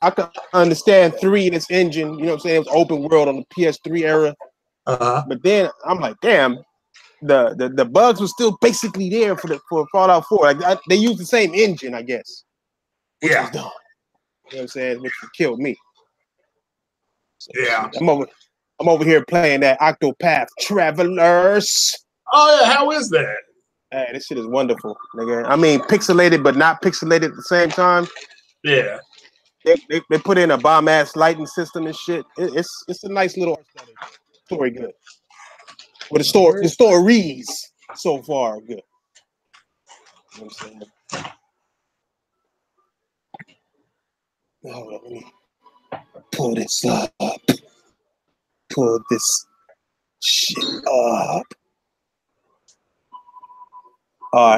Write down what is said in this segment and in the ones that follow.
I could understand 3 in its engine. You know what I'm saying? It was open world on the PS3 era. But then I'm like, damn, the bugs were still basically there for Fallout 4. Like they used the same engine, I guess. Which was dumb. You know what I'm saying? Which killed me. So, yeah. I'm over here playing that Octopath Travelers. Oh yeah, how is that? Hey, this shit is wonderful, nigga. I mean, pixelated but not pixelated at the same time. Yeah. They put in a bomb ass lighting system and shit. It's a nice little story, good. But the stories so far good. You know what I'm saying? Hold on, let me pull this up. Pull this shit up.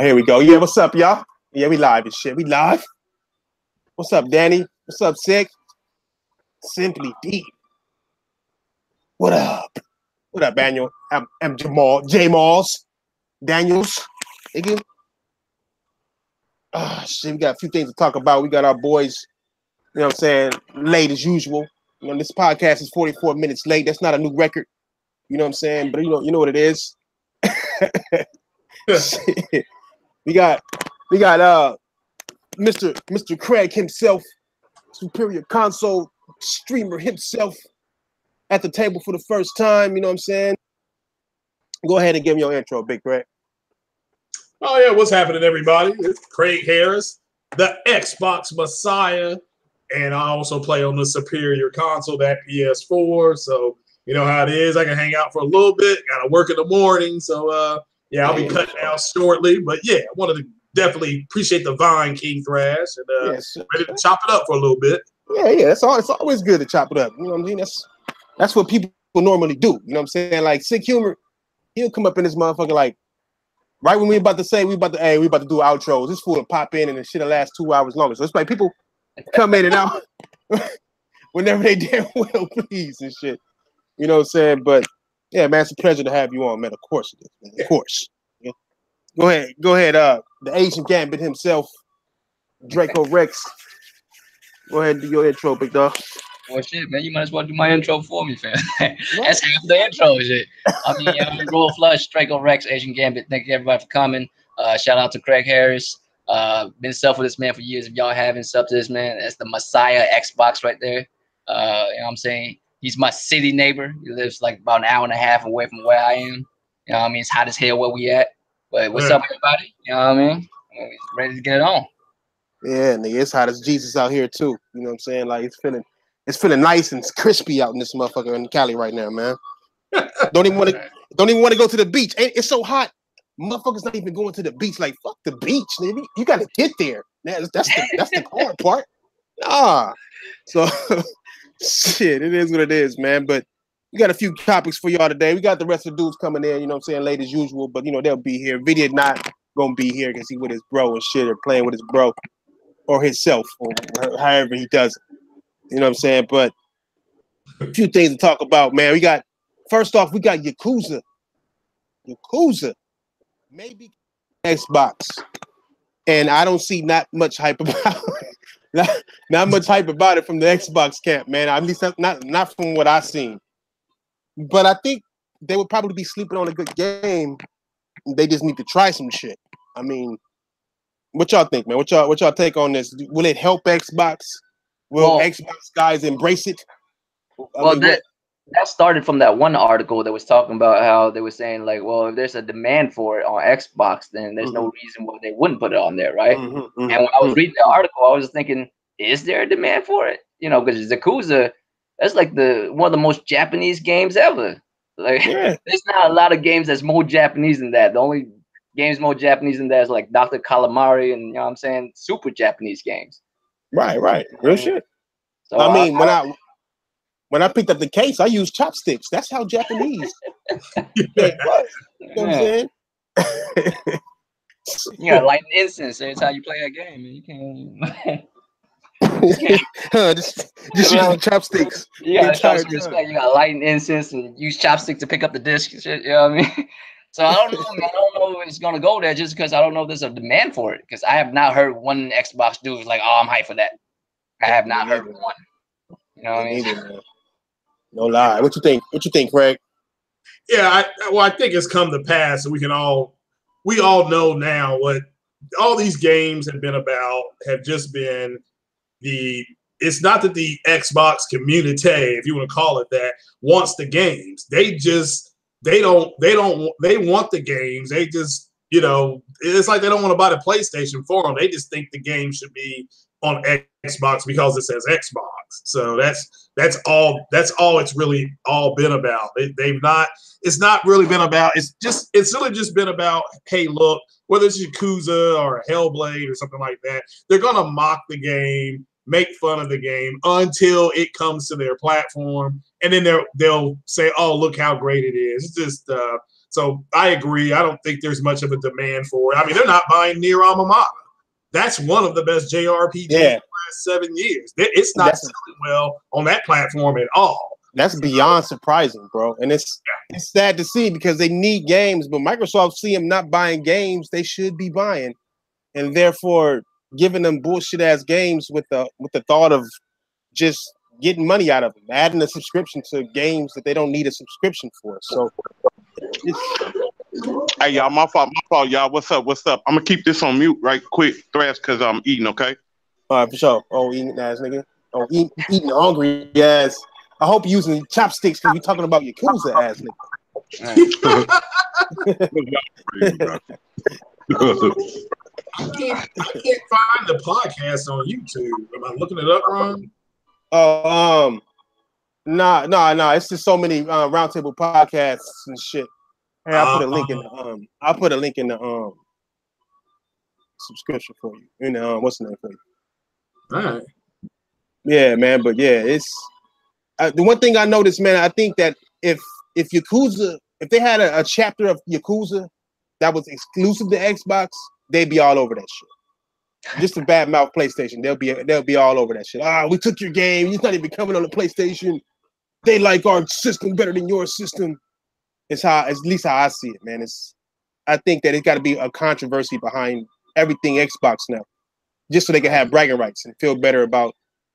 Here we go. Yeah, what's up, y'all? Yeah, we live and shit. We live. What's up, Danny? What's up, Sick? Simply Deep. What up? What up, Daniel? I'm Jamal. J-Malls. Daniels. Nigga. Shit, we got a few things to talk about. We got our boys, you know what I'm saying, late as usual. You know, this podcast is 44 minutes late. That's not a new record. You know what I'm saying? But you know what it is. we got Mr. Craig himself, Superior Console streamer himself, at the table for the first time. You know what I'm saying? Go ahead and give me your intro, Big Craig. Oh yeah, what's happening, everybody? It's Craig Harris, the Xbox Messiah, and I also play on the Superior Console, that PS4. So you know how it is. I can hang out for a little bit. Got to work in the morning, so yeah, I'll be cutting out shortly. But yeah, I wanted to definitely appreciate the Vine King Thrash and ready to chop it up for a little bit. Yeah, it's always good to chop it up. You know what I mean? That's what people normally do. You know what I'm saying? Like Sick Humor, he'll come up in this motherfucker like right when we about to do outros. This fool will pop in and the shit'll last 2 hours longer. So it's like people come in and out whenever they damn well please and shit. You know what I'm saying? But yeah, man, it's a pleasure to have you on, man. Of course it is, man. Of course. Yeah. Go ahead. The Asian Gambit himself, Draco Rex. Go ahead and do your intro, big dog. Well, shit, man, you might as well do my intro for me, fam. That's half the intro, shit. I mean, I'm Royal Flush, Draco Rex, Asian Gambit. Thank you, everybody, for coming. Shout out to Craig Harris. Been sub for this man for years. If y'all haven't sub to this man, that's the Messiah Xbox right there. You know what I'm saying? He's my city neighbor. He lives like about an hour and a half away from where I am. You know what I mean? It's hot as hell where we at. But what's up, everybody? You know what I mean? Ready to get it on. Yeah, nigga, it's hot as Jesus out here too. You know what I'm saying? Like it's feeling nice and crispy out in this motherfucker in Cali right now, man. Don't even want to go to the beach. It's so hot. Motherfuckers not even going to the beach. Like fuck the beach, nigga. You got to get there. That's the hard part. Nah. So shit, it is what it is, man. But we got a few topics for y'all today. We got the rest of the dudes coming in, you know what I'm saying, late as usual. But you know they'll be here. Vidya not gonna be here because he with his bro and shit, or playing with his bro or himself, or however he does it. You know what I'm saying? But a few things to talk about, man. First off, we got Yakuza. Maybe Xbox. And I don't see not much hype about it. not much hype about it from the Xbox camp, man. At least not from what I've seen. But I think they would probably be sleeping on a good game. They just need to try some shit. I mean, what y'all think, man? What y'all take on this? Will it help Xbox? Will Xbox guys embrace it? That started from that one article that was talking about how they were saying like, well, if there's a demand for it on Xbox, then there's no reason why they wouldn't put it on there, right? And when I was reading the article, I was thinking, is there a demand for it? You know, because Yakuza, that's like one of the most Japanese games ever. Like, there's not a lot of games that's more Japanese than that. The only games more Japanese than that is like Dr. Calamari and, you know what I'm saying, super Japanese games. Right. Real shit. So I mean, when I picked up the case, I used chopsticks. That's how Japanese it was. You know what I'm saying? You gotta light an incense every time you play that game. You can't. just use chopsticks. You gotta show some respect. You gotta light an incense and use chopsticks to pick up the disc and shit. You know what I mean? So I don't know, man. I don't know if it's gonna go there just because I don't know if there's a demand for it. Because I have not heard one Xbox dude like, "Oh, I'm hyped for that." I have not heard one. You know what I mean? Man. No lie. What you think? What you think, Craig? Yeah, I think it's come to pass, and we all know now what all these games have been about. Have just been it's not that the Xbox community, if you want to call it that, wants the games. They want the games. They just, it's like they don't want to buy the PlayStation for them. They just think the game should be on Xbox because it says Xbox. So that's all it's really all been about. It's not really been about, it's really just been about, hey, look, whether it's Yakuza or Hellblade or something like that, they're going to mock the game, make fun of the game until it comes to their platform. And then they'll say, oh, look how great it is. It's just, so I agree. I don't think there's much of a demand for it. I mean, they're not buying Nier Automata. That's one of the best JRPGs in the last 7 years. It's not selling well on that platform at all. That's beyond surprising, bro. And it's sad to see because they need games, but Microsoft see them not buying games they should be buying, and therefore giving them bullshit ass games with the thought of just getting money out of them, adding a subscription to games that they don't need a subscription for. So, hey y'all, my fault, y'all. What's up? I'm gonna keep this on mute right quick, Thrash, because I'm eating. Okay. All right, for sure. Oh, eating ass nigga. Oh, eating hungry ass. I hope you're using chopsticks because you're talking about Yakuza ass nigga. I can't find the podcast on YouTube. Am I looking it up wrong? Oh, nah. It's just so many roundtable podcasts and shit. Hey, I'll put a link in the subscription for you. In the what's the name for you? All right. Yeah, man. But yeah, it's the one thing I noticed, man. I think that if Yakuza, if they had a chapter of Yakuza that was exclusive to Xbox, they'd be all over that shit. Just a bad mouth PlayStation. They'll be all over that shit. We took your game. It's not even coming on the PlayStation. They like our system better than your system. It's at least how I see it, man. I think that it's got to be a controversy behind everything Xbox now, just so they can have bragging rights and feel better about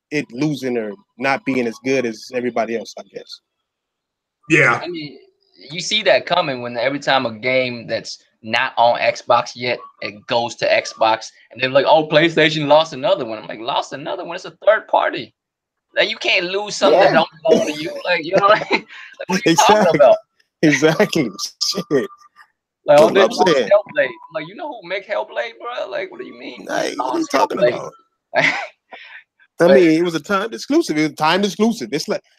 it losing or not being as good as everybody else, I guess. Yeah. I mean, you see that coming when every time a game that's not on Xbox yet, it goes to Xbox, and they're like, "Oh, PlayStation lost another one." I'm like, "Lost another one? It's a third party. Like, you can't lose something that don't belong to you." Like, you know what I mean? Like, what are you talking about? Exactly. Shit. Like, oh, this Hellblade. Like, you know who make Hellblade, bro? Like, what do you mean? Like, what are you talking about? I mean, it was a timed exclusive. It was timed exclusive.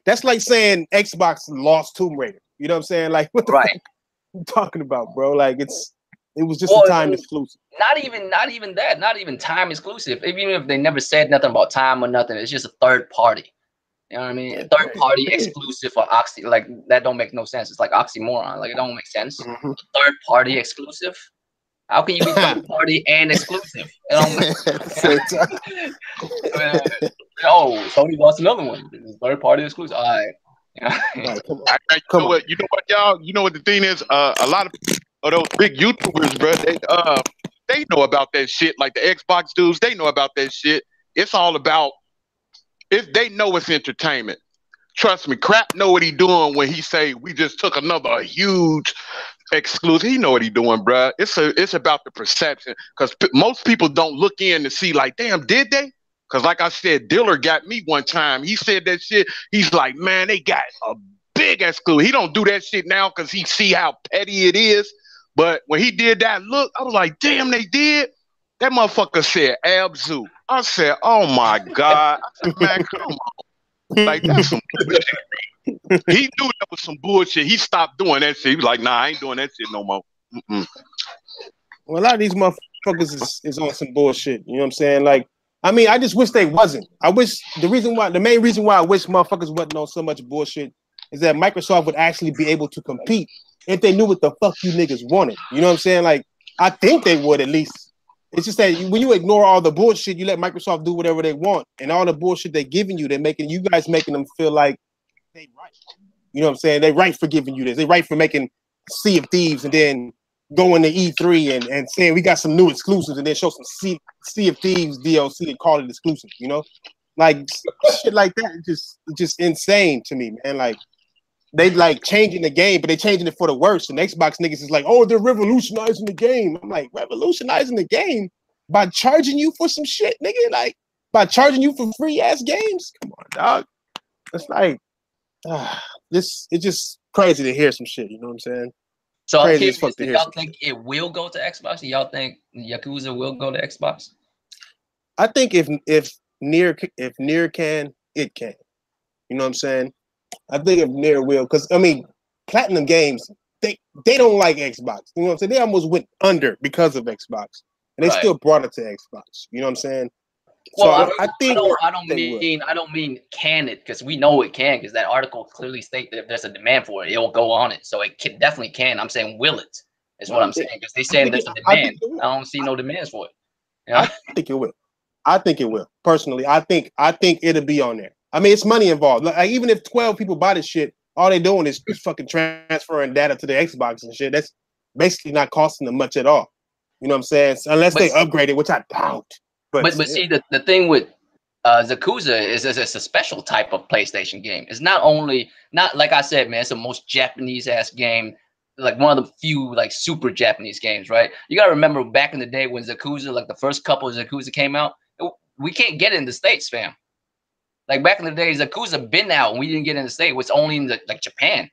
That's like saying Xbox lost Tomb Raider. You know what I'm saying? Like, what the fuck are you talking about, bro? Like, it was just a timed exclusive. Not even that. Not even time exclusive. Even if they never said nothing about time or nothing, it's just a third party. You know what I mean? A third party exclusive for like that don't make no sense. It's like oxymoron. Like, it don't make sense. Mm-hmm. Third party exclusive. How can you be third party and exclusive? Sony lost another one. Third party exclusive. All right. Come on. You know what, y'all? You know what the thing is? A lot of those big YouTubers, bro, they know about that shit. Like the Xbox dudes, they know about that shit. It's all about they know it's entertainment. Trust me, Crap know what he doing when he say we just took another huge exclusive. He know what he doing, bro. It's about the perception, because most people don't look in to see like, damn, did they? Because like I said, Diller got me one time. He said that shit. He's like, man, they got a big exclusive. He don't do that shit now because he see how petty it is. But when he did that look, I was like, damn, they did. That motherfucker said Abzu. I said, oh my God. I said, man, come on. Like, that's some bullshit. He knew that was some bullshit. He stopped doing that shit. He was like, nah, I ain't doing that shit no more. Mm-mm. Well, a lot of these motherfuckers is on some bullshit. You know what I'm saying? Like, I mean, I just wish they wasn't. I wish the main reason why I wish motherfuckers wasn't on so much bullshit is that Microsoft would actually be able to compete if they knew what the fuck you niggas wanted. You know what I'm saying? Like, I think they would at least. It's just that when you ignore all the bullshit, you let Microsoft do whatever they want, and all the bullshit they're giving you, making them feel like they right. You know what I'm saying? They right for giving you this. They right for making Sea of Thieves and then going to E3 and saying we got some new exclusives and then show some Sea of Thieves DLC and call it exclusive, you know? Like shit like that is just insane to me, man. Like they like changing the game, but they changing it for the worse. And Xbox niggas is like, oh, they're revolutionizing the game. I'm like, revolutionizing the game by charging you for some shit, nigga. Like by charging you for free ass games. Come on, dog. It's like it's just crazy to hear some shit. You know what I'm saying? So I'm Crazy as curious, fuck to do hear y'all some think it will go to Xbox? Do y'all think Yakuza will go to Xbox? I think if Nier can, it can. You know what I'm saying? I think if Nier will, because I mean, Platinum Games, they don't like Xbox. You know what I'm saying? They almost went under because of Xbox, and they still brought it to Xbox. You know what I'm saying? Well, so I think I don't mean can it, because we know it can, because that article clearly states that if there's a demand for it, it will go on it. So it definitely can. I'm saying will it is what I'm saying, because they saying there's a demand. I don't see no demands for it. You know? I think it will. I think it will. Personally, I think it'll be on there. I mean, it's money involved. Like even if 12 people buy this shit, all they doing is fucking transferring data to the Xbox and shit. That's basically not costing them much at all. You know what I'm saying? Unless they upgrade it, which I doubt. But see, the thing with Yakuza is it's a special type of PlayStation game. It's not like I said, man, it's the most Japanese ass game, like one of the few like super Japanese games, right? You gotta remember back in the day when Yakuza, like the first couple of Yakuza came out, we can't get it in the States, fam. Like back in the day, Yakuza been out and we didn't get in the States. It's only in like Japan.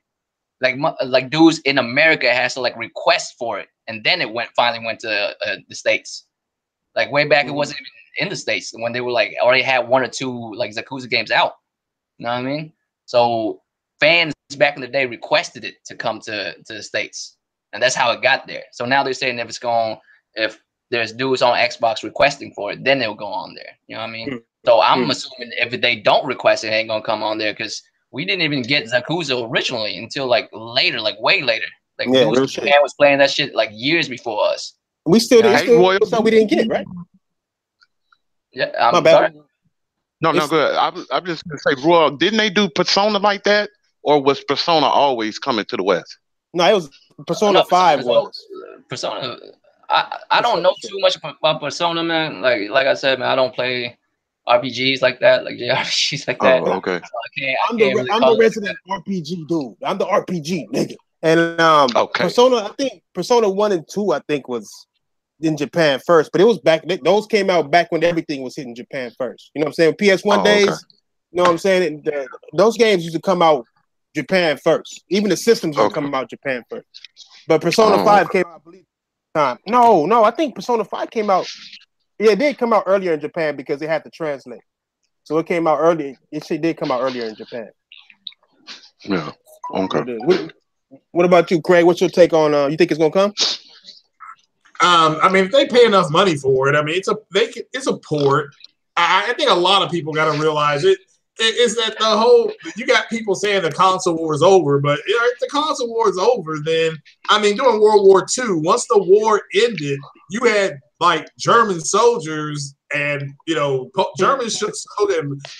Like dudes in America has to like request for it, and then it finally went to the States. Like way back, it wasn't even in the States when they were like already had one or two like Yakuza games out. You know what I mean? So fans back in the day requested it to come to the States, and that's how it got there. So now they're saying if there's dudes on Xbox requesting for it, then it'll go on there. You know what I mean? So I'm assuming if they don't request it, it ain't gonna come on there, because we didn't even get Yakuza originally until like later, like way later. Like dudes in Japan was playing that shit like years before us. We still didn't. So we didn't get it, right? Yeah, I'm sorry. No, good. I'm just gonna say, Roy, didn't they do Persona like that, or was Persona always coming to the West? No, it was Persona 5 was. Persona. I don't know too much about Persona, man. Like I said, man, I don't play RPGs like that, like JRPGs like that. Oh, okay. So I'm the resident RPG dude. I'm the RPG nigga. And Persona, I think Persona 1 and 2, I think was in Japan first, but it was back. Those came out back when everything was hitting Japan first. You know what I'm saying? PS1 days. Okay. You know what I'm saying? Those games used to come out Japan first. Even the systems used to come out Japan first. But Persona 5 came out, I believe. No, I think Persona 5 came out. Yeah, it did come out earlier in Japan because they had to translate. So it came out early. It did come out earlier in Japan. Yeah. Okay. What about you, Craig? What's your take on? You think it's gonna come? I mean, if they pay enough money for it, I mean, it's a port. I think a lot of people got to realize it is that you got people saying the console war is over, but if the console war is over, then I mean, during World War II, once the war ended, you had like German soldiers and German soldiers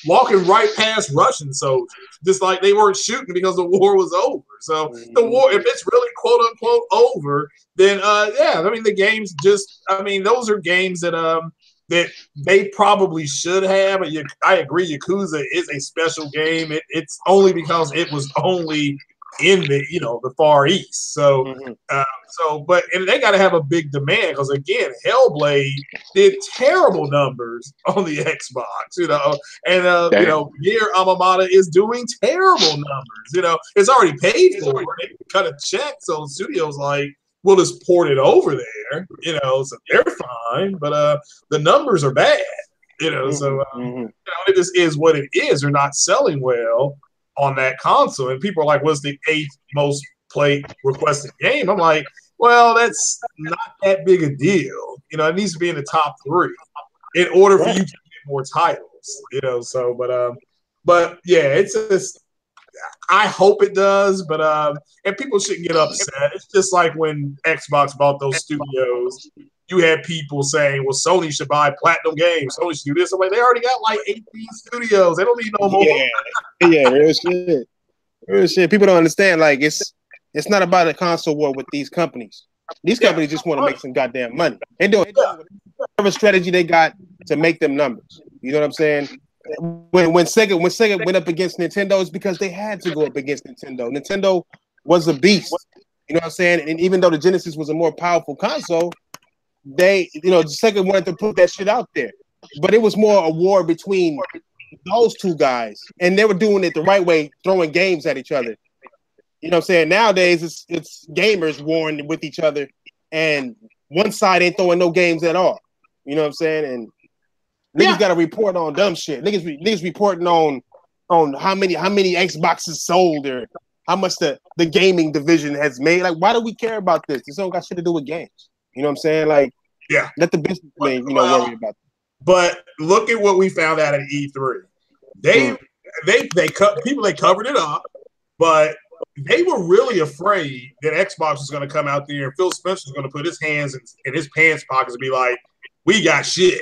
walking right past Russian soldiers, just like they weren't shooting because the war was over. So the war, if it's really quote unquote over, then I mean the games those are games that they probably should have. I agree, Yakuza is a special game. It's only because it was only in the Far East. So but they got to have a big demand, because again, Hellblade did terrible numbers on the Xbox. And Nier Automata is doing terrible numbers. It's already paid for. They cut a check, so the studio's like, we'll just port it over there, so they're fine. But the numbers are bad, so it just is what it is. They're not selling well on that console. And people are like, what's the 8th most played requested game? I'm like, well, that's not that big a deal. It needs to be in the top 3 in order for you to get more titles, so, but yeah, it's just, I hope it does, but and people shouldn't get upset. It's just like when Xbox bought those studios, you had people saying, well, Sony should buy Platinum Games. Sony should do this. I'm like, they already got like 18 studios. They don't need no more. Yeah, real shit. Real shit. People don't understand. Like, it's not about a console war with these companies. These companies just want to make some goddamn money. They do whatever strategy they got to make them numbers. You know what I'm saying? when Sega went up against Nintendo, it's because they had to go up against Nintendo. Nintendo was a beast. You know what I'm saying? And even though the Genesis was a more powerful console, Sega wanted to put that shit out there. But it was more a war between those two guys, and they were doing it the right way, throwing games at each other. You know what I'm saying? Nowadays, it's gamers warring with each other, and one side ain't throwing no games at all. You know what I'm saying? And niggas got to report on dumb shit. Niggas reporting on how many Xboxes sold or how much the gaming division has made. Like, why do we care about this? This don't got shit to do with games. You know what I'm saying? Like, let the businessmen, worry about it. But look at what we found out at E3. They covered it up, but they were really afraid that Xbox was going to come out there and Phil Spencer was going to put his hands in his pants pockets and be like, "We got shit."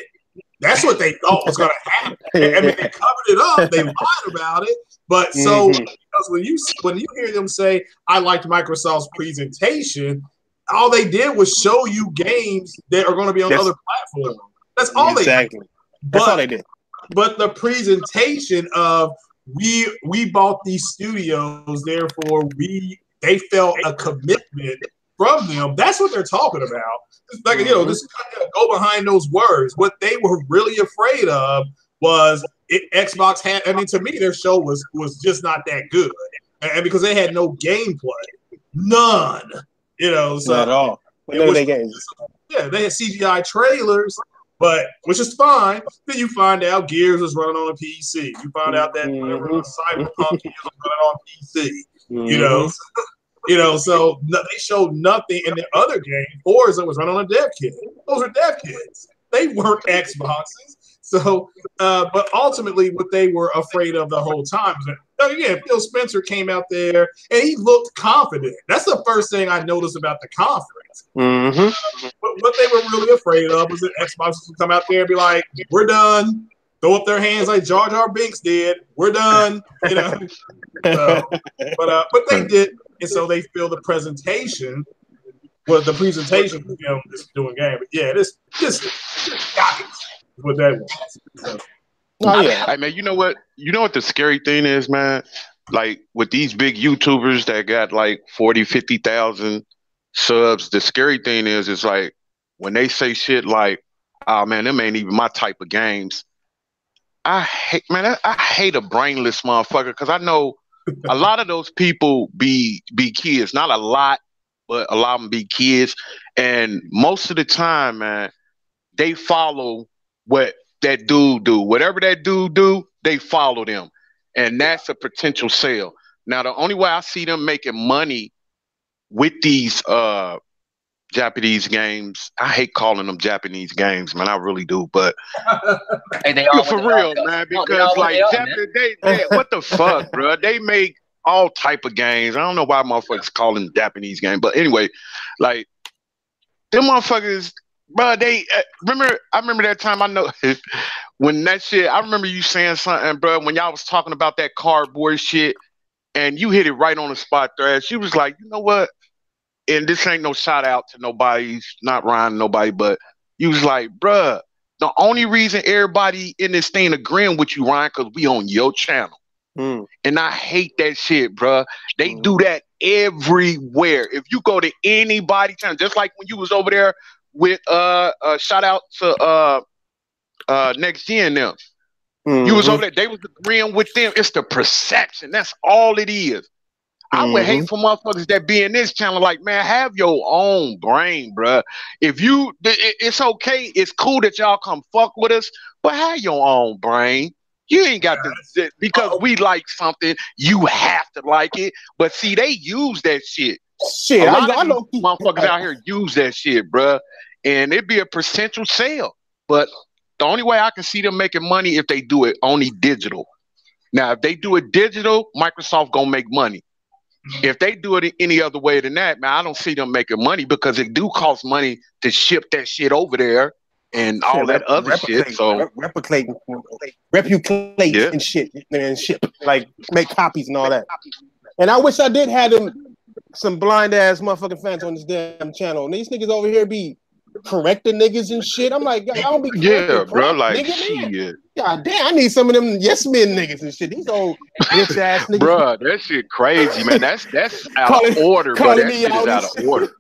That's what they thought was going to happen. I mean, they covered it up. They lied about it. But because when you hear them say, "I liked Microsoft's presentation," all they did was show you games that are going to be on other platforms. That's all they did. That's all they did. But the presentation of we bought these studios, therefore they felt a commitment from them. That's what they're talking about. It's like, just kind of go behind those words. What they were really afraid of was Xbox had. I mean, to me, their show was just not that good, and because they had no gameplay, none. So not at all. They games. Yeah, they had CGI trailers. But which is fine. Then you find out Gears was running on a PC. You find out that whatever Cyberpunk is running on PC. So they showed nothing in the other game. Forza was running on a dev kit. Those are dev kits. They weren't Xboxes. So, but ultimately, what they were afraid of the whole time was that, again, Phil Spencer came out there and he looked confident. That's the first thing I noticed about the conference. But what they were really afraid of was that Xbox would come out there and be like, "We're done." Throw up their hands like Jar Jar Binks did. We're done. But they did, and so they feel the presentation. Well, the presentation was just doing game. But yeah, this got it. What that was. So. Hey man, you know what? You know what the scary thing is, man? Like with these big YouTubers that got like 40, 50,000 subs, the scary thing is like when they say shit like, "Oh man, them ain't even my type of games." I hate a brainless motherfucker because I know a lot of those people be kids. Not a lot, but a lot of them be kids. And most of the time, man, they follow what that dude do. Whatever that dude do, they follow them. And that's a potential sale. Now, the only way I see them making money with these Japanese games, I hate calling them Japanese games, man. I really do. But hey, they are for real, man, because like they what the fuck, bro? They make all type of games. I don't know why motherfuckers call them Japanese games. But anyway, like them motherfuckers, bro, I remember that time. I know when that shit. I remember you saying something, bro, when y'all was talking about that cardboard shit, and you hit it right on the spot, Thrash. She was like, "You know what?" And this ain't no shout out to nobody, not Ryan, nobody, but you was like, "Bruh, the only reason everybody in this thing agreeing with you, Ryan, because we on your channel." And I hate that shit, bruh. They do that everywhere. If you go to anybody channel, just like when you was over there with shout out to Next Gen them. You was over there, they was agreeing with them. It's the perception. That's all it is. I would hate for motherfuckers that be in this channel like, man, have your own brain, bruh. If you, it's okay. It's cool that y'all come fuck with us, but have your own brain. You ain't got to, because we like something, you have to like it. But see, they use that shit. Shit, a lot of motherfuckers out here use that shit, bruh. And it'd be a potential sale. But the only way I can see them making money if they do it only digital. Now, if they do it digital, Microsoft gonna make money. If they do it any other way than that, man, I don't see them making money because it do cost money to ship that shit over there and all that other shit. So replicate and shit and ship, like make copies and all that. And I wish I did have them some blind ass motherfucking fans on this damn channel. And these niggas over here be correcting niggas and shit. I'm like, I don't be correcting bro. Like, nigga, man. God damn, I need some of them yes men niggas and shit. These old bitch ass niggas. Bro, that shit crazy, man. That's out of order, bro. That shit is out of order.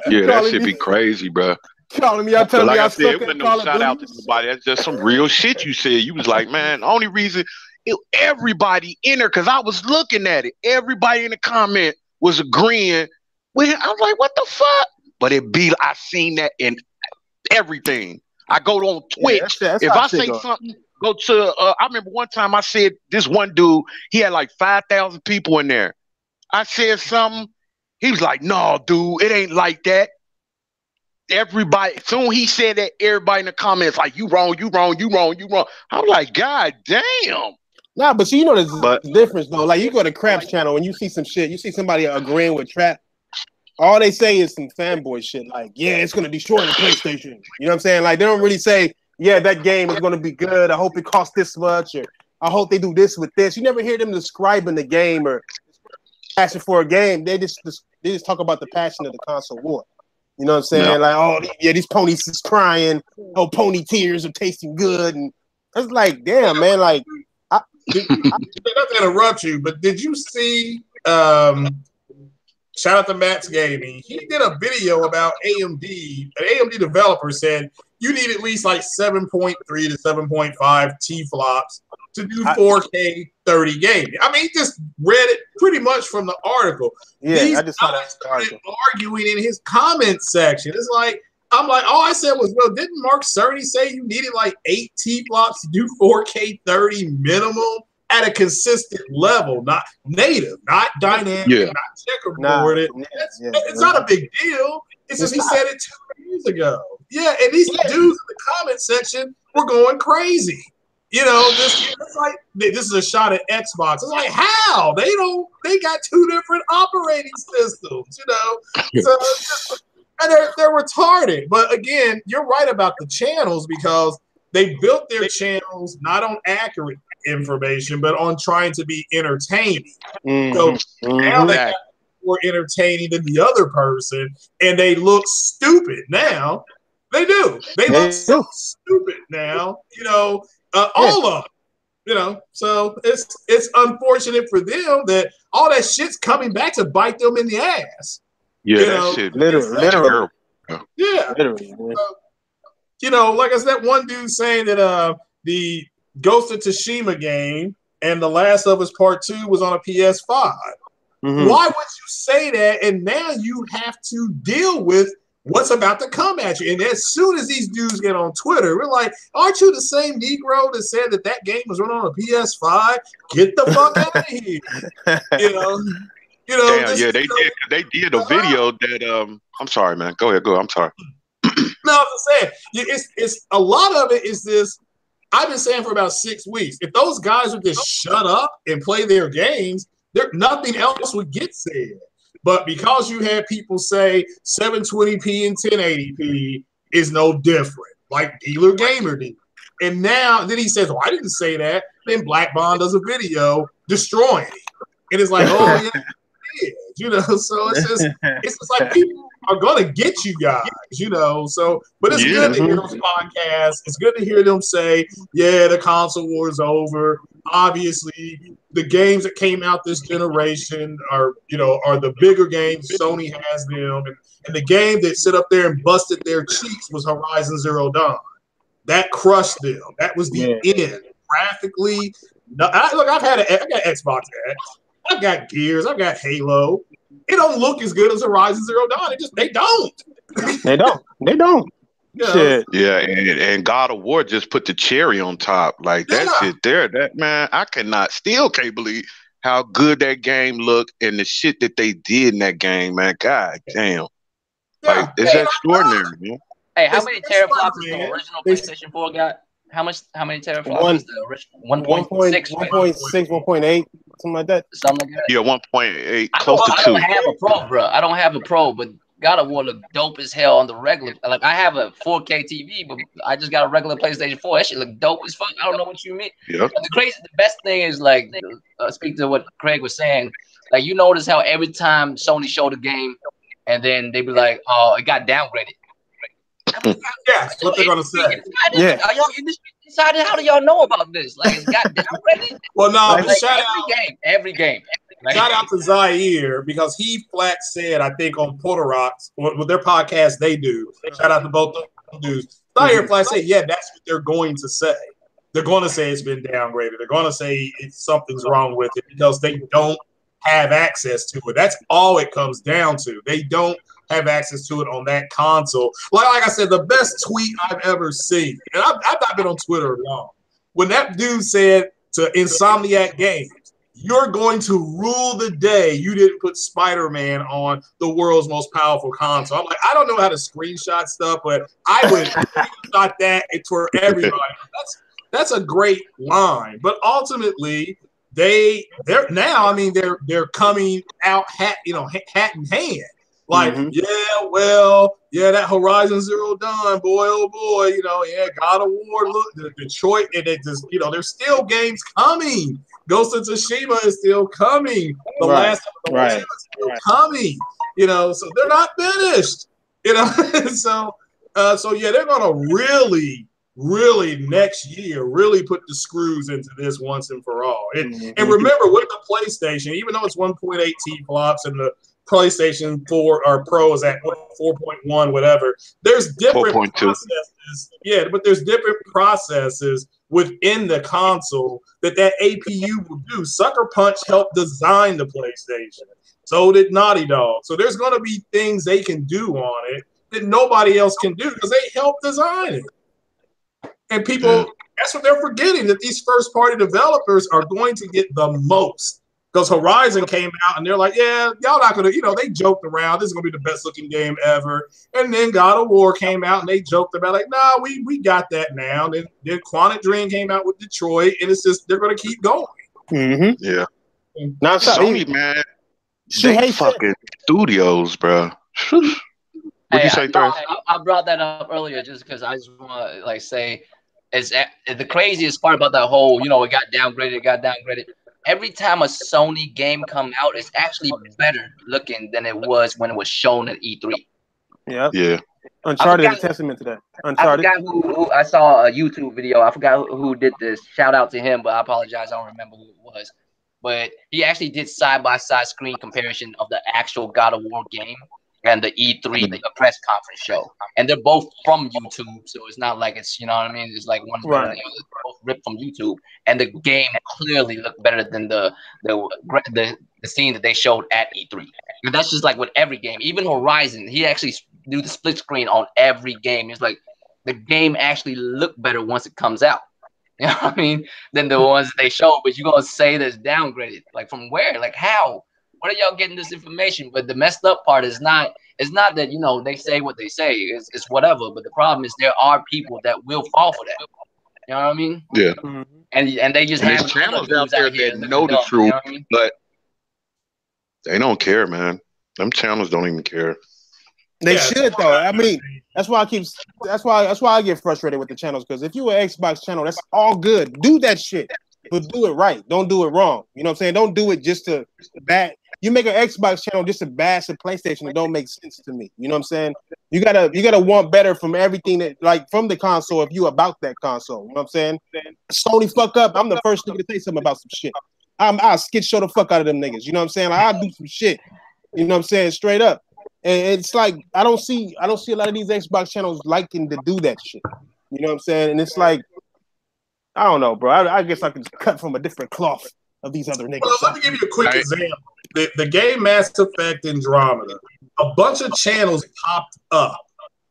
Yeah, that shit be crazy, bro. Calling me out, telling me like I said, it wasn't no shout out to nobody. That's just some real shit you said. You was like, man, the only reason everybody in there, because I was looking at it. Everybody in the comment was agreeing with it. I was like, what the fuck? But I seen that in everything. I go on Twitch. If I say something, go to I remember one time I said this one dude, he had like 5,000 people in there. I said something. He was like, no, dude, it ain't like that. Everybody, soon he said that, everybody in the comments like, you wrong. I was like, God damn. Nah, but you know there's difference though. Like you go to Crap's channel and you see some shit, you see somebody agreeing with Trap. All they say is some fanboy shit like, yeah, it's gonna destroy the PlayStation. You know what I'm saying? Like they don't really say, yeah, that game is gonna be good. I hope it costs this much, or I hope they do this with this. You never hear them describing the game or passion for a game. They just talk about the passion of the console war. You know what I'm saying? Yeah. Like, oh yeah, these ponies is crying. Oh, pony tears are tasting good, and it's like, damn, man. Like, not to interrupt you, but did you see? Shout out to Matt's Gaming. He did a video about AMD. An AMD developer said you need at least like 7.3 to 7.5 T-flops to do 4K 30 gaming. I mean, he just read it pretty much from the article. Yeah, These I just saw that started arguing in his comment section. It's like, I'm like, all I said was, well, didn't Mark Cerny say you needed like 8 T-flops to do 4K 30 minimum? At a consistent level, not native, not dynamic, not checkerboarded. It's not a big deal. It's just he said it 2 years ago. Yeah, and these dudes in the comment section were going crazy. You know, it's like this is a shot at Xbox. It's like, how? They got 2 different operating systems, you know. So and they're retarded. But again, you're right about the channels because they built their channels not on accurate information, but on trying to be entertaining. So now they got more entertaining than the other person, and they look stupid now. They do. They look so stupid now. You know, all of them. You know, so it's unfortunate for them that all that shit's coming back to bite them in the ass. Yeah, that shit literally. Yeah. Literally. You know, like I said, one dude saying that the Ghost of Tsushima game and The Last of Us Part 2 was on a PS5. Mm-hmm. Why would you say that? And now you have to deal with what's about to come at you. And as soon as these dudes get on Twitter, we're like, aren't you the same Negro that said that game was running on a PS5? Get the fuck out of here. You know. Damn, yeah, they did a video that I'm sorry, man. Go ahead, I'm sorry. No, I'm just saying, it's a lot of it is this. I've been saying for about 6 weeks, if those guys would just shut up and play their games, nothing else would get said. But because you had people say 720p and 1080p is no different, like Dealer Gamer did. And now, then he says, well, I didn't say that. Then Black Bond does a video destroying it. And it's like, oh, yeah. You know, so it's just like people are gonna get you guys, you know. So, but it's good to hear those podcasts. It's good to hear them say, "Yeah, the console war is over." Obviously, the games that came out this generation are the bigger games. Sony has them, and the game that sit up there and busted their cheeks was Horizon Zero Dawn. That crushed them. That was the end. Graphically, I got Xbox X. I've got Gears. I've got Halo. It don't look as good as Horizon Zero Dawn. They don't. They don't. Shit. Yeah, and God of War just put the cherry on top. Like that shit there. That man, I can't believe how good that game looked and the shit that they did in that game, man. God damn. Like it's extraordinary, man. Hey, how many teraflops is the original PlayStation 4 got? How many teraflops is the original? 1.6, 1.6, 1.8, something like that. Yeah, 1.8, close to 2. I don't have a Pro, bro. I don't have a Pro, but God of War look dope as hell on the regular. Like I have a 4K TV, but I just got a regular PlayStation 4. That shit look dope as fuck. I don't know what you mean. Yeah. The best thing is like, speak to what Craig was saying. Like you notice how every time Sony showed a game, and then they be like, "Oh, it got downgraded." Yeah, that's what they're gonna say. Yeah, are y'all industry decided? How do y'all know about this? Like, it's got downgraded. Well, no, like, but shout every game. Like, shout out to Zaire because he flat said, I think on Porter Rocks with their podcast they do. Shout out to both of them dudes. Zaire flat said, yeah, that's what they're going to say. They're going to say it's been downgraded. They're going to say something's wrong with it because they don't have access to it. That's all it comes down to. They don't have access to it on that console. Like I said, the best tweet I've ever seen, and I've not been on Twitter long, when that dude said to Insomniac Games, you're going to rule the day you didn't put Spider-Man on the world's most powerful console. I'm like, I don't know how to screenshot stuff, but I would screenshot that for everybody. That's a great line. But ultimately, they're now, I mean, they're coming out hat in hand. Like, that Horizon Zero Dawn, boy, oh boy, God of War, look, Detroit, and it just, there's still games coming. Ghost of Tsushima is still coming. The Last of Us is still coming. So they're not finished. So yeah, they're gonna really next year really put the screws into this once and for all. And remember, with the PlayStation, even though it's 1.8 T-flops and the PlayStation 4 or Pro is at 4.1, whatever, there's different processes. Yeah, but there's different processes within the console that APU will do. Sucker Punch helped design the PlayStation. So did Naughty Dog. So there's going to be things they can do on it that nobody else can do because they helped design it. And people, that's what they're forgetting, that these first-party developers are going to get the most. Because Horizon came out, and they're like, yeah, y'all not going to, they joked around. This is going to be the best-looking game ever. And then God of War came out, and they joked about, like, nah, we got that now. And then Quantum Dream came out with Detroit, and it's just, they're going to keep going. Mm-hmm. Yeah. Now, Sony, man, they fucking studios, bro. What'd you say, Thrash? I brought that up earlier just because I just want to, say, the craziest part about that whole, it got downgraded. Every time a Sony game come out, it's actually better looking than it was when it was shown at E3. Yeah. Uncharted is a testament to that. Uncharted. I forgot who I saw a YouTube video. I forgot who did this. Shout out to him, but I apologize. I don't remember who it was. But he actually did side-by-side screen comparison of the actual God of War game and the E3 the press conference show. And they're both from YouTube, so it's not like it's, it's like one better than the other. They're both ripped from YouTube. And the game clearly looked better than the scene that they showed at E3. And that's just like with every game. Even Horizon, he actually do the split screen on every game. It's like the game actually looked better once it comes out. You know what I mean? Than the ones that they showed, but you're gonna say that's downgraded. Like from where? Like how? Where are y'all getting this information? But the messed up part is not that, they say what they say. It's whatever. But the problem is there are people that will fall for that. You know what I mean? Yeah. And they just have channels out there that know the truth, you know what I mean? But they don't care, man. Them channels don't even care. They should though. I mean, that's why I get frustrated with the channels, because if you an Xbox channel, that's all good. Do that shit, but do it right. Don't do it wrong. You know what I'm saying? Don't do it just to bad. You make an Xbox channel just to bash a PlayStation. It don't make sense to me. You know what I'm saying? You gotta want better from everything that from the console if you about that console. You know what I'm saying? Sony fuck up. I'm the first nigga to say something about some shit. I'll skid show the fuck out of them niggas. You know what I'm saying? Like, I'll do some shit. You know what I'm saying? Straight up. And it's like I don't see a lot of these Xbox channels liking to do that shit. You know what I'm saying? And it's like, I don't know, bro. I guess I can cut from a different cloth of these other niggas. Well, let me give you a quick example. The game Mass Effect Andromeda, a bunch of channels popped up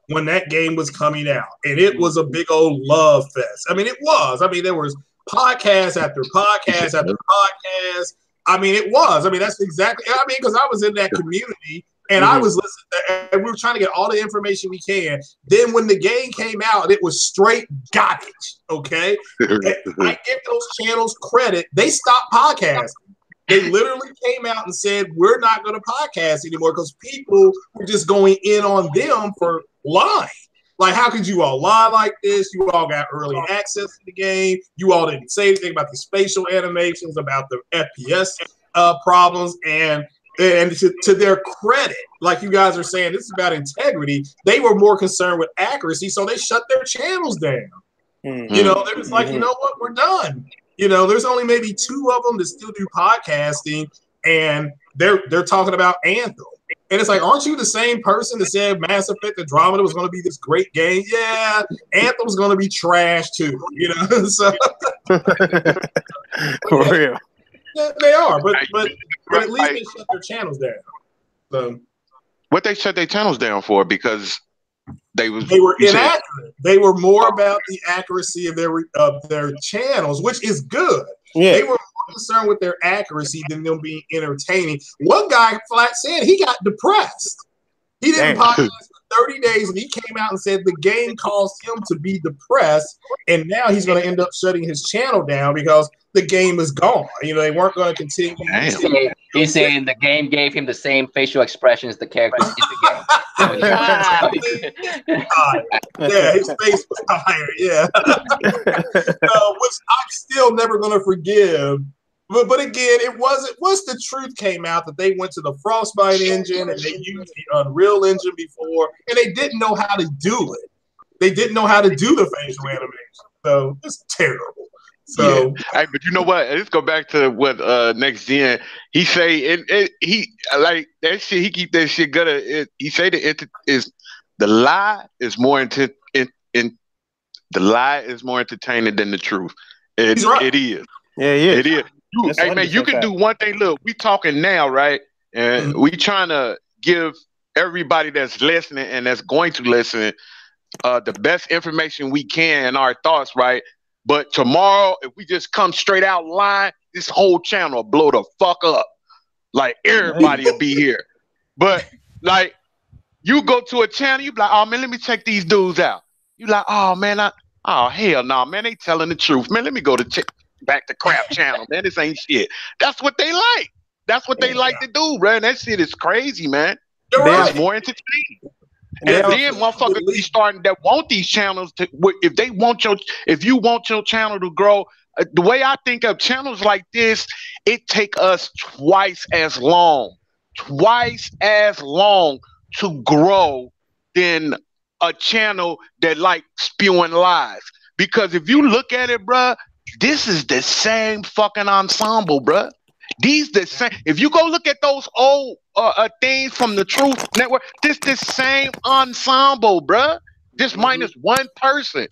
when that game was coming out, and it was a big old love fest. I mean, it was. I mean, there was podcast after podcast after podcast. I mean, it was. I mean, that's exactly. I mean, because I was in that community. And I was listening, and we were trying to get all the information we can. Then when the game came out, it was straight garbage, okay? And I give those channels credit. They stopped podcasting. They literally came out and said, we're not going to podcast anymore because people were just going in on them for lying. Like, how could you all lie like this? You all got early access to the game. You all didn't say anything about the spatial animations, about the FPS problems, and and to their credit, like you guys are saying, this is about integrity. They were more concerned with accuracy, so they shut their channels down. You know, they're just like, you know what, we're done. You know, there's only maybe 2 of them that still do podcasting, and they're talking about Anthem. And it's like, aren't you the same person that said Mass Effect Andromeda was going to be this great game? Yeah, Anthem's going to be trash too. You know, so for real. Yeah, they are, but at least they shut their channels down. So what they shut their channels down for? Because they were inaccurate. They were more about the accuracy of their channels, which is good. Yeah. They were more concerned with their accuracy than them being entertaining. One guy flat said he got depressed. He didn't podcast for 30 days, and he came out and said the game caused him to be depressed, and now he's going to end up shutting his channel down because the game is gone. You know, they weren't going to continue. He's saying the game gave him the same facial expressions the characters in the game. Yeah, his face was tired. Yeah, which I'm still never going to forgive. But again, it wasn't. Once the truth came out that they went to the Frostbite engine and they used the Unreal engine before, and they didn't know how to do it. They didn't know how to do the facial animation. So it's terrible. So, hey, but you know what? Let's go back to what Next Gen. He say he like that shit. He keep that shit good. He say the lie is more the lie is more entertaining than the truth. He's right. It is. Yeah, yeah. It is. Hey man, you can do one thing. Look, we talking now, right? And we trying to give everybody that's listening and that's going to listen the best information we can and our thoughts, right? But tomorrow, if we just come straight out line, this whole channel will blow the fuck up. Like everybody will be here. But like you go to a channel, you be like, oh man, let me check these dudes out. You like, oh man, hell no, man, they telling the truth. Man, let me go to back to crap channel, man. This ain't shit. That's what they like. That's what they like to do, man. That shit is crazy, man. It's more entertaining. And then motherfuckers be starting that want these channels to, if you want your channel to grow, the way I think of channels like this, it take us twice as long to grow than a channel that like spewing lies. Because if you look at it, bruh, this is the same fucking ensemble, bruh. These the same. If you go look at those old things from the Truth Network, this the same ensemble, bruh. Just minus one person.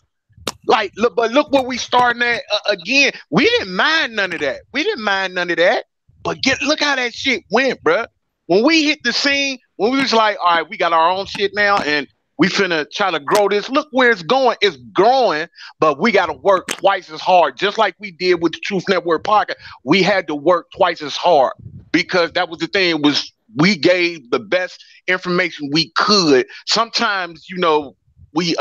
Like, look, but look where we starting at again. We didn't mind none of that. But look how that shit went, bruh. When we hit the scene, when we was like, all right, we got our own shit now, and we finna try to grow this. Look where it's going. It's growing, but we got to work twice as hard. Just like we did with the Truth Network podcast, we had to work twice as hard because that was the thing. We gave the best information we could. Sometimes, you know, we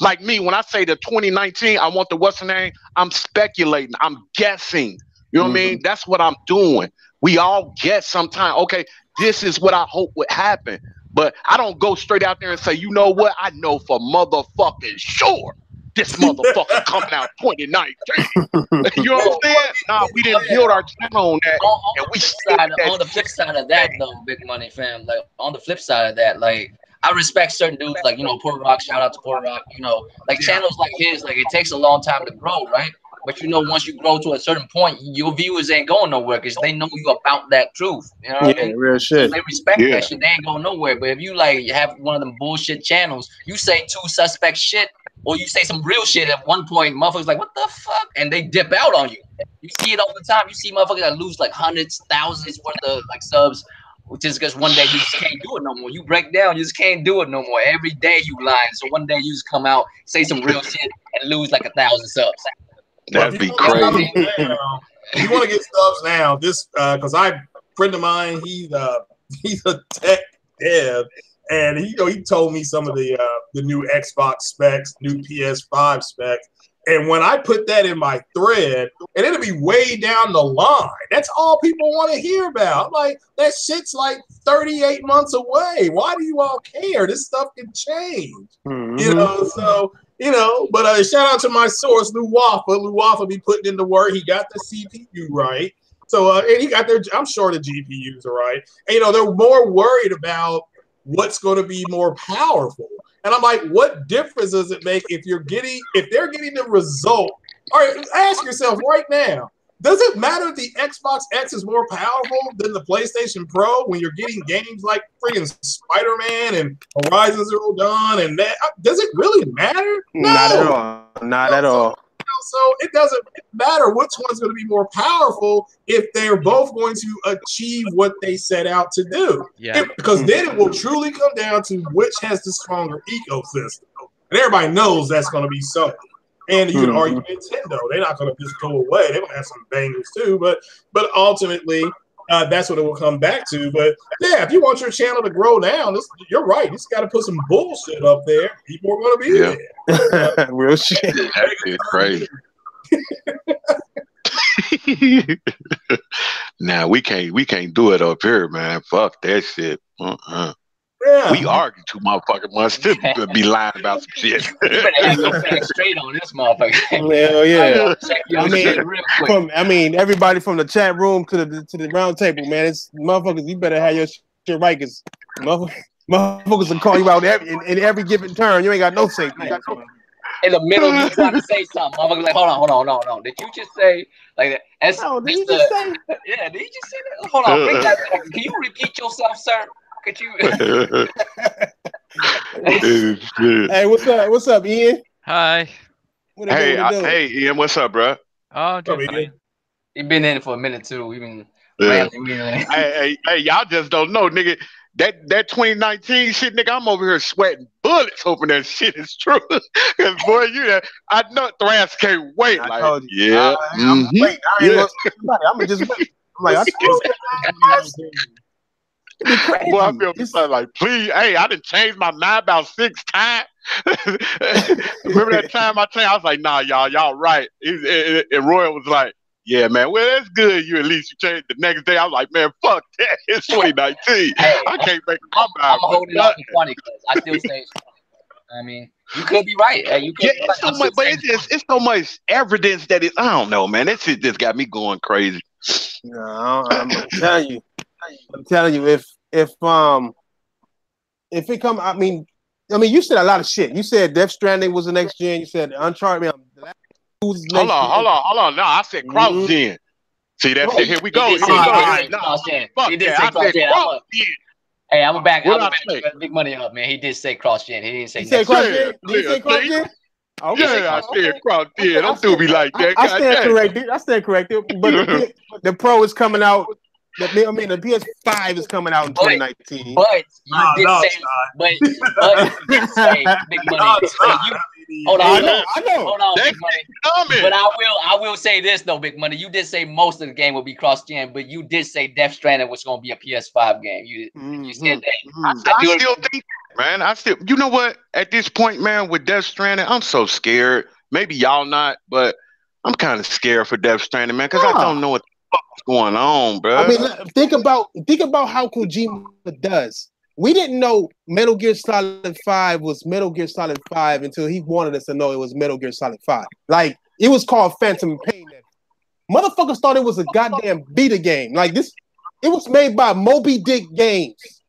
like me when I say the 2019, I want the what's the name. I'm speculating. I'm guessing. You know what I mean? That's what I'm doing. We all guess sometimes. Okay, this is what I hope would happen. But I don't go straight out there and say, you know what? I know for motherfucking sure this motherfucker coming out 2019. You know what I'm saying? Nah, we didn't build our channel on that. On the flip side of that, though, Big Money fam, like on the flip side of that, like I respect certain dudes, like, you know, Port Rock, shout out to Port Rock, you know, like channels like his, like it takes a long time to grow, right? But you know, once you grow to a certain point, your viewers ain't going nowhere because they know you about that truth. You know what I mean? Real shit. So they respect that shit. They ain't going nowhere. But if you like have one of them bullshit channels, you say 2 suspect shit, or you say some real shit at one point, motherfuckers like, what the fuck? And they dip out on you. You see it all the time. You see motherfuckers that lose like hundreds, thousands worth of like subs, just because one day you just can't do it no more. You break down, you just can't do it no more. Every day you lying. So one day you just come out, say some real shit, and lose like 1,000 subs. That'd be crazy. If you want to get subs now, this because a friend of mine, he's a tech dev, and he told me some of the new Xbox specs, new PS5 specs, and when I put that in my thread, and it'll be way down the line. That's all people want to hear about. I'm like, that shit's like 38 months away. Why do you all care? This stuff can change. You know, so. You know, but shout out to my source, Lou Waffle. Lou Waffle be putting in the work. He got the CPU right. So and he got their. I'm sure the GPUs are right, and they're more worried about what's going to be more powerful. And I'm like, what difference does it make if they're getting the result? All right, ask yourself right now. Does it matter if the Xbox X is more powerful than the PlayStation Pro when you're getting games like freaking Spider-Man and Horizon Zero Dawn and that? Does it really matter? No. Not at all. Not at all. So it doesn't matter which one's going to be more powerful if they're both going to achieve what they set out to do. Yeah. Because then it will truly come down to which has the stronger ecosystem. And everybody knows that's going to be Sony. And you can argue Nintendo. They're not going to just go away. They're going to have some bangers too. But ultimately, that's what it will come back to. But yeah, if you want your channel to grow now, you're right. You just got to put some bullshit up there. People are going to be there. Real shit. That is crazy. Nah, we can't do it up here, man. Fuck that shit. Yeah. We argue too motherfucking much to be lying about some shit. You better have your facts straight on this motherfucker. Hell yeah. Check your shit real quick. Everybody from the chat room to the round table, man. It's motherfuckers. You better have your shit right, because motherfuckers will call you out in every given turn. You ain't got no safety. In the middle, you trying to say something. Motherfuckers like, hold on. Did you just say like that? Did you just say? Yeah, did you just say that? Hold on. Bring that back. Can you repeat yourself, sir? Could you? Hey, what's up, Ian? Hi. Hey, Ian, what's up, bro? Oh, doing fine. You've been in for a minute too. We've been hey, y'all just don't know, nigga. That 2019 shit, nigga, I'm over here sweating bullets hoping that shit is true. Cause boy, I know Thrash can't wait. I told you. Yeah. I'm gonna just wait. I'm like, Boy, I feel like, please, hey, I done changed my mind about 6 times. Remember that time I changed? I was like, nah, y'all right. And Roy was like, yeah, man, well, that's good. At least you changed the next day. I was like, man, fuck that. It's 2019. Hey, I can't make my mind. I'm holding on to funny because I still say, I mean, you could be right. You could be right. It's so much, but it's so much evidence that I don't know, man. That shit just got me going crazy. No, I'm telling you, if it come, I mean, you said a lot of shit. You said Death Stranding was the next gen. You said Uncharted. Hold on. No, I said cross gen. See that shit? Here we go. He did say cross gen. Hey, I'm back. Big money up, man. He did say cross gen. He didn't say cross gen. Did he say cross gen? Okay, I said cross gen. Don't do me like that. I stand corrected. But the Pro is coming out. The PS5 is coming out in 2019. But you did say big money. Hold on, Big Money. But I will say this though, Big Money. You did say most of the game will be cross-gen, but you did say Death Stranding was going to be a PS5 game. You said that. I still think, man. You know what? At this point, man, with Death Stranding, I'm so scared. Maybe y'all not, but I'm kind of scared for Death Stranding, man, because I don't know what the fuck's going on, bro. I mean, think about how Kojima does. We didn't know Metal Gear Solid 5 was Metal Gear Solid 5 until he wanted us to know it was Metal Gear Solid 5. Like, it was called Phantom Pain. Motherfuckers thought it was a goddamn beta game. Like, it was made by Moby Dick Games.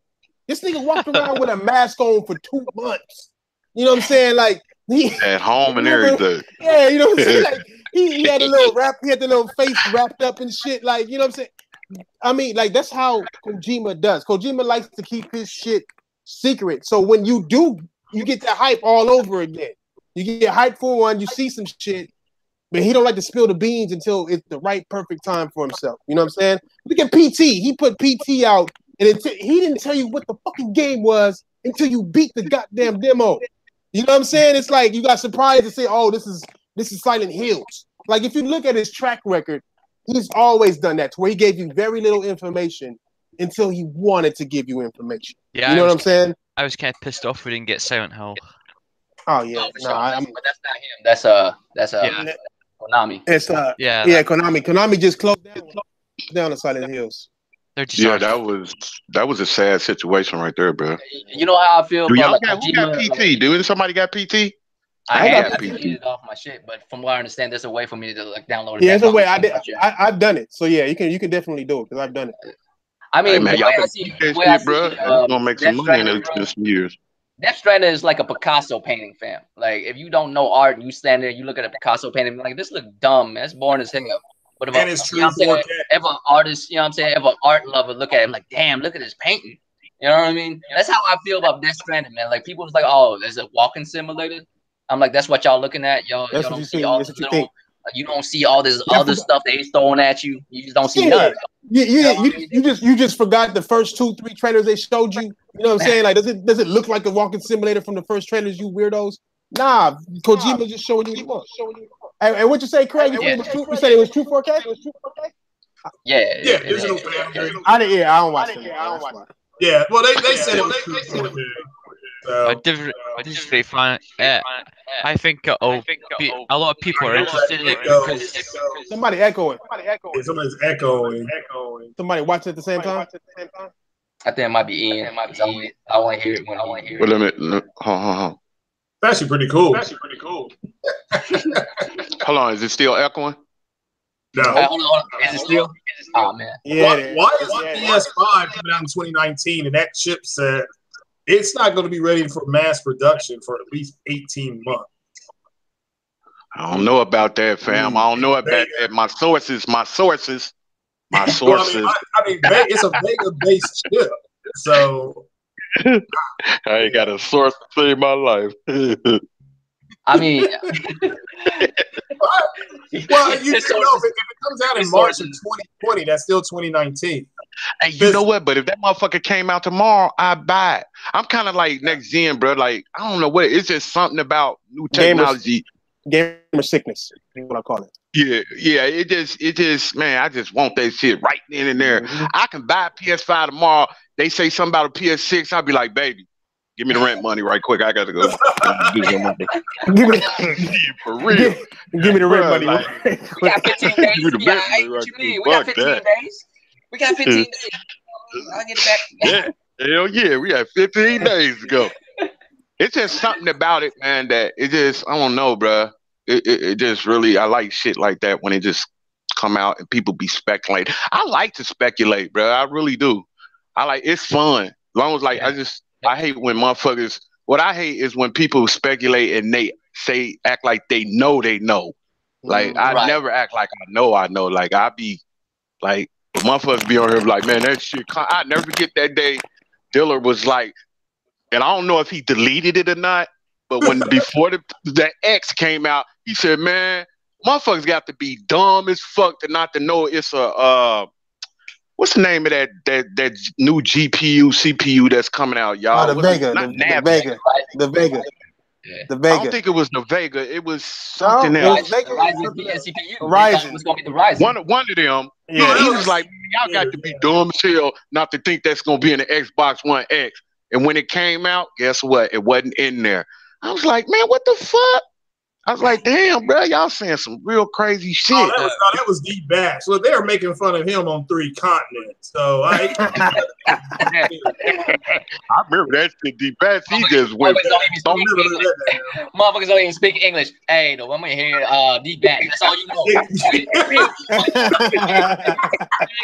This nigga walked around with a mask on for 2 months. You know what I'm saying? Like, he at home and everything. Yeah, you know what I'm saying? Like, he had a little he had the little face wrapped up and shit. Like, you know what I'm saying? I mean, like, that's how Kojima does. Kojima likes to keep his shit secret. So when you get the hype all over again. You get hype for one, you see some shit, but he don't like to spill the beans until it's the right, perfect time for himself. You know what I'm saying? Look at PT. He put PT out, and he didn't tell you what the fucking game was until you beat the goddamn demo. You know what I'm saying? It's like you got surprised to say, oh, this is Silent Hills. Like, if you look at his track record, he's always done that, to where he gave you very little information until he wanted to give you information. Yeah, you know what I'm saying? I was kind of pissed off we didn't get Silent Hill. Oh yeah, but that's not him. That's Konami. It's Konami. Konami just closed down the Silent Hills. That was a sad situation right there, bro. You know how I feel. Who got PT? Somebody got PT? I got deleted it off my shit, but from what I understand, there's a way for me to like download it. Yeah, there's a way. I've done it. So yeah, you can definitely do it because I've done it. I mean, hey, man, the way I see, bro. It's gonna make some money in some years. Death Stranding is like a Picasso painting, fam. Like if you don't know art and you stand there, and you look at a Picasso painting, like this look dumb, man. It's boring as hell. But if it's true. If an artist, you know what I'm saying, if an art lover look at him, like, damn, look at this painting. You know what I mean? That's how I feel about Death Stranding, man. Like people was like, oh, there's a walking simulator. I'm like, that's what y'all looking at, y'all. That's y'all what don't you see see. all That's this what you little, think. you don't see all this other stuff they throwing at you. You just don't see nothing. You just forgot the first 2-3 trailers they showed you. You know what I'm saying? Like, does it look like the walking simulator from the first trailers? You weirdos. Nah, Kojima just showing you what. And what you say, Craig? You said it was true. You said it was true 4K. Yeah. Digital boundary. I don't watch it. Yeah, well, they said it was true 4K. I digitally find I think it'll be, a lot of people are interested in it because somebody echoing. Somebody's echoing. Somebody watching at the same time. I think it might be Ian. I want to hear it when I want to hear it. Wait a minute. Hold. It's actually pretty cool. Hold on, is it still echoing? No. Hold on. Is it still? Oh man. Yeah. Why is PS5 coming out in 2019 and that chipset? It's not going to be ready for mass production for at least 18 months. I don't know about that, fam. I don't know about that. My sources. Well, I mean, it's a Vega-based chip, so I ain't got a source to save my life. I mean, well, you know, if it comes out in March of 2020, that's still 2019. Hey, you know what? But if that motherfucker came out tomorrow, I'd buy it. I'm kind of like next gen, bro. Like, I don't know what. It's just something about new technology. Gamer sickness is what I call it. Yeah. It just, man, I just want that shit right then and there. Mm-hmm. I can buy a PS5 tomorrow. They say something about a PS6. I'll be like, baby, give me the rent money right quick. I gotta go do something. For real. Give me the rent money. Like, we got 15 days. Give me the rent money right quick. We got 15 days. We got 15 days. I'll get it back. Yeah, hell yeah. We got 15 days to go. It's just something about it, man, that it just, I don't know, bro. It just really, I like shit like that when it just come out and people be speculating. I like to speculate, bro. I really do. It's fun. As long as, like, I hate when motherfuckers, what I hate is when people speculate and they act like they know. Like, I never act like I know. Like, I be, like, motherfuckers be on here like, man, that shit, I never forget that day Diller was like, and I don't know if he deleted it or not, but when before the X came out, he said, man, motherfuckers got to be dumb as fuck to not to know it's a, what's the name of that new GPU, CPU that's coming out, y'all? Oh, the Vega. The Vega. The Vega. I don't think it was the Vega. It was something else. Ryzen. It was going to be the Ryzen. One of them. Yeah, he was like, y'all got to be dumb as hell not to think that's going to be in the Xbox One X. And when it came out, guess what? It wasn't in there. I was like, man, what the fuck? I was like, damn, bro, y'all saying some real crazy shit. That was D Bash. Well, they were making fun of him on 3 continents. So I remember that shit. D Bash, he just went. Motherfuckers don't even speak English. Hey, though, I'm gonna hear D Bash. That's all you know. A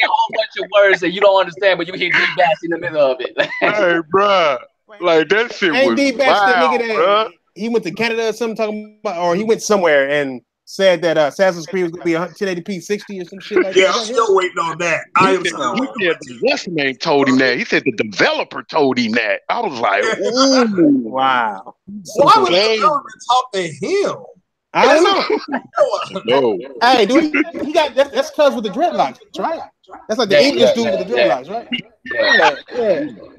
whole bunch of words that you don't understand, but you hear D Bash in the middle of it. Hey, bro, like that shit was wild, bro. He went to Canada or something talking about, or he went somewhere and said that Assassin's Creed was going to be 1080p 60 or some shit like that. Yeah, I'm still waiting on that. What's the name told him that? He said the developer told him that. I was like, ooh. Wow. Why would the developer talk to him? I don't know. Hey, dude, he got that's cuz with the dreadlocks, right? That's like the English dude with the dreadlocks, right? Yeah.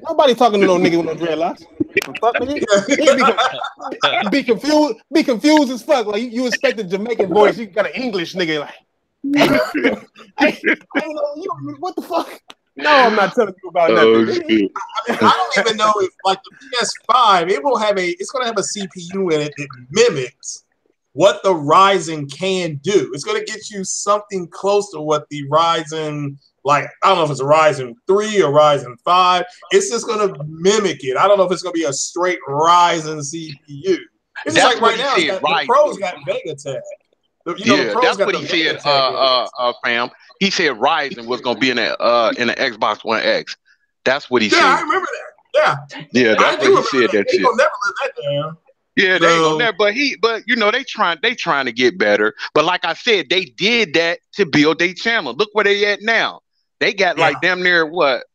Nobody talking to no nigga with no dreadlocks. Fuck, nigga. Be confused as fuck. Like you expect a Jamaican voice, you got an English nigga like. Hey, what the fuck? No, I'm not telling you about nothing. I don't even know if like the PS5, it's gonna have a CPU in it that mimics what the Ryzen can do. It's going to get you something close to what the Ryzen, like, I don't know if it's a Ryzen 3 or Ryzen 5. It's just going to mimic it. I don't know if it's going to be a straight Ryzen CPU. It's just like right now, the pros got Vega tag. Yeah, that's what he said. Fam, he said Ryzen was gonna be in the Xbox One X. That's what he said. Yeah, I remember that. Yeah, that's what he said. That shit. They gonna never let that down. Yeah, they ain't gonna never. But you know, they trying to get better. But like I said, they did that to build their channel. Look where they at now. They got like damn near what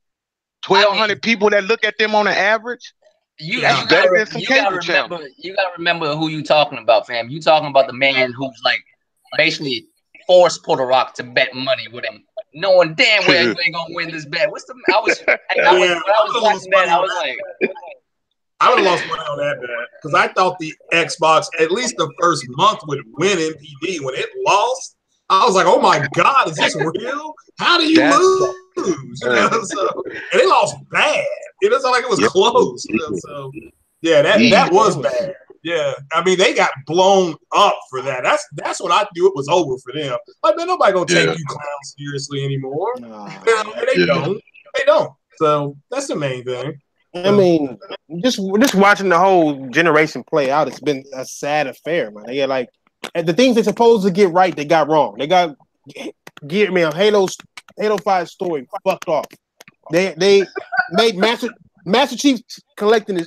1,200 people that look at them on an average. You gotta remember who you talking about, fam. You talking about the man who's like basically forced Puerto Rock to bet money with him, knowing damn well you ain't gonna win this bet. When I was watching that, I was like, I would have lost money on that bet because I thought the Xbox at least the first month would win NPD. When it lost, I was like, oh my God, is this real? How do you lose? You know, and they lost bad. It doesn't like it was close. You know, so yeah, that was bad. Yeah, I mean they got blown up for that. That's what I knew it was over for them. Like man, nobody gonna take you clowns seriously anymore. They don't. So that's the main thing. I mean, just watching the whole generation play out, it's been a sad affair, man. They like the things they're supposed to get right, they got wrong. They got Halo 5 story fucked off. They made Master Chief's collection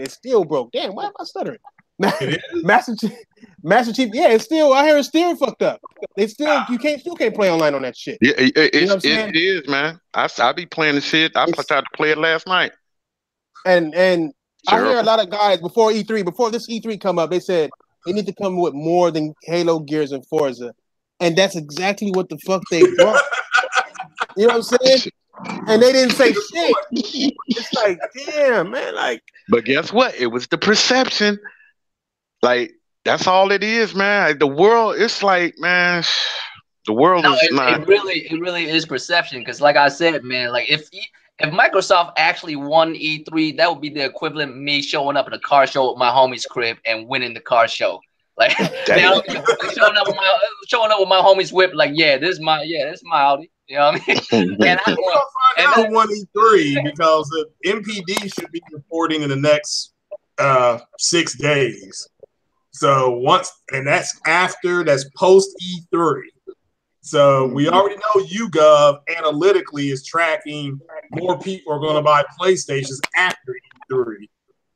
is still broke. Damn, why am I stuttering? Master Chief, yeah, it's still. I hear it's still fucked up. They still can't play online on that shit. Yeah, it is, man. I be playing the shit. I tried to play it last night. And I hear a lot of guys before this E3 come up, they said they need to come with more than Halo, Gears, and Forza, and that's exactly what the fuck they brought. You know what I'm saying? And they didn't say shit. It's like, damn, man. Like, but guess what? It was the perception. Like, that's all it is, man. The world, it's like, man, the world is not. It really is perception. Because, like I said, man, like if Microsoft actually won E3, that would be the equivalent of me showing up at a car show at my homie's crib and winning the car show. Like, showing up with my homie's whip. Like, this is my Audi. You know what I mean? And I find out won E3 because the MPD should be reporting in the next 6 days. So that's post E3. So we already know YouGov analytically is tracking more people are going to buy PlayStations after E3.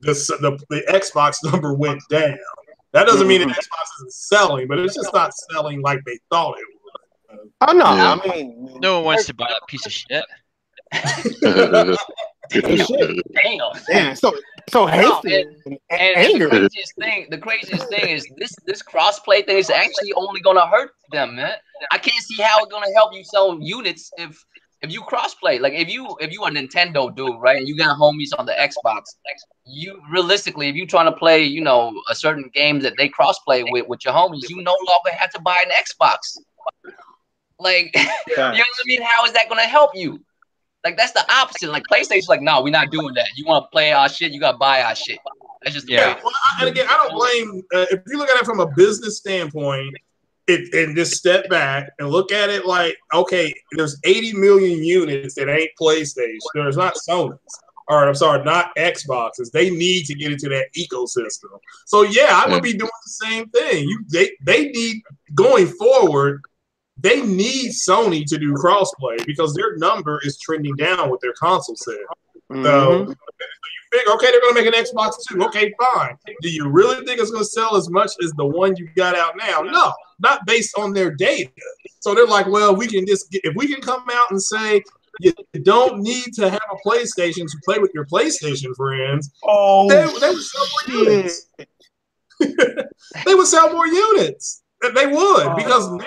The Xbox number went down. That doesn't mean that Xbox isn't selling, but it's just not selling like they thought it would. Oh no! Yeah. I mean, no one wants to buy that piece of shit. Damn. So hateful and angry. The craziest thing is this crossplay thing is actually only gonna hurt them, man. I can't see how it's gonna help you sell units if you crossplay. Like if you a Nintendo dude, right, and you got homies on the Xbox, you realistically, if you trying to play, a certain game that they crossplay with your homies, you no longer have to buy an Xbox. Like, you know what I mean? How is that going to help you? Like, that's the opposite. Like, PlayStation's like, no, we're not doing that. You want to play our shit, you got to buy our shit. That's just Well, and again, I don't blame. If you look at it from a business standpoint, and just step back and look at it like, okay, there's 80 million units that ain't PlayStation. There's not Sony's. Or I'm sorry, not Xboxes. They need to get into that ecosystem. So yeah, I would be doing the same thing. They need going forward. They need Sony to do crossplay because their number is trending down with their console sale. So you figure, okay, they're going to make an Xbox too. Okay, fine. Do you really think it's going to sell as much as the one you got out now? No, not based on their data. So they're like, well, if we can come out and say you don't need to have a PlayStation to play with your PlayStation friends. They would sell more units. They would sell more units. They would because now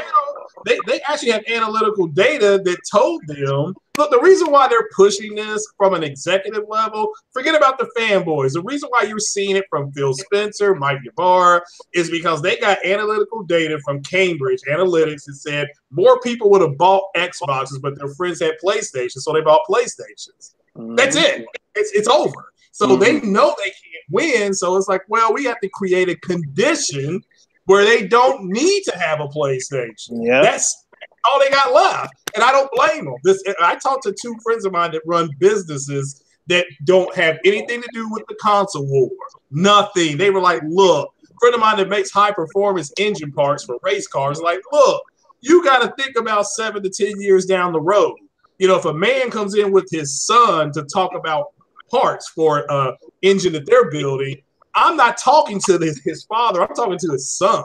they actually have analytical data that told them. Look, the reason why they're pushing this from an executive level, forget about the fanboys. The reason why you're seeing it from Phil Spencer, Mike Ybarra, is because they got analytical data from Cambridge Analytics that said more people would have bought Xboxes, but their friends had PlayStations, so they bought PlayStations. That's it. It's over. So they know they can't win. So it's like, well, we have to create a condition where they don't need to have a PlayStation. Yeah. That's all they got left. And I don't blame them. I talked to two friends of mine that run businesses that don't have anything to do with the console war. Nothing. They were like, look, a friend of mine that makes high performance engine parts for race cars, like, look, you got to think about 7 to 10 years down the road. You know, if a man comes in with his son to talk about parts for an engine that they're building, I'm not talking to his father. I'm talking to his son.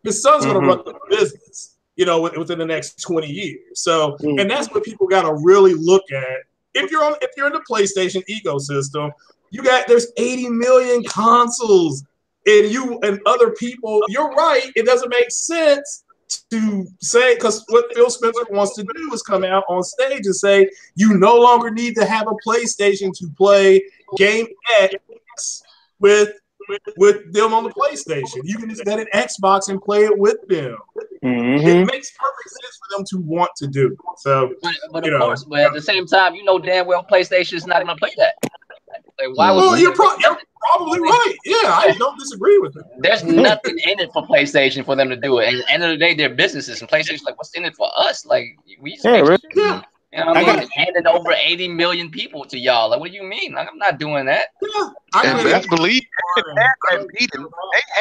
His son's going to run the business, you know, within the next 20 years. So, and that's what people got to really look at. If you're in the PlayStation ecosystem, there's 80 million consoles, and you and other people. You're right. It doesn't make sense to say, because what Phil Spencer wants to do is come out on stage and say you no longer need to have a PlayStation to play Game X with them on the PlayStation. You can just get an Xbox and play it with them. It makes perfect sense for them to want to do. So, but of course, but at the same time, you know damn well PlayStation is not going to play that. Like, why would you're probably right. Yeah, I don't disagree with it. There's nothing in it for PlayStation for them to do it. And at the end of the day, they're businesses, and PlayStation's like, what's in it for us? Like, we just you know what I mean? Handing over 80 million people to y'all. Like, what do you mean? Like, I'm not doing that. And best believe they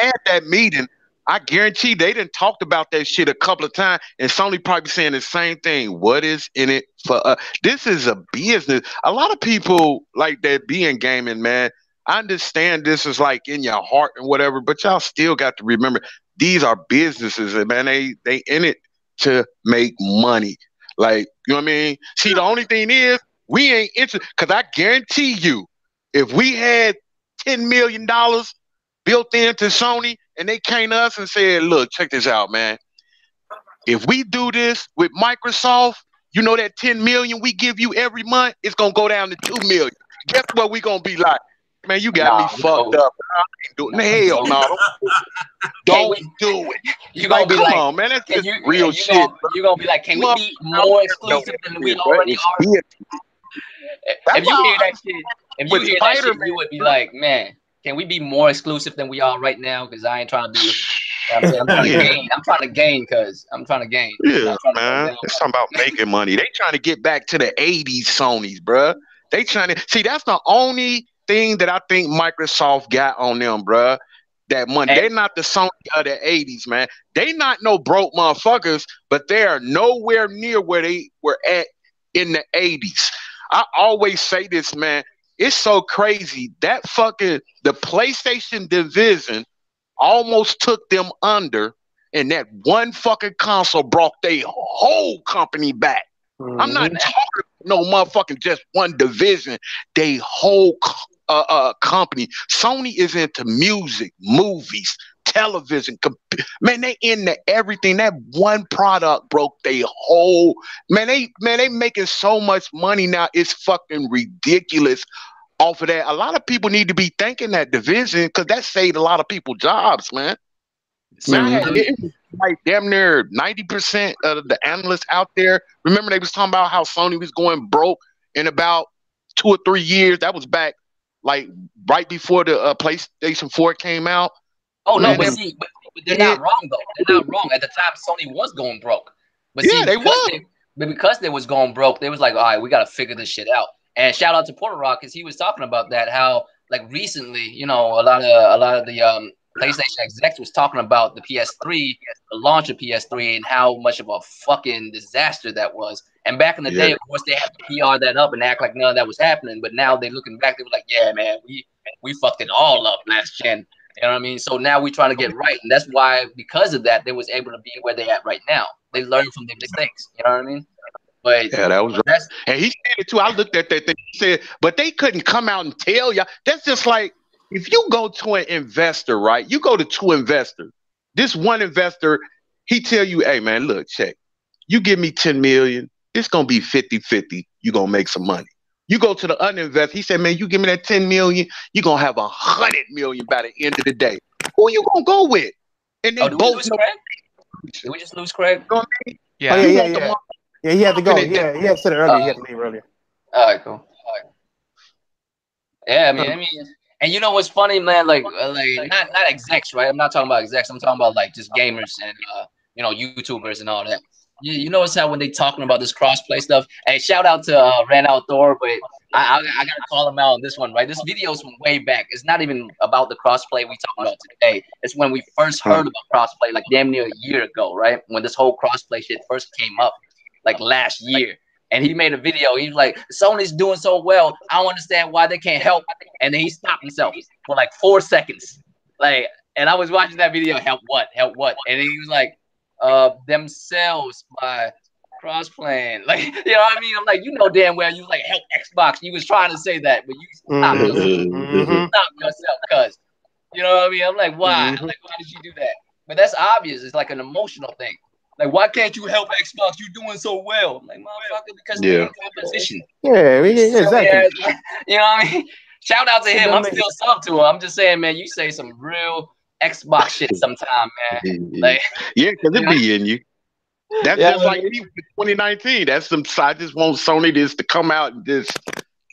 had that meeting. I guarantee they done talked about that shit a couple of times, and Sony probably saying the same thing. What is in it for us? This is a business. A lot of people like that be in gaming, man. I understand this is like in your heart and whatever, but y'all still got to remember these are businesses, and man, they in it to make money. Like, you know what I mean? See, the only thing is we ain't interested, because I guarantee you, if we had $10 million built into Sony and they came to us and said, look, check this out, man. If we do this with Microsoft, you know that 10 million we give you every month, it's going to go down to 2 million. Guess what we going to be like? Man, you got me fucked up. I ain't doing hell no. Don't do it. You gonna be come like, on, man, that's just real shit. You gonna be like, can we be more exclusive than we already are? If you hear that shit, you would be like, man, can we be more exclusive than we are right now? Because I ain't trying to be. I'm trying to gain. I'm trying to gain. Yeah, man. It's talking about making money. They trying to get back to the 80s Sonys, bruh. They trying to see. That's the only thing that I think Microsoft got on them, bruh. That money. They're not the Sony of the 80s, man. They not no broke motherfuckers, but they are nowhere near where they were at in the 80s. I always say this, man. It's so crazy. That the PlayStation division almost took them under, and that one fucking console brought their whole company back. I'm not talking no motherfucking just one division. They whole company. Sony is into music, movies, television. Man, they into everything. That one product broke their whole. Man, they making so much money now. It's fucking ridiculous. Off of that, a lot of people need to be thanking that division, because that saved a lot of people jobs, man. Like damn near 90% of the analysts out there. Remember, they was talking about how Sony was going broke in about 2 or 3 years. That was back like right before the PlayStation 4 came out. Oh no, but see, but they're not wrong though. They're not wrong. At the time, Sony was going broke. But yeah, they was. But because they was going broke, they was like, all right, we got to figure this shit out. And shout out to Porter Rock, because he was talking about that, how like recently, you know, a lot of the PlayStation execs was talking about the PS3, the launch of PS3, and how much of a fucking disaster that was. And back in the day, of course, they had to PR that up and act like none of that was happening. But now they looking back, they were like, yeah, man, we fucked it all up last gen. You know what I mean? So now we're trying to get right. And that's why, because of that, they was able to be where they at right now. They learned from their mistakes. You know what I mean? But yeah, that was right. And he said it too. I looked at that thing. He said, but they couldn't come out and tell y'all. That's just like, if you go to an investor, right? You go to 2 investors. This one investor, he tell you, hey, man, look, check. You give me 10 million, it's going to be 50-50. You're going to make some money. You go to the other investor, he said, man, you give me that 10 million, you're going to have 100 million by the end of the day. Who you going to go with? And they both know. Did we just lose Craig? Yeah. Oh, yeah. Yeah, he had to go. Yeah, he had said it earlier. He had to leave earlier. All right, cool. All right. Yeah, I mean, and you know what's funny, man? Like not execs, right? I'm not talking about execs. I'm talking about like just gamers and you know, YouTubers and all that. you notice how when they talking about this crossplay stuff, hey, shout out to Ran Out Thor, but I gotta call him out on this one, right? This video's from way back. It's not even about the crossplay we talking about today. It's when we first heard about crossplay, like damn near a year ago, right? When this whole crossplay shit first came up, like last year. And he made a video. He was like, Sony's doing so well. I don't understand why they can't help. And then he stopped himself for like 4 seconds. Like, and I was watching that video. Help what? Help what? And he was like, themselves by cross-playing. Like, you know what I mean? I'm like, you know damn well you was like, help Xbox. You was trying to say that, but you stopped yourself. Stop yourself, cuz. You know what I mean? I'm like, why? I'm like, why did you do that? But that's obvious. It's like an emotional thing. Like, why can't you help Xbox? You doing so well. I'm like, motherfucker, because they're in competition. Yeah, exactly. You know what I mean? Shout out to him. I'm still sub to him. I'm just saying, man, you say some real Xbox shit sometime, man. Like, yeah, because it be in you. That's just like me with 2019. That's some. I just want Sony to come out and just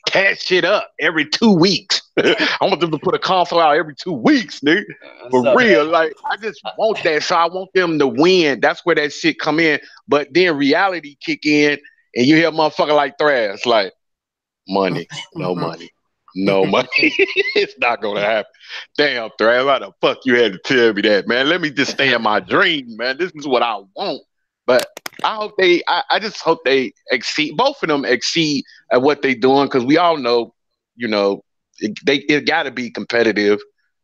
catch shit up every 2 weeks. I want them to put a console out every 2 weeks, nigga. For real. Like, I just want that. So I want them to win. That's where that shit come in. But then reality kick in and you hear a motherfucker like Thrash, like, money, no money. No money. It's not gonna happen. Damn, Thrash, why the fuck you had to tell me that, man? Let me just stay in my dream, man. This is what I want. But I just hope they exceed. Both of them exceed at what they doing, because we all know, you know, it got to be competitive.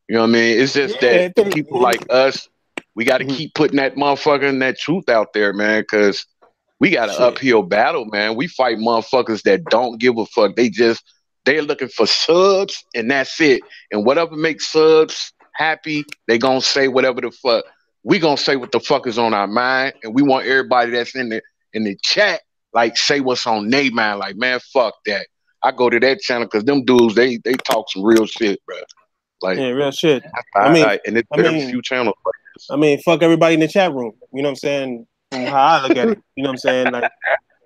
You know what I mean? It's just that people like us, we got to keep putting that motherfucker and that truth out there, man, because we got an uphill battle, man. We fight motherfuckers that don't give a fuck. They're looking for subs, and that's it. And whatever makes subs happy, they gonna say whatever the fuck. We gonna say what the fuck is on our mind, and we want everybody that's in the chat, like, say what's on their mind. Like, man, fuck that. I go to that channel because them dudes, they talk some real shit, bro. Like, yeah, real shit. And it's very few channels like this. I mean, fuck everybody in the chat room. You know what I'm saying? From how I look at it. You know what I'm saying? Like,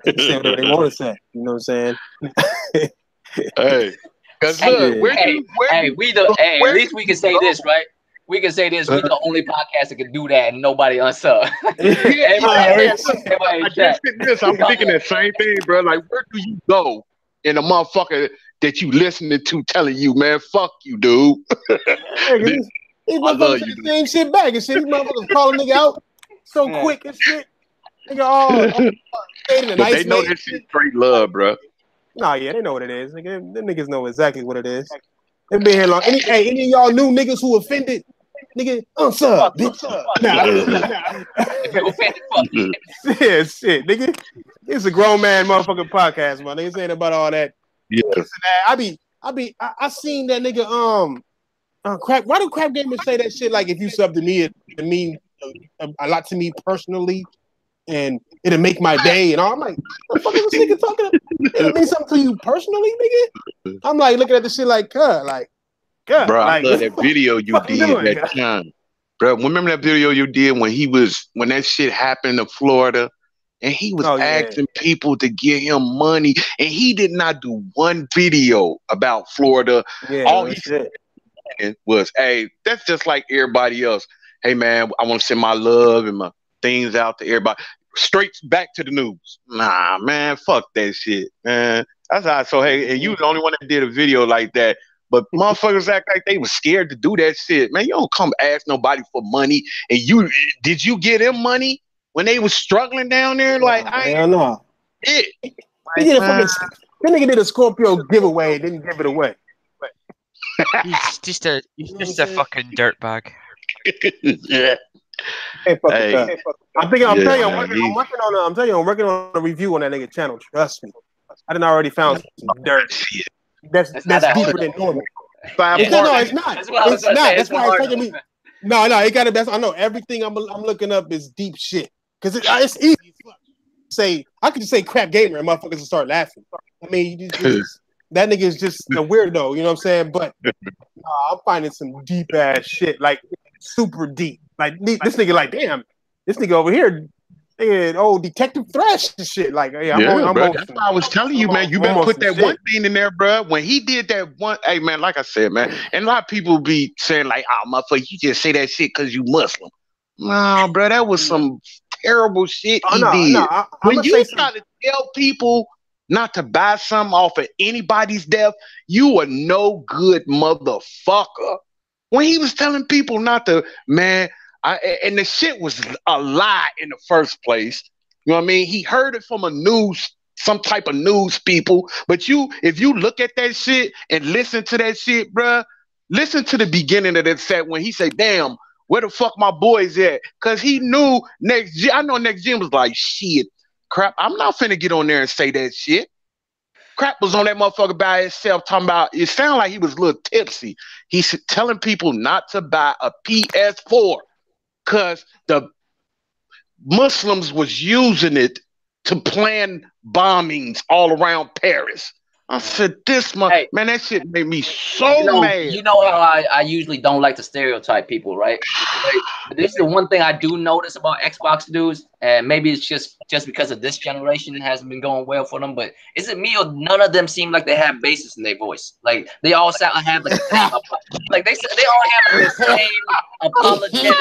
they can say whatever they want to say. You know what I'm saying? Hey, because look, at least we can say this, right? We can say this. We're the only podcast that can do that, and nobody unsub. I'm thinking that same thing, bro. Like, where do you go in a motherfucker that you listening to telling you, man, fuck you, dude? These motherfuckers say the same shit back and shit. These motherfuckers calling nigga out so quick and shit. Nigga, they know this shit straight love, bro. Nah, yeah, they know what it is. Nigga, them niggas know exactly what it is. They been here long. Any of y'all new niggas who offended? Nigga, unsub, bitch. Yeah, shit, nigga. It's a grown man motherfucking podcast, man. Niggas ain't about all that. Yeah. I seen that nigga, Crap. Why do Crap Gamers say that shit? Like, if you sub to me, it mean a lot to me personally, and it'll make my day. And all. I'm like, what the fuck is this nigga talking about? It'll mean something to you personally, nigga? I'm like looking at this shit like, bro, like, I love that video you did that time. Bro, remember that video you did when that shit happened in Florida, and he was asking people to give him money, and he did not do one video about Florida. Yeah, all he said was, hey, that's just like everybody else. Hey, man, I want to send my love and my things out to everybody. Straight back to the news. Nah, man, fuck that shit, man. That's how. So, hey, and you the only one that did a video like that. But motherfuckers act like they was scared to do that shit. Man, you don't come ask nobody for money. And did you get them money when they was struggling down there? Like, hell no. That nigga did a Scorpio giveaway and didn't give it away. He's just a fucking dirtbag. Yeah. I'm working on a review on that nigga channel. Trust me. I done already found some dirt. That's deeper than normal. No, it's not. It's not. That's why it's taking me. No, it got to be. I know everything I'm looking up is deep shit. Because it's easy. I could just say Crap Gamer and motherfuckers will start laughing. I mean, that nigga is just a weirdo. You know what I'm saying? But I'm finding some deep ass shit, like super deep. Like this nigga, like, damn, this nigga over here, Detective Thrash and shit. Like, hey, that's why I was telling you, man. You better put that one thing in there, bro. When he did that one, hey, man, like I said, man, and a lot of people be saying, like, oh, motherfucker, you just say that shit because you Muslim. No, bro, that was some terrible shit he no, did. no, When you try to tell people not to buy something off of anybody's death, you a no good motherfucker. When he was telling people not to, man, and the shit was a lie in the first place. You know what I mean? He heard it from some type of news people. But if you look at that shit and listen to that shit, bruh, listen to the beginning of that set when he said, damn, where the fuck my boys at? Because he knew I know Next Gen was like, shit, crap, I'm not finna get on there and say that shit. Crap was on that motherfucker by himself talking about, it sounded like he was a little tipsy. He's telling people not to buy a PS4 because the Muslims was using it to plan bombings all around Paris. I said, man, that shit made me so mad. You know how I usually don't like to stereotype people, right? But this is the one thing I do notice about Xbox dudes, and maybe it's just because of this generation hasn't been going well for them. But is it me or none of them seem like they have basis in their voice? Like they all have like the same, like they all have like the same apologetic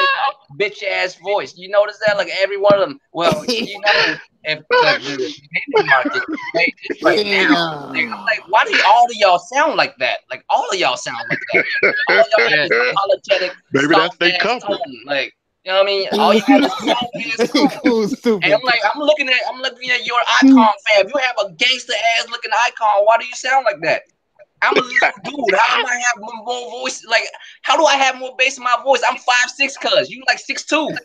bitch ass voice. You notice that? Like every one of them. Well, you know. If the gaming market is right now, like, I'm like, why do all of y'all sound like that? Like all of y'all sound like that. All of y'all have this apologetic, maybe that's they cover. Like, you know what I mean? All you have is stupid. And I'm looking at your icon fan. If you have a gangster ass looking icon, why do you sound like that? I'm a little dude. How do I have more voice? Like, how do I have more bass in my voice? I'm 5'6", cuz you like 6'2".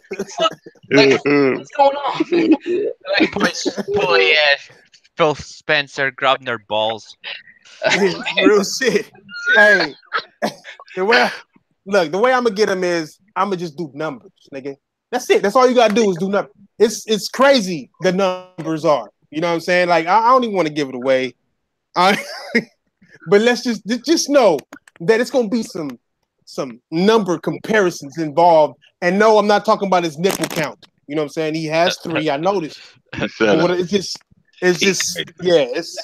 Like, what's going on? Like, bully ass Phil Spencer grabbing their balls. Real shit. Hey, the way I'm gonna get him is I'm gonna just do numbers, nigga. That's it. That's all you gotta do is do numbers. It's crazy the numbers are. You know what I'm saying? Like I don't even want to give it away. But let's just know that it's gonna be some number comparisons involved. And no, I'm not talking about his nipple count. You know what I'm saying? He has 3. I noticed. It's just yeah. It's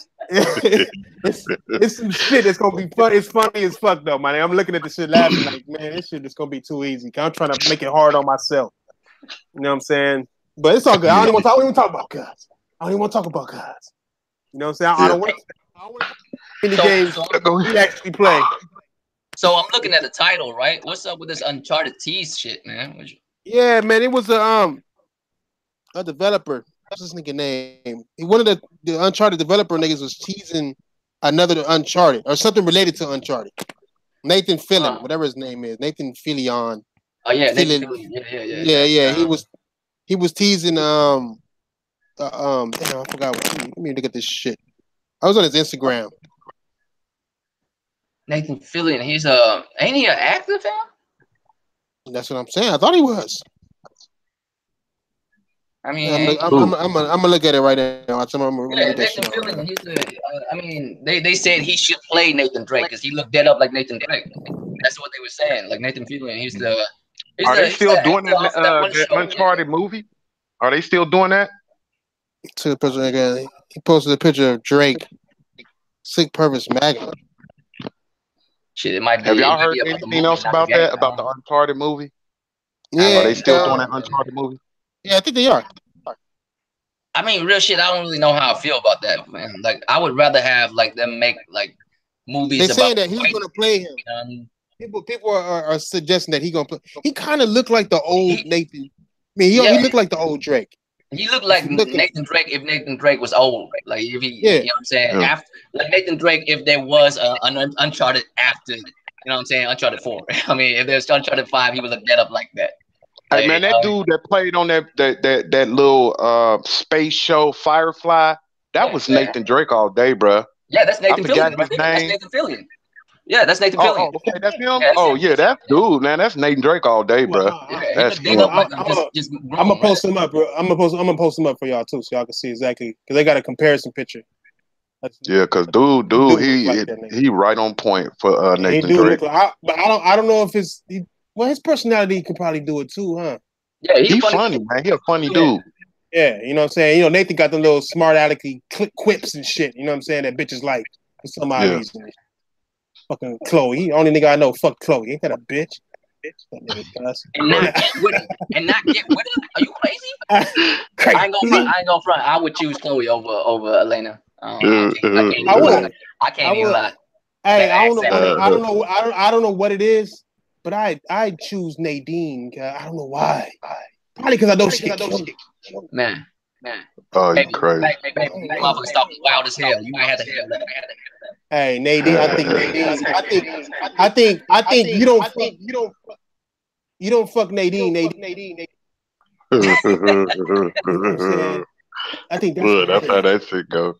some shit. It's gonna be fun. It's funny as fuck though, man. I'm looking at the shit laughing like, man, this shit is gonna be too easy. I'm trying to make it hard on myself. You know what I'm saying? But it's all good. I don't even talk about guys. I don't even want to talk about guys. You know what I'm saying? I don't want any games we actually play. So I'm looking at the title, right? What's up with this Uncharted tease shit, man? Yeah, man, it was a developer. What's his nigga name? One of the Uncharted developer niggas was teasing another Uncharted or something related to Uncharted. Nathan Fillion, whatever his name is, Nathan Fillion. Oh yeah, yeah. He was teasing damn, I forgot. Let me look at this shit. I was on his Instagram. Nathan Fillion, he's ain't he an actor, fam? That's what I'm saying. I thought he was. I mean, I'm gonna look at it right now. Nathan Fillion, I mean, they said he should play Nathan Drake because he looked dead up like Nathan Drake. That's what they were saying. Like Nathan Fillion, Are they still doing that Uncharted movie? Are they still doing that? To the picture again. He posted a picture of Drake. Sick Purpose Magnet. Shit, it might be. Have y'all heard anything else about that? About the Uncharted movie? Yeah. Are they still doing that Uncharted movie? Yeah, I think they are. I mean, real shit, I don't really know how I feel about that, man. Like, I would rather have like them make like movies. They're saying that he's gonna play him. People are suggesting that he's gonna play. He kind of looked like the old Nathan. I mean, he looked like the old Drake. He looked like Nathan Drake if Nathan Drake was old. Like if he, you know what I'm saying? Yeah. After, like Nathan Drake if there was an Uncharted after, you know what I'm saying? Uncharted 4. I mean, if there's Uncharted 5, he would look dead up like that. Hey man, that dude that played on that little space show Firefly, that was Nathan Drake all day, bro. Yeah, that's Nathan Fillion. That's Nathan Fillion. Yeah, that's Nathan Fillion. Oh, okay, that's him. Yeah, that dude, man, that's Nathan Drake all day, bro. That's him. I'm gonna post him up, bro. I'm gonna post him up for y'all too, so y'all can see exactly because they got a comparison picture. Yeah, because dude, he right on point for Nathan Drake. But I don't know if his personality could probably do it too, huh? Yeah, he's funny, man. He a funny dude. Yeah, you know what I'm saying? You know, Nathan got the little smart alecky quips and shit, you know what I'm saying, that bitches like for some odd reason. Fucking Chloe. Only nigga I know fuck Chloe. Ain't that a bitch? And not get with it. And not get with it. Are you crazy? I ain't gonna front. I would choose Chloe over Elena. I can't even lie. Hey, I don't know what it is, but I choose Nadine. I don't know why. Probably because I know she killed. Man. Oh, you crazy. Motherfuckers talking wild as hell. You might have to hear that. Hey, Nadine, I think you don't fuck Nadine. I think that's how that shit go.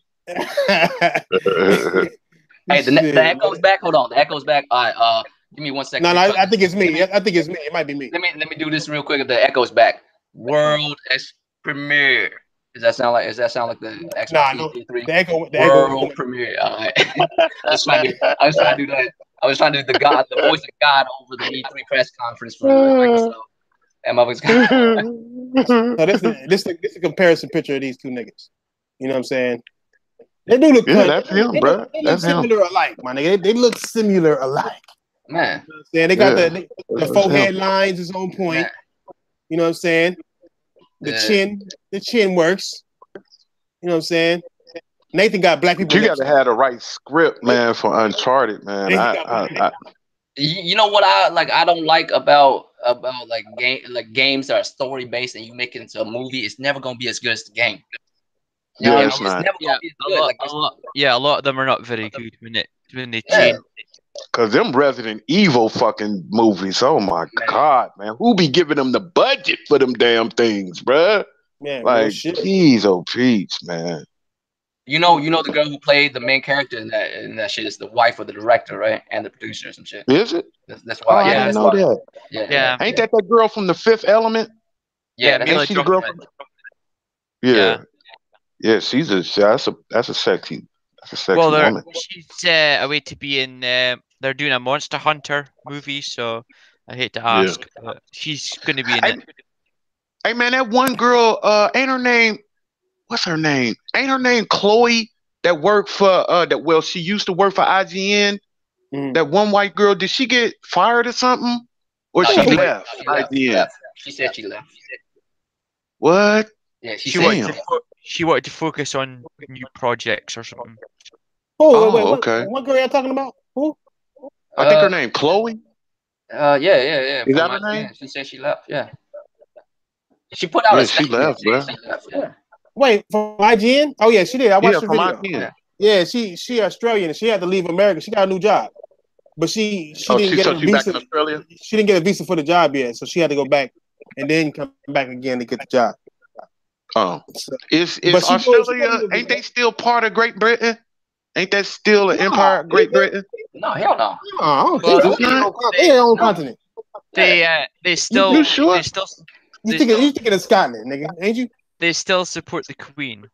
Hey, the echo's back. Hold on, the echo's back. All right, give me 1 second. No, I think it's me. I think it's me. It might be me. Let me do this real quick. If the echo's back, World Premiere. Does that sound like the Xbox 3? The World Premiere. All right. I was trying to do that. I was trying to do the voice of God over the E3 press conference from Microsoft. And so this is a comparison picture of these two niggas. You know what I'm saying? They do look that's him, bro. They look similar alike, my nigga. They look similar alike. Man. You know what I'm saying? They got the forehead lines is on point. Man. You know what I'm saying? The chin works. You know what I'm saying? Nathan got black people. You got to have the right script, man, for Uncharted, man. You know what I don't like about games that are story based and you make it into a movie. It's never gonna be as good as the game. A lot of them are not very good when they change. Cause them Resident Evil fucking movies, oh my god, man, who be giving them the budget for them damn things, bruh? Man, like, jeez, oh Peach, man. You know the girl who played the main character in that shit is the wife of the director, right, and the producer or some shit. Is it? That's why. I didn't know that. Yeah. Ain't that girl from The Fifth Element? Yeah, ain't she the girl from? Yeah. That's a sexy. Woman. She's away to be in. They're doing a Monster Hunter movie, so I hate to ask, but she's going to be in it. Hey man, that one girl, ain't her name? What's her name? Ain't her name Chloe? That worked for Well, she used to work for IGN. That one white girl. Did she get fired or something? Or she left IGN? She said she left. What? Yeah, she wanted to focus on new projects or something. Okay. What girl are you talking about? Who? I think her name Chloe. Yeah. Is that her name? She said she left. Yeah. She put out a statement. She left, bro. Wait, from IGN? Oh yeah, she did. I watched the video. IGN. Yeah, she Australian and she had to leave America. She got a new job, but she didn't get a visa. Back in Australia? She didn't get a visa for the job yet, so she had to go back and then come back again to get the job. Oh, is Australia? Ain't they still part of Great Britain? Ain't that still an empire of Great Britain? No, hell no. I don't think so. They their own continent. They still. You sure? You thinking of Scotland, nigga? Ain't you? They still support the Queen.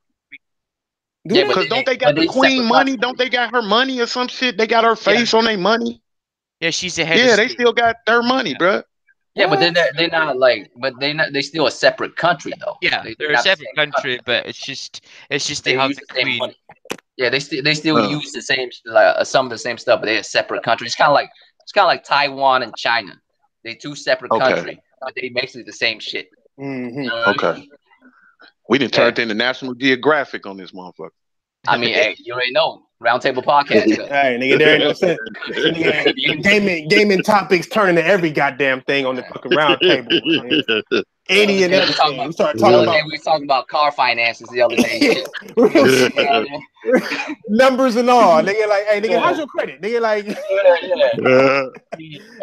Because don't they got the Queen money? Don't they got her money or some shit? They got her face on their money. Yeah, she's the head. Yeah, they still got their money, bro. Yeah, but they're not like, but they still a separate country though. Yeah, they're a separate country, but it's just they have the Queen. Yeah, they still use the same some of the same stuff, but they're a separate country. It's kind of like Taiwan and China. They're two separate countries, but they basically the same shit. Okay. We didn't turn into National Geographic on this motherfucker. I mean, hey, you already know. Roundtable podcast. Hey, nigga, there ain't no sense. Gaming topics turn into every goddamn thing on the fucking roundtable. Any and everything. We started talking about. We were talking about car finances the other day. Numbers and all. Nigga, like, hey, nigga, how's your credit? Nigga, like,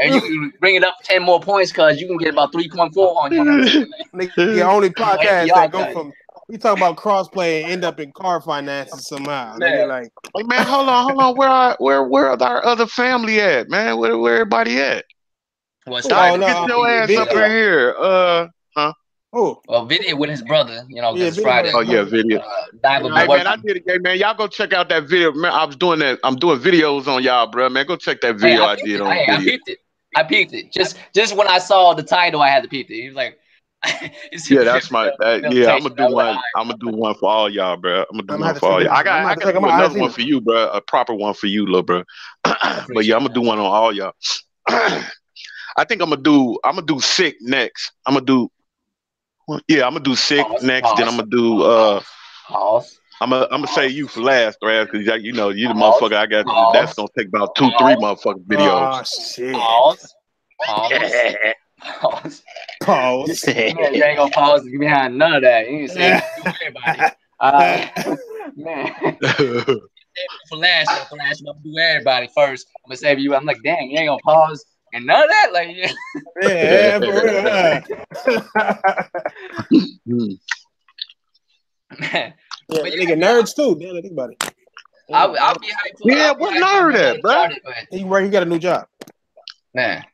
and you can bring it up 10 more points because you can get about 3.4 on you. Nigga, the only podcast that go from. We talk about crossplay and end up in car finances somehow. Nigga, like, hey man, hold on. Where are our other family at, man? Where everybody at? Get your ass up in here. Oh, well, Video with his brother, this Friday. Oh yeah, Video. Hey man, I did it. Hey man, y'all go check out that video. Man, I was doing that. I'm doing videos on y'all, bro. Man, go check that video I did on video. I peeped it. Just when I saw the title, I had to peep it. He was like, yeah, that's my. I'm gonna do one. I'm gonna do one for all y'all, bro. I'm gonna do one for all y'all. I got do another one for you, bro. A proper one for you, little bro. But yeah, I'm gonna do one on all y'all. I think I'm gonna do Sick next. I'm gonna do Sick next. Then I'm gonna do I'm gonna say you for last, Thrash, because you know you the motherfucker I got. That's gonna take about 2-3 motherfucking videos. Oh shit. Pause. You ain't gonna pause behind none of that. You ain't say everybody. Man. For last, I'm gonna do everybody first. I'm gonna save you. I'm like, damn, you ain't gonna pause and none of that. Like, yeah, for real. Man. Yeah, nigga nerds too. Damn, think about it. I'll be hyped. Yeah, what nerd at, bro? He got a new job. Man.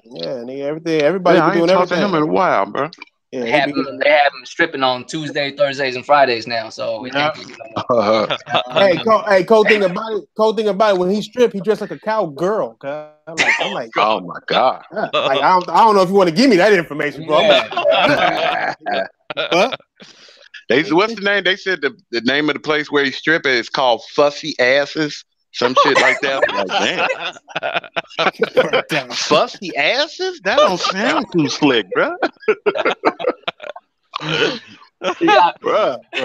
Yeah, nigga, everybody I be doing ain't talked everything. to him in a while, bro. Yeah, they have him stripping on Tuesdays, Thursdays, and Fridays now. So we can't do hey, cold thing about it, when he stripped, he dressed like a cowgirl. I'm like, oh my god. Like I don't know if you want to give me that information, bro. What? What's the name? They said the name of the place where he's stripping is called Fussy Asses. Some shit like that. Like, damn. Fussy Asses? That don't sound too slick, bro. Yeah, bro. We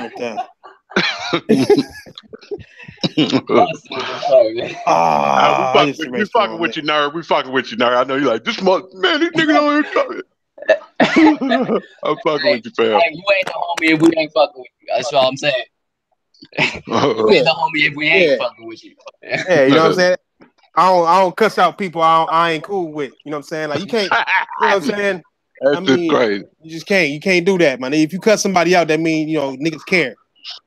fucking with you, nerd. We fucking with you, nerd. I know you like this man. These niggas on here talking. I'm fucking with you, fam. Hey, you ain't the homie if we ain't fucking with you. That's all I'm saying. You ain't the homie if we ain't fucking with you. Yeah, you know what I'm saying? I don't cuss out people I ain't cool with. You know what I'm saying? Like you can't. You know what I'm saying? That's just crazy. You just can't. You can't do that, man. If you cuss somebody out, that means niggas care.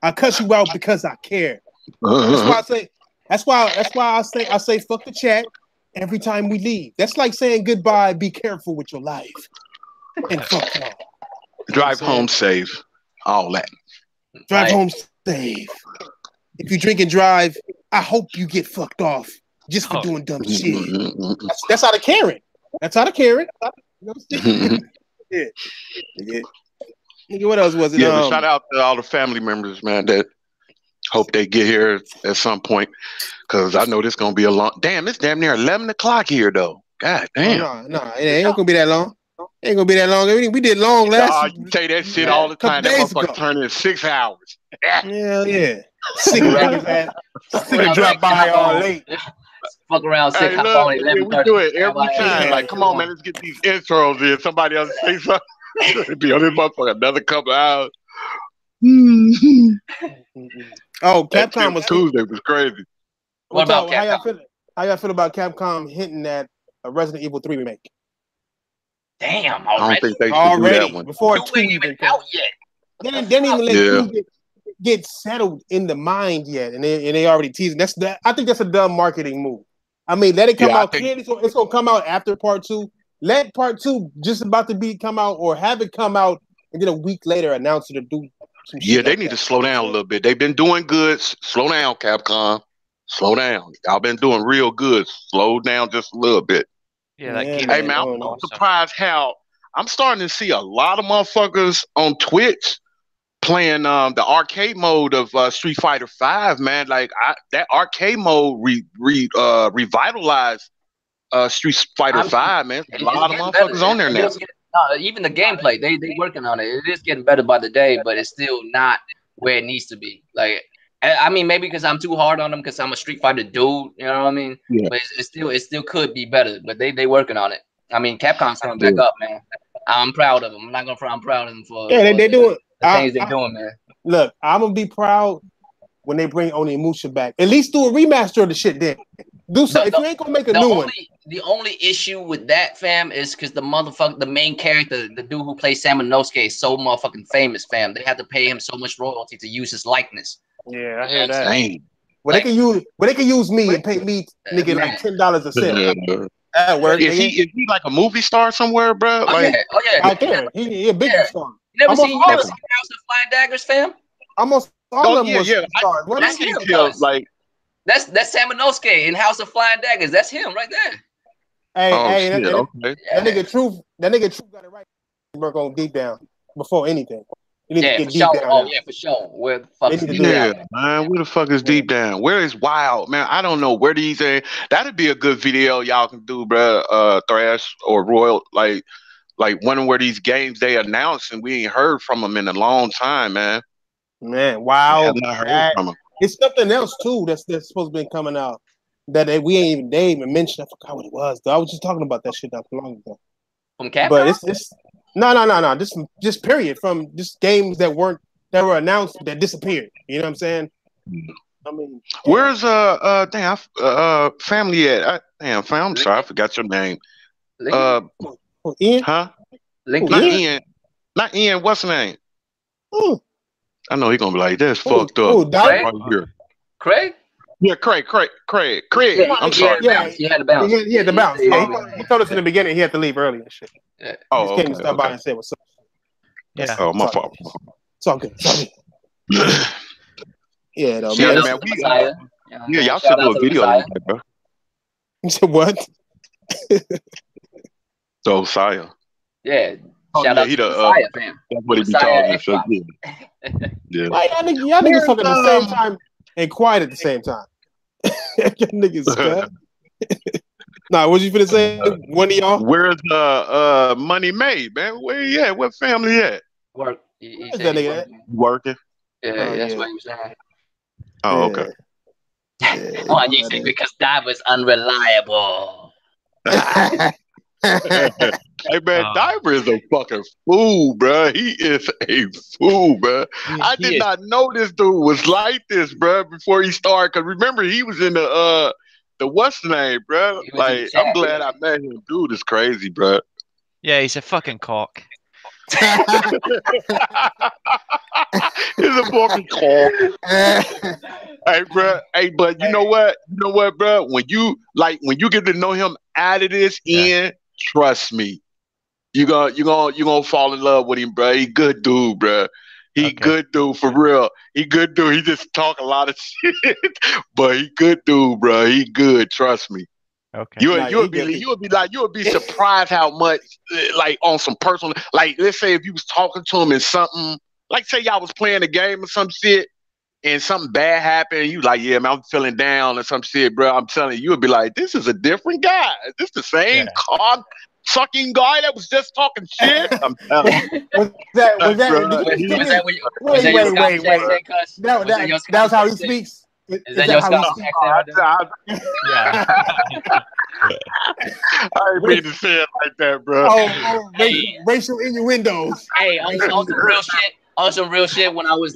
I cuss you out because I care. That's why I say fuck the chat every time we leave. That's like saying goodbye. Be careful with your life. And fuck y'all. Drive home safe. All that. Drive home safe. If you drink and drive, I hope you get fucked off just for doing dumb shit. That's out of caring. That's out of caring. You know what I'm saying? Yeah. Nigga, what else was it? Yeah, shout out to all the family members, man, that hope they get here at some point. Because I know this going to be a long... Damn, it's damn near 11 o'clock here, though. God damn. No, it ain't going to be that long. It ain't going to be that long. We did long last... You say that shit all the time. That motherfucker turned in 6 hours. Hell yeah. Sick of drop by all late. Fuck around 6 look, on 11. We do it every time. Like, come on, man, let's get these intros in. Somebody else say something. Be on this motherfucker another couple hours. Oh, Capcom was Tuesday was crazy. What about Capcom? How y'all feel about Capcom hinting at a Resident Evil 3 remake? Damn, I don't think they should do that one. Before 2 even out yet. They didn't even let 2 get settled in the mind yet, and they already teasing. I think that's a dumb marketing move. I mean, let it come out. It's gonna come out after part 2. Let part 2 just about to come out, or have it come out, and then a week later announce it or do some shit. Yeah, they need to slow down a little bit. They've been doing good. Slow down, Capcom. Slow down. Y'all been doing real good. Slow down just a little bit. Yeah, hey man, I'm surprised how I'm starting to see a lot of motherfuckers on Twitch playing the arcade mode of Street Fighter V, man. Like that arcade mode revitalized Street Fighter V, man. A lot of motherfuckers on there now. Even the gameplay, they working on it. It is getting better by the day, but it's still not where it needs to be. Like, I mean, maybe because I'm too hard on them because I'm a Street Fighter dude, you know what I mean? Yeah. But it still could be better. But they working on it. I mean, Capcom's coming back up, man. I'm proud of them. I'm not gonna front. I'm proud of them for they do it. The things they're doing, man. Look, I'm gonna be proud when they bring Onimusha back. At least do a remaster of the shit then. Do something. If you ain't gonna make a new one. The only issue with that, fam, is because the main character, the dude who plays Samanosuke, is so motherfucking famous, fam. They have to pay him so much royalty to use his likeness. Yeah, I hear that. Well, they can use me and pay me nigga like $10 a set. That works. Is he like a movie star somewhere, bro? Yeah. Out there. He a big star. You never seen House of Flying Daggers, fam? Almost all of them was stars. That's him. Like that's Samanosuke in House of Flying Daggers. That's him right there. That nigga Truth got it right. Work on Deep Down before anything. You need to get deep down. Oh yeah, for sure. Where the fuck is deep down? Man, where the fuck is deep down? Where is Wild, man? I don't know where these are. That'd be a good video y'all can do, bro. Thrash or Royal, like wondering where these games they announced and we ain't heard from them in a long time, man. Man, wow. I've not heard from them. It's something else too that's supposed to be coming out that they ain't even mentioned. I forgot what it was though. I was just talking about that shit not too long ago. From Capcom? But it's no. Just period from just games that were announced that disappeared. You know what I'm saying? I mean, where's family at? Damn, fam, I'm sorry, I forgot your name. Ian? Huh? Lincoln? Not Ian. Not Ian. What's his name? Ooh. I know he's gonna be like, that's fucked up. Ooh, right here. Craig? Yeah, Craig. Yeah, I'm sorry. He had to bounce. He had to bounce. He told us in the beginning he had to leave early and shit. Yeah. He just came to stop by and say what's up. Yeah. Oh, my fault. It's all good. Yeah, though, Yeah, man. Yeah, y'all should do a video on that, bro. You said what? So, Saya. Yeah. Oh, Shout out to Messiah, fam. That's what he be Messiah calling it. Yeah. Why y'all niggas talking at the same time and quiet at the same time? Y'all niggas scared. Nah, what you finna say? One of y'all? Where's Money Made, man? Where he at? What family at? Work. He Where's that nigga at? Working. Yeah, that's what he was saying. Oh, okay. Oh, you say because that was unreliable. Hey man, Diver is a fucking fool, bro. He is a fool, bro. I did not know this dude was like this, bro, before he started. Cause remember, he was in the what's the name, bro? Like, I'm glad I met him. Dude is crazy, bro. Yeah, he's a fucking cock. He's a fucking cock. Hey, bro. Hey, but you know what? Bro? When you get to know him out of this end, trust me, you gonna fall in love with him, bro. He good dude, bro. He good dude for real. He good dude. He just talk a lot of shit, but he good dude, bro. He good. Trust me. Okay. You'll be surprised how much, like, on some personal, like, let's say if you was talking to him and something, like, say y'all was playing a game or some shit and something bad happened, you like, yeah, man, I'm feeling down or some shit, bro. I'm telling you, you'll be like, this is a different guy. Is this the same cock sucking guy that was just talking shit? I'm telling you. Was that was how he speaks? Is that your Scottish accent? Yeah. I ain't mean to say it like that, bro. Racial innuendos. Hey, on some real shit. When I was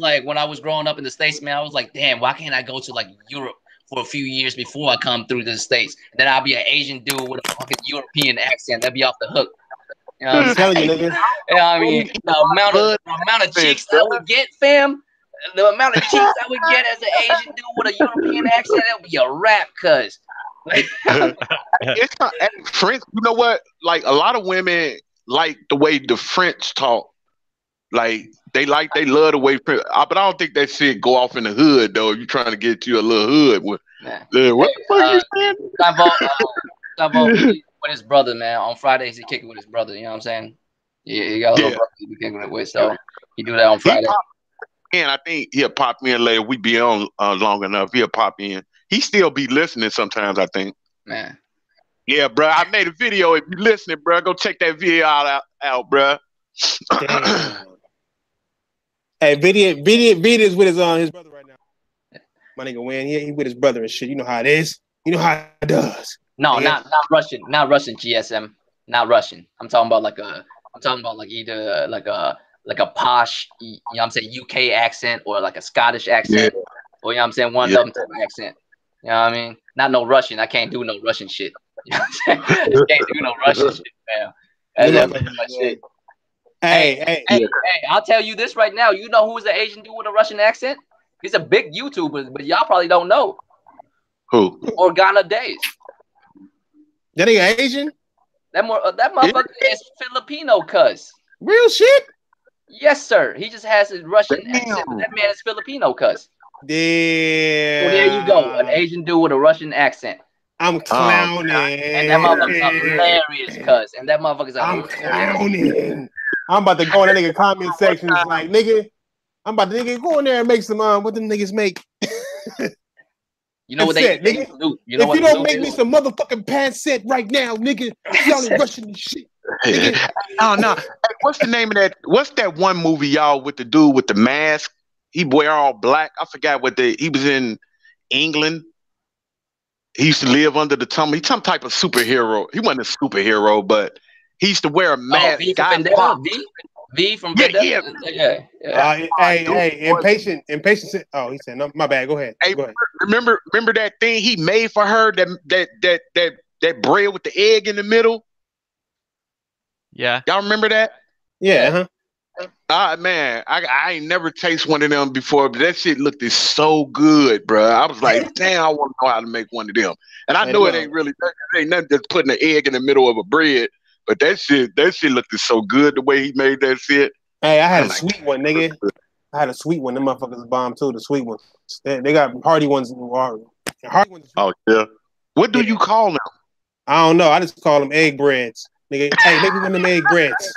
growing up in the States, man, I was like, damn, why can't I go to like Europe for a few years before I come through the States? And then I'll be an Asian dude with a fucking European accent. That'd be off the hook. You know what I'm telling you, nigga. Yeah, I mean, the amount of chicks I would get, fam. The amount of chicks I would get as an Asian dude with a European accent, that would be a rap, cuz. It's not French. You know what? Like, a lot of women like the way the French talk. Like, they love the way French. But I don't think that shit go off in the hood, though. If you're trying to get to a little hood. What the fuck you saying? With his brother, man. On Fridays, he kick it with his brother. You know what I'm saying? Yeah, he got a little brother he be kicking it with, so he do that on Friday. And I think he'll pop in later. We be on long enough. He'll pop in. He still be listening sometimes, I think. Man. Yeah, bro. I made a video. If you listening, bro, go check that video out, bro. Hey, Vidia's with his brother right now. My nigga Wayne, he with his brother and shit. You know how it is. You know how it does. No, not Russian. Not Russian GSM. Not Russian. I'm talking about either like a posh, you know what I'm saying, UK accent or like a Scottish accent, or you know what I'm saying, one of them type of accent. You know what I mean? Not no Russian. I can't do no Russian shit. You know what I'm saying? I can't do no Russian shit, man. That's shit. Hey, I'll tell you this right now. You know who's an Asian dude with a Russian accent? He's a big YouTuber, but y'all probably don't know. Who? Organa Days. That nigga Asian? That motherfucker is Filipino, cuz. Real shit? Yes, sir. He just has a Russian accent, but that man is Filipino, cuz. Damn. So there you go. An Asian dude with a Russian accent. I'm clowning. And that motherfucker's hilarious, cuz. And that motherfucker's I'm clowning. I'm about to go in that nigga comment section. It's like, nigga, I'm about to go in there and make some what them niggas make. You know what they nigga? If you don't make me some motherfucking pants set right now, nigga, y'all ain't rushing this shit. No. Hey, what's the name of that? What's that one movie, y'all, with the dude with the mask? He wear all black. I forgot he was in England. He used to live under the tunnel. He's some type of superhero. He wasn't a superhero, but he used to wear a mask. V from Vendetta? V from Vendetta? Yeah. Hey, impatient. Oh, he said, no, my bad. Go ahead. Hey, go ahead. Remember that thing he made for her, that bread with the egg in the middle? Yeah. Y'all remember that? Yeah. Man, I ain't never tasted one of them before, but that shit looked so good, bro. I was like, damn, I want to know how to make one of them. And I know it ain't nothing just putting an egg in the middle of a bread, but that shit looked so good the way he made that shit. Hey, I had a sweet one, nigga. I had a sweet one. Them motherfuckers bomb too. The sweet ones. They got hardy ones. Hardy ones. Oh yeah. What do you call them? I don't know. I just call them egg breads, nigga. Hey, make me one of them egg breads.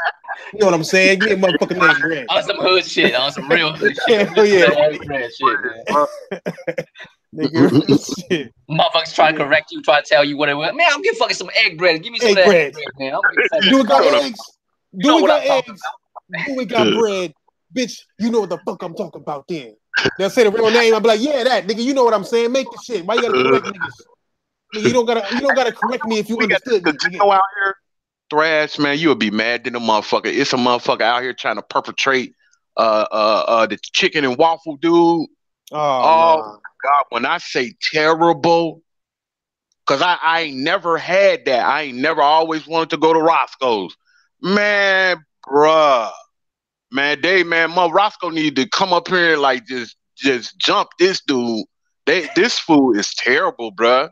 You know what I'm saying? Give me a motherfucking egg bread. On some hood shit. On some real hood shit. Egg bread shit, man. Nigga, shit. Motherfuckers try to correct you, try to tell you what it was. Man, I'm getting fucking some egg bread. Give me some egg bread, man. Do we got eggs? Do we got eggs? Do we got bread? Bitch, you know what the fuck I'm talking about then. They'll say the real name. I'll be like, yeah, that nigga, you know what I'm saying. Make the shit. Why you gotta correct niggas? You don't gotta correct me if you understood me. You know out here, Thrash, man, you would be mad than a motherfucker. It's a motherfucker out here trying to perpetrate the chicken and waffle dude. Oh God, when I say terrible, because I ain't never had that. I ain't never always wanted to go to Roscoe's. Man, bruh. Man, Roscoe need to come up here and like just jump this dude. This food is terrible, bruh.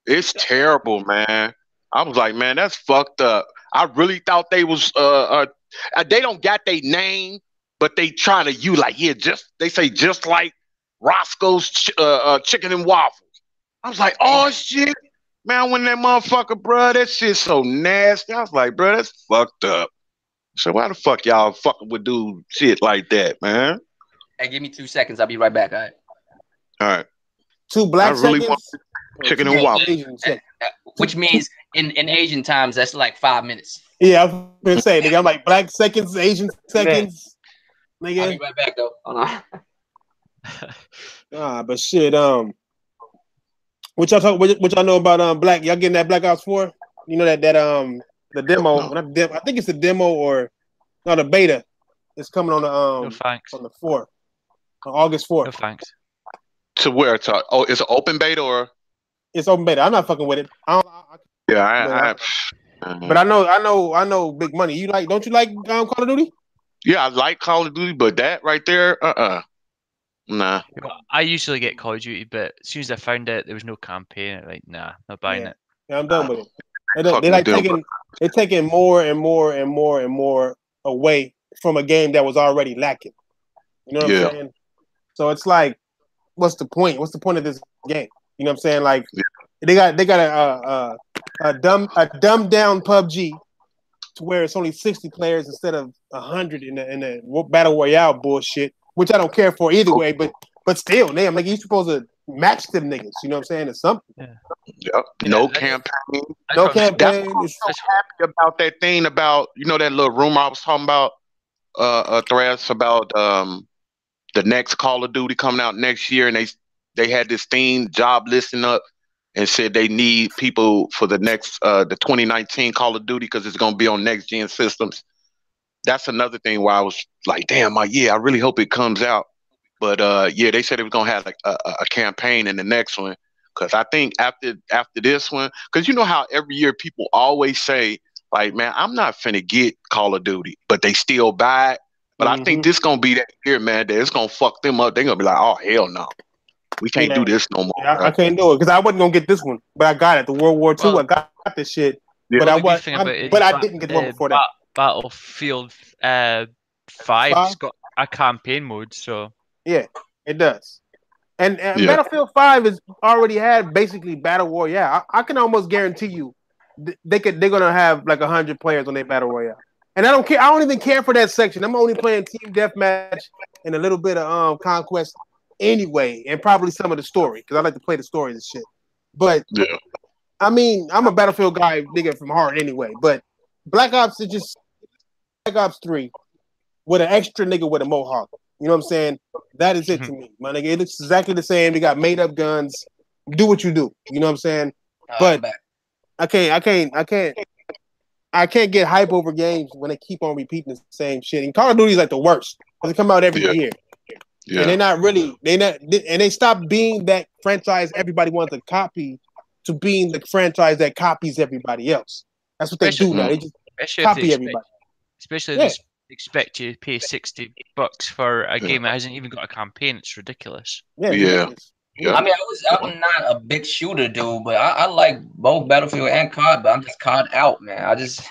It's terrible, man. I was like, man, that's fucked up. I really thought they was they don't got their name, but they trying to they say just like Roscoe's chicken and waffles. I was like, oh shit, man, when that motherfucker, bruh, that shit's so nasty. I was like, bruh, that's fucked up. So why the fuck y'all fucking would do shit like that, man? Hey, give me 2 seconds. I'll be right back. All right. 2 black seconds. Want chicken and waffles. Which means in Asian times that's like 5 minutes. Yeah, I was gonna say, nigga, I'm like black seconds, Asian seconds. Nigga. I'll be right back though. Hold on. But shit, what y'all know about black? Y'all getting that Black Ops 4? You know that the demo. I think it's the demo or the beta. It's coming on the no thanks. On the 4th, on August 4th. No thanks. To where? It's an open beta or? It's open beta. I'm not fucking with it. But I know big money. You like? Don't you like Call of Duty? Yeah, I like Call of Duty, but that right there, nah. I usually get Call of Duty, but as soon as I found out there was no campaign, I'm like, nah, not buying it. Yeah, I'm done with it. They're taking more and more and more and more away from a game that was already lacking. You know what I'm saying? So it's like, what's the point? What's the point of this game? You know what I'm saying? Like they got a dumbed down PUBG to where it's only 60 players instead of 100 in the battle royale bullshit, which I don't care for either way. But still, damn, like you're supposed to match them niggas. You know what I'm saying? Or something. Yeah. Yep. No campaign. No campaign. I'm happy about that thing about that little rumor I was talking about. Threads about the next Call of Duty coming out next year, and they had this thing job listing up and said they need people for the next the 2019 Call of Duty because it's gonna be on next gen systems. That's another thing where I was like, damn, I really hope it comes out. But they said it was gonna have like a campaign in the next one because I think after this one, because you know how every year people always say like, man, I'm not finna get Call of Duty, but they still buy it. But I think this gonna be that year, man, that it's gonna fuck them up. They're gonna be like, oh hell no, we can't do this no more. Yeah, I can't do it because I wasn't gonna get this one, but I got it. The World War II, I got this shit. Yeah. But I didn't get the one before that. Battlefield 5's got a campaign mode, so yeah, it does. And Battlefield 5 has already had basically battle royale. I can almost guarantee you they're gonna have like 100 players on their battle royale. And I don't care. I don't even care for that section. I'm only playing team deathmatch and a little bit of conquest anyway, and probably some of the story because I like to play the story and shit. But yeah. I mean, I'm a Battlefield guy, nigga, from heart anyway. But Black Ops is just Black Ops 3 with an extra nigga with a mohawk. You know what I'm saying? That is it to me, my nigga. It looks exactly the same. They got made up guns. Do what you do. You know what I'm saying? But I can't get hype over games when they keep on repeating the same shit. And Call of Duty is like the worst because they come out every year. Yeah. And they're not really, and they stopped being that franchise everybody wants to copy to being the franchise that copies everybody else. That's what they do now. They just copy everybody. Especially if they expect you to pay $60 for a game that hasn't even got a campaign. It's ridiculous. Yeah. I mean, I'm not a big shooter dude, but I like both Battlefield and COD, but I'm just COD out, man. I'm just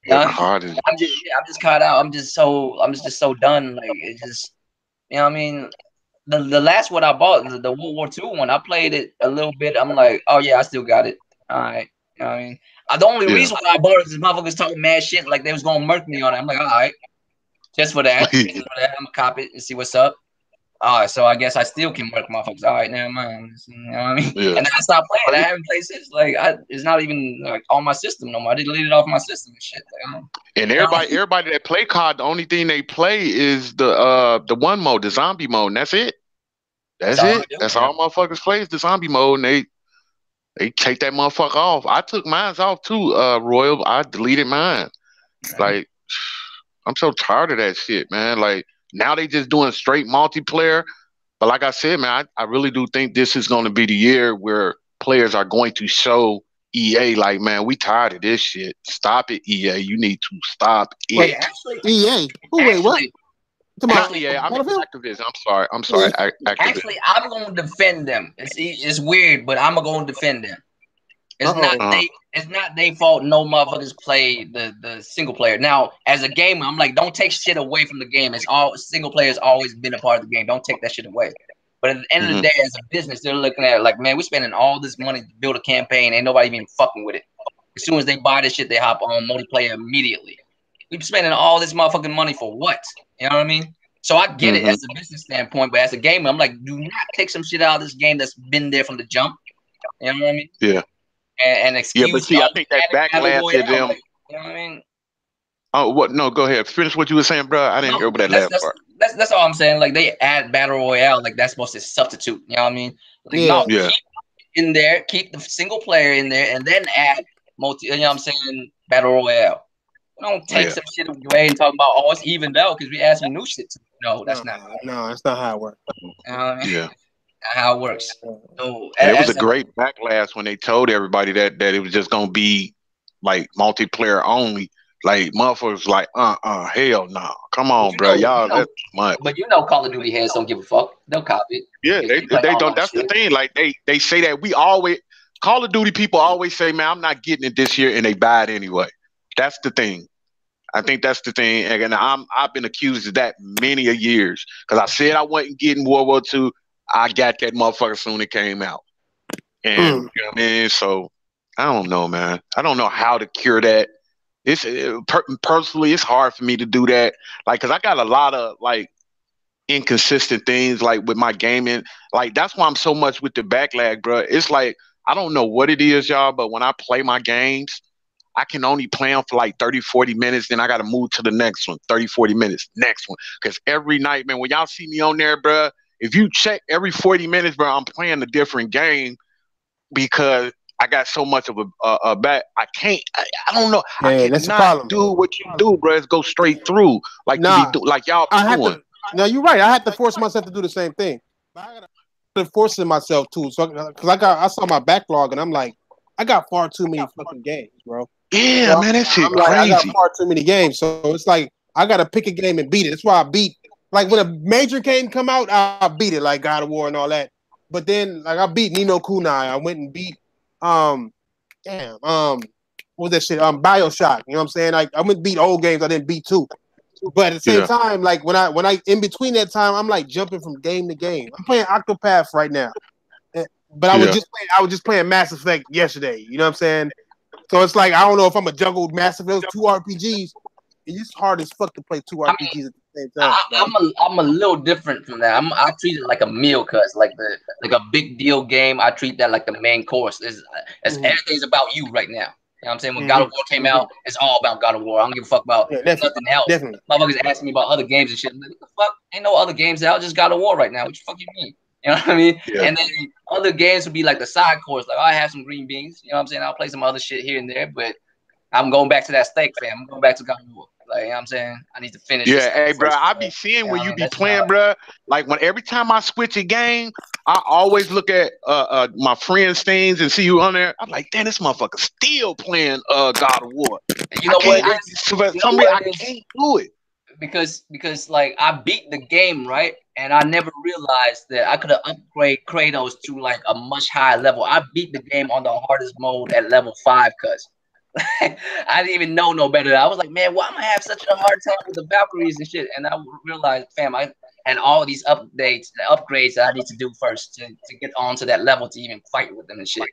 COD out. I'm just so done. Like it just, you know what I mean? The last one I bought, the World War II one, I played it a little bit. I'm like, oh yeah, I still got it. All right. You know what I mean? The only reason why I bought it is motherfuckers talking mad shit like they was gonna murk me on it. I'm like, all right, just for that, I'm gonna cop it and see what's up. All right, so I guess I still can murk motherfuckers. All right, never mind. You know what I mean? Yeah. And then I stopped playing. I haven't played since. Like, it's not even like on my system no more. I deleted it off my system and shit. Like, and everybody that play COD, the only thing they play is the one mode, the zombie mode, and that's it. That's it. That's all motherfuckers play is the zombie mode, and they take that motherfucker off. I took mine off too, Royal. I deleted mine. Like, I'm so tired of that shit, man. Like, now they just doing straight multiplayer. But like I said, man, I really do think this is going to be the year where players are going to show EA, like, man, we tired of this shit. Stop it, EA. You need to stop it. Wait, actually, EA? Wait, what? Actually, yeah, I'm Activision. I'm sorry. Activision. Actually, I'm going to defend them. It's weird, but I'm going to defend them. It's not their fault. No motherfuckers play the single player. Now, as a gamer, I'm like, don't take shit away from the game. It's all single player has always been a part of the game. Don't take that shit away. But at the end of the day, as a business, they're looking at it like, man, we're spending all this money to build a campaign. Ain't nobody even fucking with it. As soon as they buy this shit, they hop on multiplayer immediately. We're spending all this motherfucking money for what? You know what I mean? So I get it as a business standpoint, but as a gamer, I'm like, do not take some shit out of this game that's been there from the jump. You know what I mean? Yeah. And excuse but see, I think that backlash to them. Like, you know what I mean? Oh, what? No, go ahead. Finish what you were saying, bro. I didn't hear that last part. That's all I'm saying. Like, they add battle royale, like that's supposed to substitute. You know what I mean? Like, keep in there, keep the single player in there, and then add multi. You know what I'm saying? Battle royale. Don't take some shit away and talk about it's evened out because we add some new shit. No, that's not. No, that's not how it works. Yeah. How it works. So, it was a great backlash when they told everybody that it was just gonna be like multiplayer only. Like motherfuckers like hell no. Come on, bro. Y'all that's much. But Call of Duty heads don't give a fuck. They'll copy it. Yeah, they don't. That's the thing. Like they say that we always Call of Duty people always say, man, I'm not getting it this year, and they buy it anyway. That's the thing. I think that's the thing. And I've been accused of that many a years. Because I said I wasn't getting World War II. I got that motherfucker soon it came out. And you know what I mean? So I don't know, man. I don't know how to cure that. Personally, it's hard for me to do that. Like, cause I got a lot of like inconsistent things like with my gaming. Like, that's why I'm so much with the backlog, bro. It's like, I don't know what it is, y'all, but when I play my games, I can only play them for like 30, 40 minutes. Then I got to move to the next one, 30, 40 minutes, next one. Cause every night, man, when y'all see me on there, bro, if you check every 40 minutes, bro, I'm playing a different game because I got so much of a back. I can't. I don't know. I cannot do what you do, bro. It's go straight through like like y'all doing. No, you're right. I had to force myself to do the same thing. I got to force myself too. So because I saw my backlog and I'm like, I got far too many fucking games, bro. Yeah, so man, that shit crazy. I got far too many games, so it's like I gotta pick a game and beat it. That's why I beat. Like when a major game come out, I beat it, like God of War and all that. But then, like I beat Nino Kunai. I went and beat, what was that shit? BioShock. You know what I'm saying? Like I went and beat old games. I didn't beat 2. But at the same time, like when I in between that time, I'm like jumping from game to game. I'm playing Octopath right now, but I was just playing Mass Effect yesterday. You know what I'm saying? So it's like I don't know if I'm a juggle Mass Effect, 2 RPGs. it's just hard as fuck to play two RPGs at the same time. I'm a little different from that. I treat it like a meal, cuz like a big deal game. I treat that like the main course. Everything's about you right now. You know what I'm saying? When God of War came out, it's all about God of War. I don't give a fuck about nothing else. Definitely. Motherfuckers asking me about other games and shit. I'm like, what the fuck? Ain't no other games out, just God of War right now. What the fuck you mean? You know what I mean? Yeah. And then other games would be like the side course. Like, I have some green beans. You know what I'm saying? I'll play some other shit here and there, but I'm going back to that steak, fam. I'm going back to God of War. Like, you know what I'm saying? I need to finish. Yeah, hey, bro, I be seeing when you be playing, bro. Like, every time I switch a game, I always look at my friends' things and see who on there. I'm like, damn, this motherfucker still playing God of War. You know what? I can't do it. Because like I beat the game, right? And I never realized that I could have upgraded Kratos to like a much higher level. I beat the game on the hardest mode at level 5, cuz I didn't even know no better. I was like, man, why am I have such a hard time with the Valkyries and shit? And I realized, fam, I had all these upgrades that I need to do first to get onto that level to even fight with them and shit.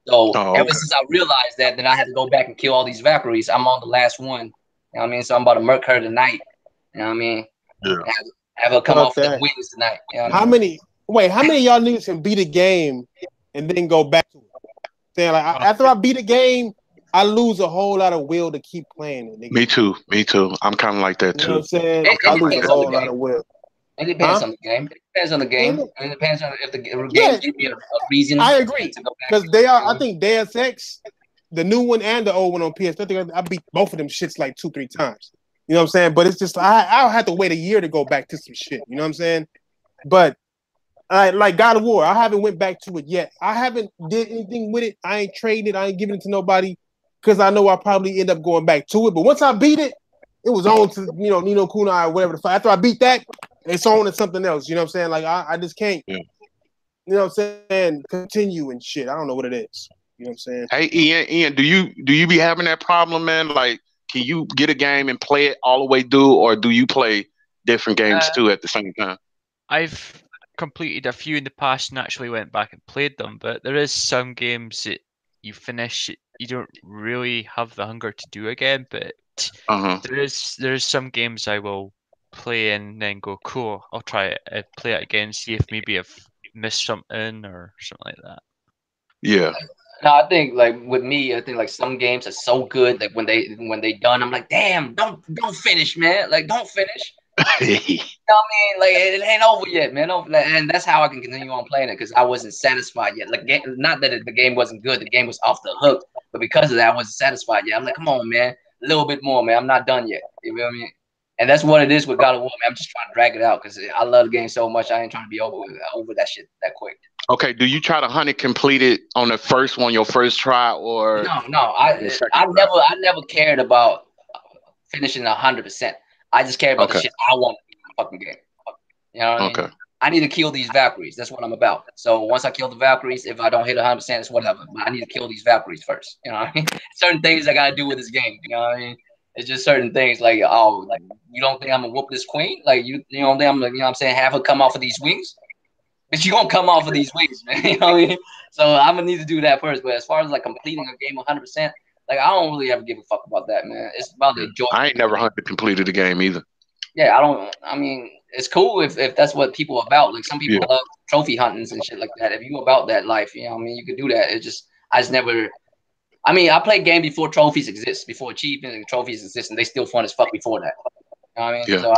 So ever since I realized that, then I had to go back and kill all these Valkyries. I'm on the last one. You know what I mean? So I'm about to murk her tonight. You know what I mean? Yeah. Have her come off the wings tonight. You know how many of y'all niggas can beat a game and then go back to it? Saying like after I beat a game, I lose a whole lot of will to keep playing it. Nigga. Me too. I'm kind of like that too. You know what I'm saying? I lose a whole lot of will. It depends on the game. It depends on the game. It depends on if the game gives me a reason. I agree. Because I think Deus Ex, the new one and the old one on PS, I beat both of them shits like 2-3 times. You know what I'm saying? But it's just I'll have to wait a year to go back to some shit. You know what I'm saying? But like God of War, I haven't went back to it yet. I haven't did anything with it. I ain't trading it. I ain't giving it to nobody because I know I'll probably end up going back to it. But once I beat it, it was on to Nino Kunai or whatever the fuck. After I beat that, it's on to something else. You know what I'm saying? Like I just can't. You know what I'm saying? Continue and shit. I don't know what it is. You know what I'm saying? Hey Ian, do you be having that problem, man? Like, can you get a game and play it all the way through, or do you play different games too at the same time? I've completed a few in the past and actually went back and played them, but there is some games that you finish, you don't really have the hunger to do again. But there is some games I will play and then go, cool, I'll try it, play it again, see if maybe I've missed something or something like that. Yeah. No, I think like with me, I think like some games are so good that when they done, I'm like, damn, don't finish, man. Like, don't finish. You know what I mean? Like, it ain't over yet, man. And that's how I can continue on playing it, because I wasn't satisfied yet. Like, not that the game wasn't good, the game was off the hook, but because of that, I wasn't satisfied yet. I'm like, come on, man, a little bit more, man. I'm not done yet. You know what I mean? And that's what it is with God of War, man. I'm just trying to drag it out because I love the game so much. I ain't trying to be over that shit that quick. Okay, do you try to hunt it completed on the first one, your first try, or no? I never cared about finishing 100%. I just care about the shit I want in the fucking game. You know what I mean? I need to kill these Valkyries. That's what I'm about. So once I kill the Valkyries, if I don't hit 100%, it's whatever. But I need to kill these Valkyries first. You know what I mean? Certain things I gotta do with this game. You know what I mean? It's just certain things like, oh, like, you don't think I'm gonna whoop this queen? Like, you don't think I'm gonna, you know what I'm saying, have her come off of these wings? But you gonna come off of these wings, man. You know what I mean? So I'm gonna need to do that first. But as far as like completing a game 100%, like, I don't really ever give a fuck about that, man. It's about the enjoyment. I ain't never completed a game either. Yeah, I mean, it's cool if that's what people are about. Like, some people love trophy huntings and shit like that. If you about that life, you know what I mean, you could do that. I just never. I mean, I played game before trophies exist, before achievements and trophies exist, and they still fun as fuck before that. You know what I mean? Yeah. So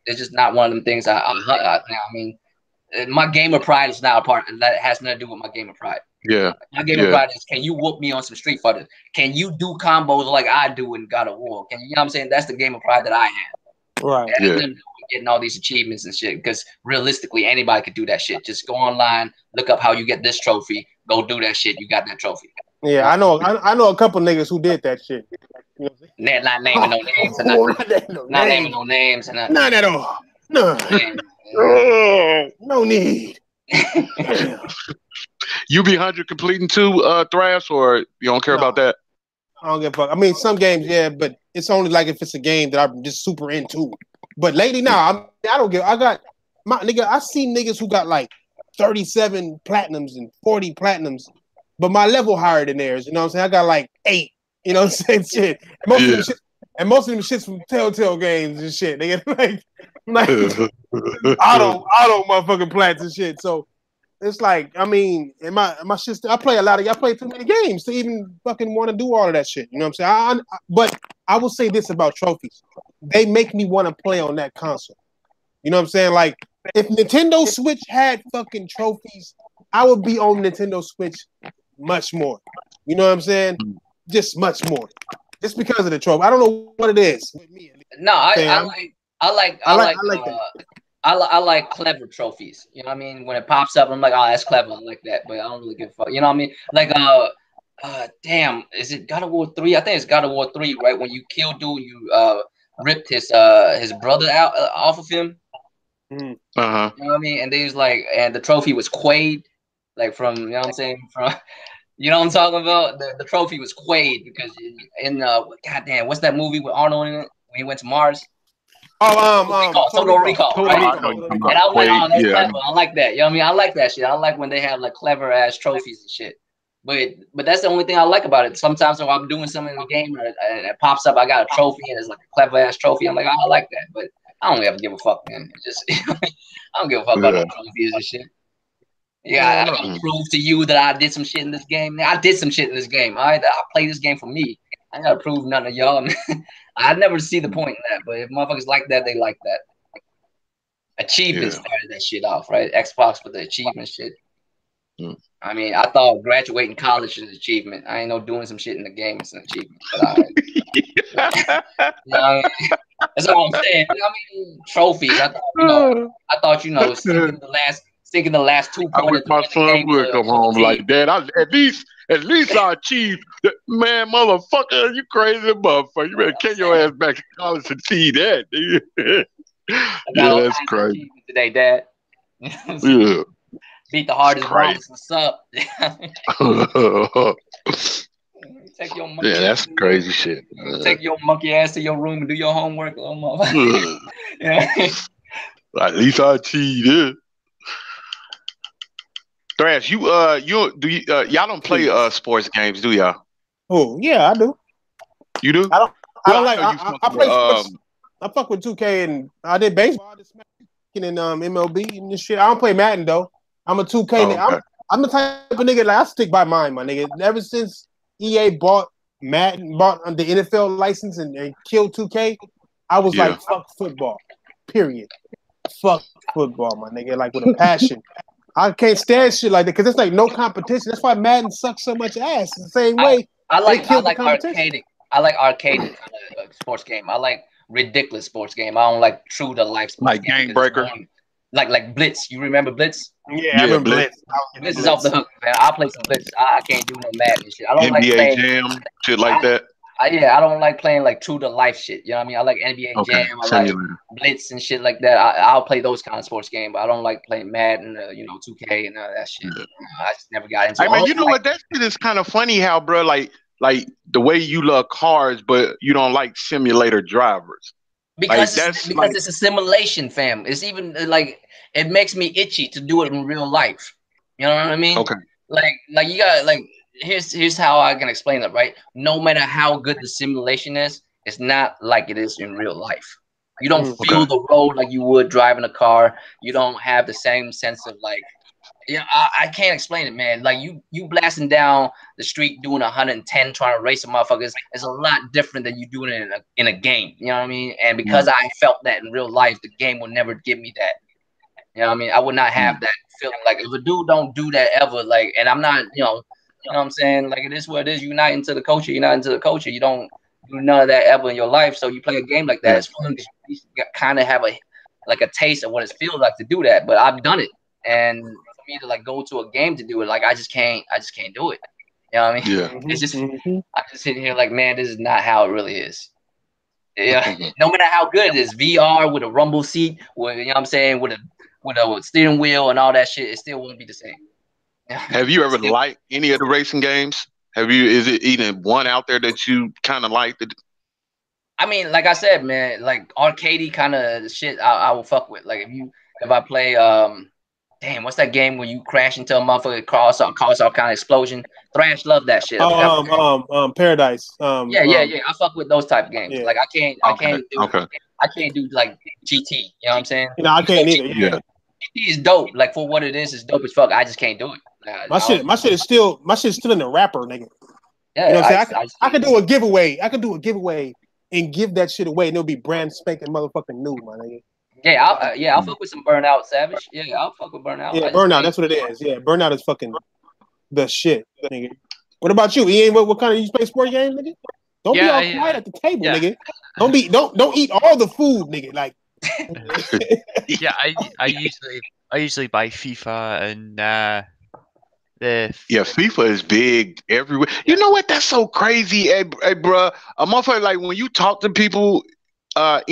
it's just not one of them things I mean, my gamer pride is not a part. That has nothing to do with my gamer pride. Yeah. My gamer pride is, can you whoop me on some Street Fighter? Can you do combos like I do in God of War? You know what I'm saying? That's the gamer pride that I have. Right. Getting all these achievements and shit, because realistically, anybody could do that shit. Just go online, look up how you get this trophy, go do that shit. You got that trophy. Yeah, I know a couple niggas who did that shit. You know not naming no names, and not naming no names, and not at all. No, no need. You be 100 completing too, Thrash, or you don't care about that? I don't give a fuck. I mean, some games, yeah, but it's only like if it's a game that I'm just super into. But lately, I don't give. I got my nigga. I see niggas who got like 37 platinums and 40 platinums, but my level higher than theirs. You know what I'm saying? I got like 8. You know what I'm saying? Shit. Most And most of them shits from Telltale games and shit. They get like auto motherfucking plats and shit. So it's like, I mean, in my shit, I play too many games to even fucking want to do all of that shit. You know what I'm saying? But I will say this about trophies. They make me want to play on that console. You know what I'm saying? Like, if Nintendo Switch had fucking trophies, I would be on Nintendo Switch much more. You know what I'm saying? Just much more. Just because of the trophy. I don't know what it is. No, I like clever trophies. You know what I mean? When it pops up, I'm like, oh, that's clever. I like that, but I don't really give a fuck. You know what I mean? Like, damn, is it God of War 3? I think it's God of War 3, right? When you kill dude, you ripped his brother out off of him. Uh-huh. You know what I mean? And they was like, and the trophy was Quaid, like from, you know what I'm saying? From, you know what I'm talking about? The trophy was Quaid because in goddamn, what's that movie with Arnold in it when he went to Mars? Total Recall, right? And I'm like, oh, that's clever. I like that. You know what I mean? I like that shit. I like when they have like clever ass trophies and shit. But that's the only thing I like about it. Sometimes when I'm doing something in the game and it pops up, I got a trophy and it's like a clever ass trophy. I'm like, oh, I like that. But I don't ever give a fuck, man. Just I don't give a fuck about no trophies and shit. Yeah, I gotta prove to you that I did some shit in this game. I did some shit in this game. I play this game for me. I gotta prove nothing to y'all. I never see the point in that, but if motherfuckers like that, they like that. Achievements started that shit off, right? Xbox with the achievement shit. I mean, I thought graduating college is an achievement. I ain't know doing some shit in the game is an achievement. But you know, I mean, that's all I'm saying. I mean, trophies. I thought sinking the last 2 points. I wish my son would come home like that. At least I achieved. Man, motherfucker, you crazy motherfucker. You better kick your ass back to college and see that. Yeah, that's crazy. Today, Dad. Yeah. Beat the hardest boss. What's up? Take your monkey that's crazy shit. Take your monkey ass to your room and do your homework, little motherfucker. At least I achieved it. Thrash, y'all don't play sports games, do y'all? Oh yeah, I do. You do? I play sports. I fuck with 2K and I did baseball, and MLB and this shit. I don't play Madden though. I'm a 2K nigga. Okay. I'm the type of nigga like I stick by mine, my nigga. Ever since EA bought the NFL license and killed 2K, I was like, fuck football. Period. Fuck football, my nigga. Like with a passion. I can't stand shit like that because it's like no competition. That's why Madden sucks so much ass. It's the same way. I like arcade. I like arcade kind of sports game. I like ridiculous sports game. I don't like true to life sports like game breaker. Like Blitz. You remember Blitz? Yeah, I remember Blitz. Blitz is off the hook, man. I play some Blitz. I can't do no Madden shit. I don't NBA like playing Jam, shit like that. I don't like playing like true to life shit. You know what I mean? I like NBA Jam. I like Blitz and shit like that. I'll play those kind of sports games, but I don't like playing Madden, 2K and all that shit. I just never got into it. I mean, you know what? That shit is kind of funny how, bro, like the way you love cars, but you don't like simulator drivers. Because it's a simulation, fam. It's even like it makes me itchy to do it in real life. You know what I mean? Okay. Like you got here's how I can explain it, right? No matter how good the simulation is, it's not like it is in real life. You don't feel the road like you would driving a car. You don't have the same sense of like, I can't explain it, man. Like you blasting down the street doing 110 trying to race some motherfuckers is a lot different than you doing it in a game. You know what I mean? And because I felt that in real life, the game will never give me that. You know what I mean? I would not have that feeling. Like if a dude don't do that ever, like, and I'm not, you know what I'm saying? Like it is what it is. You're not into the culture. You're not into the culture. You don't do none of that ever in your life. So you play a game like that. It's fun because you kind of have a taste of what it feels like to do that. But I've done it, and for me to like go to a game to do it, like I just can't do it. You know what I mean? Yeah. It's just I'm just sitting here like, man, this is not how it really is. Yeah. No matter how good it is, VR with a rumble seat, with you know what I'm saying, with a steering wheel and all that shit, it still won't be the same. Have you ever liked any of the racing games? Is it even one out there that you kind of liked? I mean, like I said, man, like arcadey kind of shit I will fuck with. Like if I play damn, what's that game where you crash into a motherfucker, cause all kind of explosion? Thrash love that shit. Paradise. Yeah. I fuck with those type of games. Yeah. Like I can't do like GT. You know what I'm saying? You know, I can't either. Yeah. GT is dope. Like for what it is, it's dope as fuck. I just can't do it. My shit is still in the wrapper, nigga. Yeah, you know what I'm saying? I could do a giveaway. I could do a giveaway and give that shit away, and it'll be brand spanking motherfucking new, my nigga. Yeah, I'll fuck with some Burnout Savage. Yeah, I'll fuck with Burnout. Yeah, Burnout, that's what it is. Yeah, Burnout is fucking the shit, nigga. What about you? Ian, what kind of you play sport games, nigga? Don't be all quiet at the table, nigga. Don't eat all the food, nigga. Like yeah, I usually buy FIFA and FIFA is big everywhere. You know what? That's so crazy, hey bro. A motherfucker, like when you talk to people, well,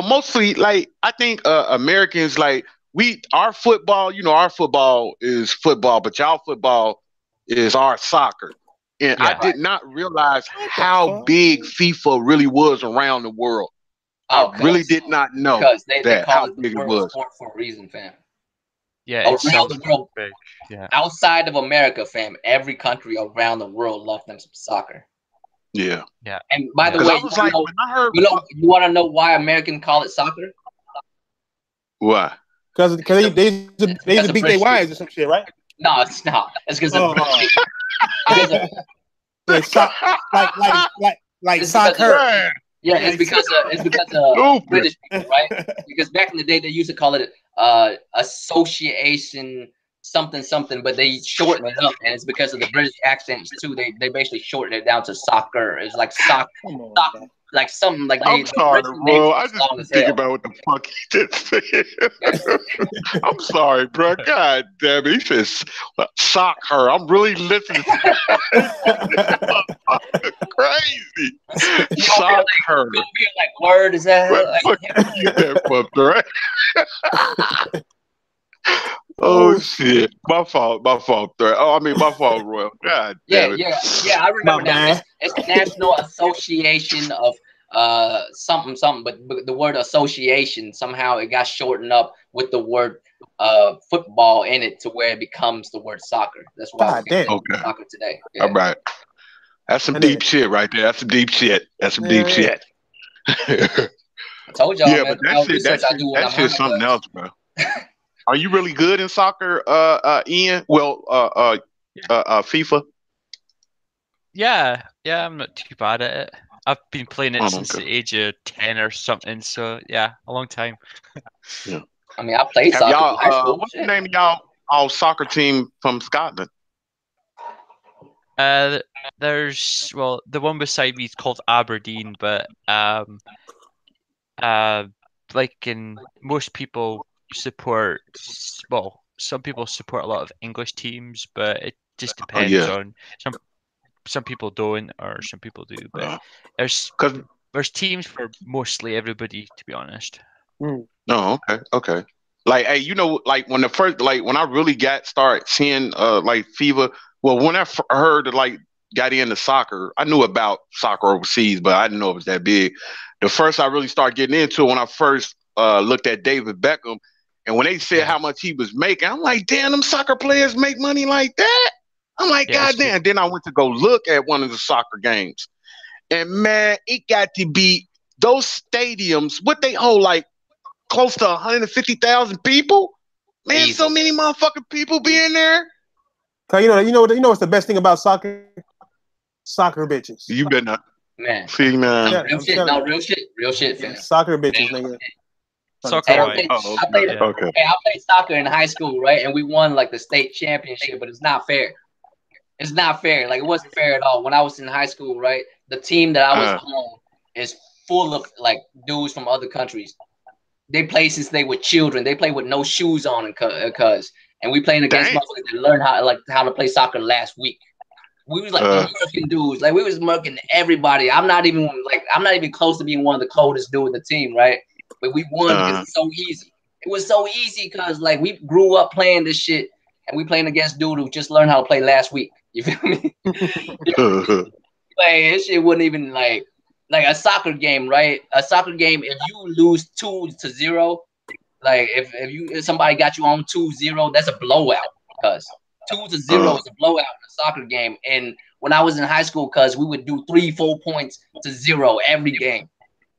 mostly like I think Americans like our football. You know, our football is football, but y'all football is our soccer. And I did not realize how big FIFA really was around the world. I really did not know they how big it was. Sport for a reason, fam. Yeah, around the world, big. Yeah. Outside of America, fam, every country around the world loves them some soccer. Yeah. And by the way, you want to know why Americans call it soccer? Why? Because they used to beat their wives or some shit, right? No, it's not. It's because of like soccer. Yeah, it's because of British people, right? Because back in the day, they used to call it association something, but they shorten it up, and it's because of the British accents too. They basically shorten it down to soccer. It's like like something like I'm sorry, bro. I just think about what the fuck he just said. I'm sorry, bro. God damn it. He says sock her. I'm really listening to crazy. Sock her. Like, word is that? What that fucked, right? Oh shit! My fault. Oh, I mean, my fault, Royal. God damn it. Yeah. I remember now. It's the National Association of something, but the word association somehow it got shortened up with the word football in it to where it becomes the word soccer. That's why soccer today. Yeah. All right, that's some deep shit right there. That's some deep shit. I told y'all, man. But that shit's something else, bro. Are you really good in soccer, Ian? Well, FIFA. Yeah, I'm not too bad at it. I've been playing it since the age of 10 or something. So yeah, a long time. Yeah. I mean, I played soccer. Y'all, what's the name of y'all soccer team from Scotland? There's the one beside me is called Aberdeen, but like in most people support. Well, some people support a lot of English teams, but it just depends on some people don't, or some people do. But there's teams for mostly everybody, to be honest. Oh, okay. Like, hey, you know, like when I really started seeing like FIFA. Well, when I heard got into soccer, I knew about soccer overseas, but I didn't know it was that big. The first I really started getting into it when I first looked at David Beckham, and when they said how much he was making, I'm like, damn, them soccer players make money like that. I'm like, God damn. Then I went to go look at one of the soccer games, and man, it got to be those stadiums. What they hold like close to 150,000 people. Man, so many motherfucking people be in there. You know what's the best thing about soccer? Soccer bitches. You better not. Man. See, man. Yeah, real shit, fam. Soccer bitches, nigga. Soccer. I played soccer in high school, right? And we won like the state championship, but it's not fair. It's not fair. Like, it wasn't fair at all. When I was in high school, right? The team that I was on is full of like dudes from other countries. They play since they were children. They play with no shoes on, and we playing against motherfuckers that learned how to play soccer last week. We was like murking dudes. Like, we was murking everybody. I'm not even close to being one of the coldest dudes in the team, right? But we won because it's so easy. It was so easy because like we grew up playing this shit, and we playing against dude who just learned how to play last week. You feel me? Like, this shit wouldn't even like a soccer game, right? A soccer game, if you lose 2-0, Like if somebody got you on 2-0, that's a blowout. Cause 2-0 is a blowout in a soccer game. And when I was in high school, cause we would do 3-4 points to 0 every game,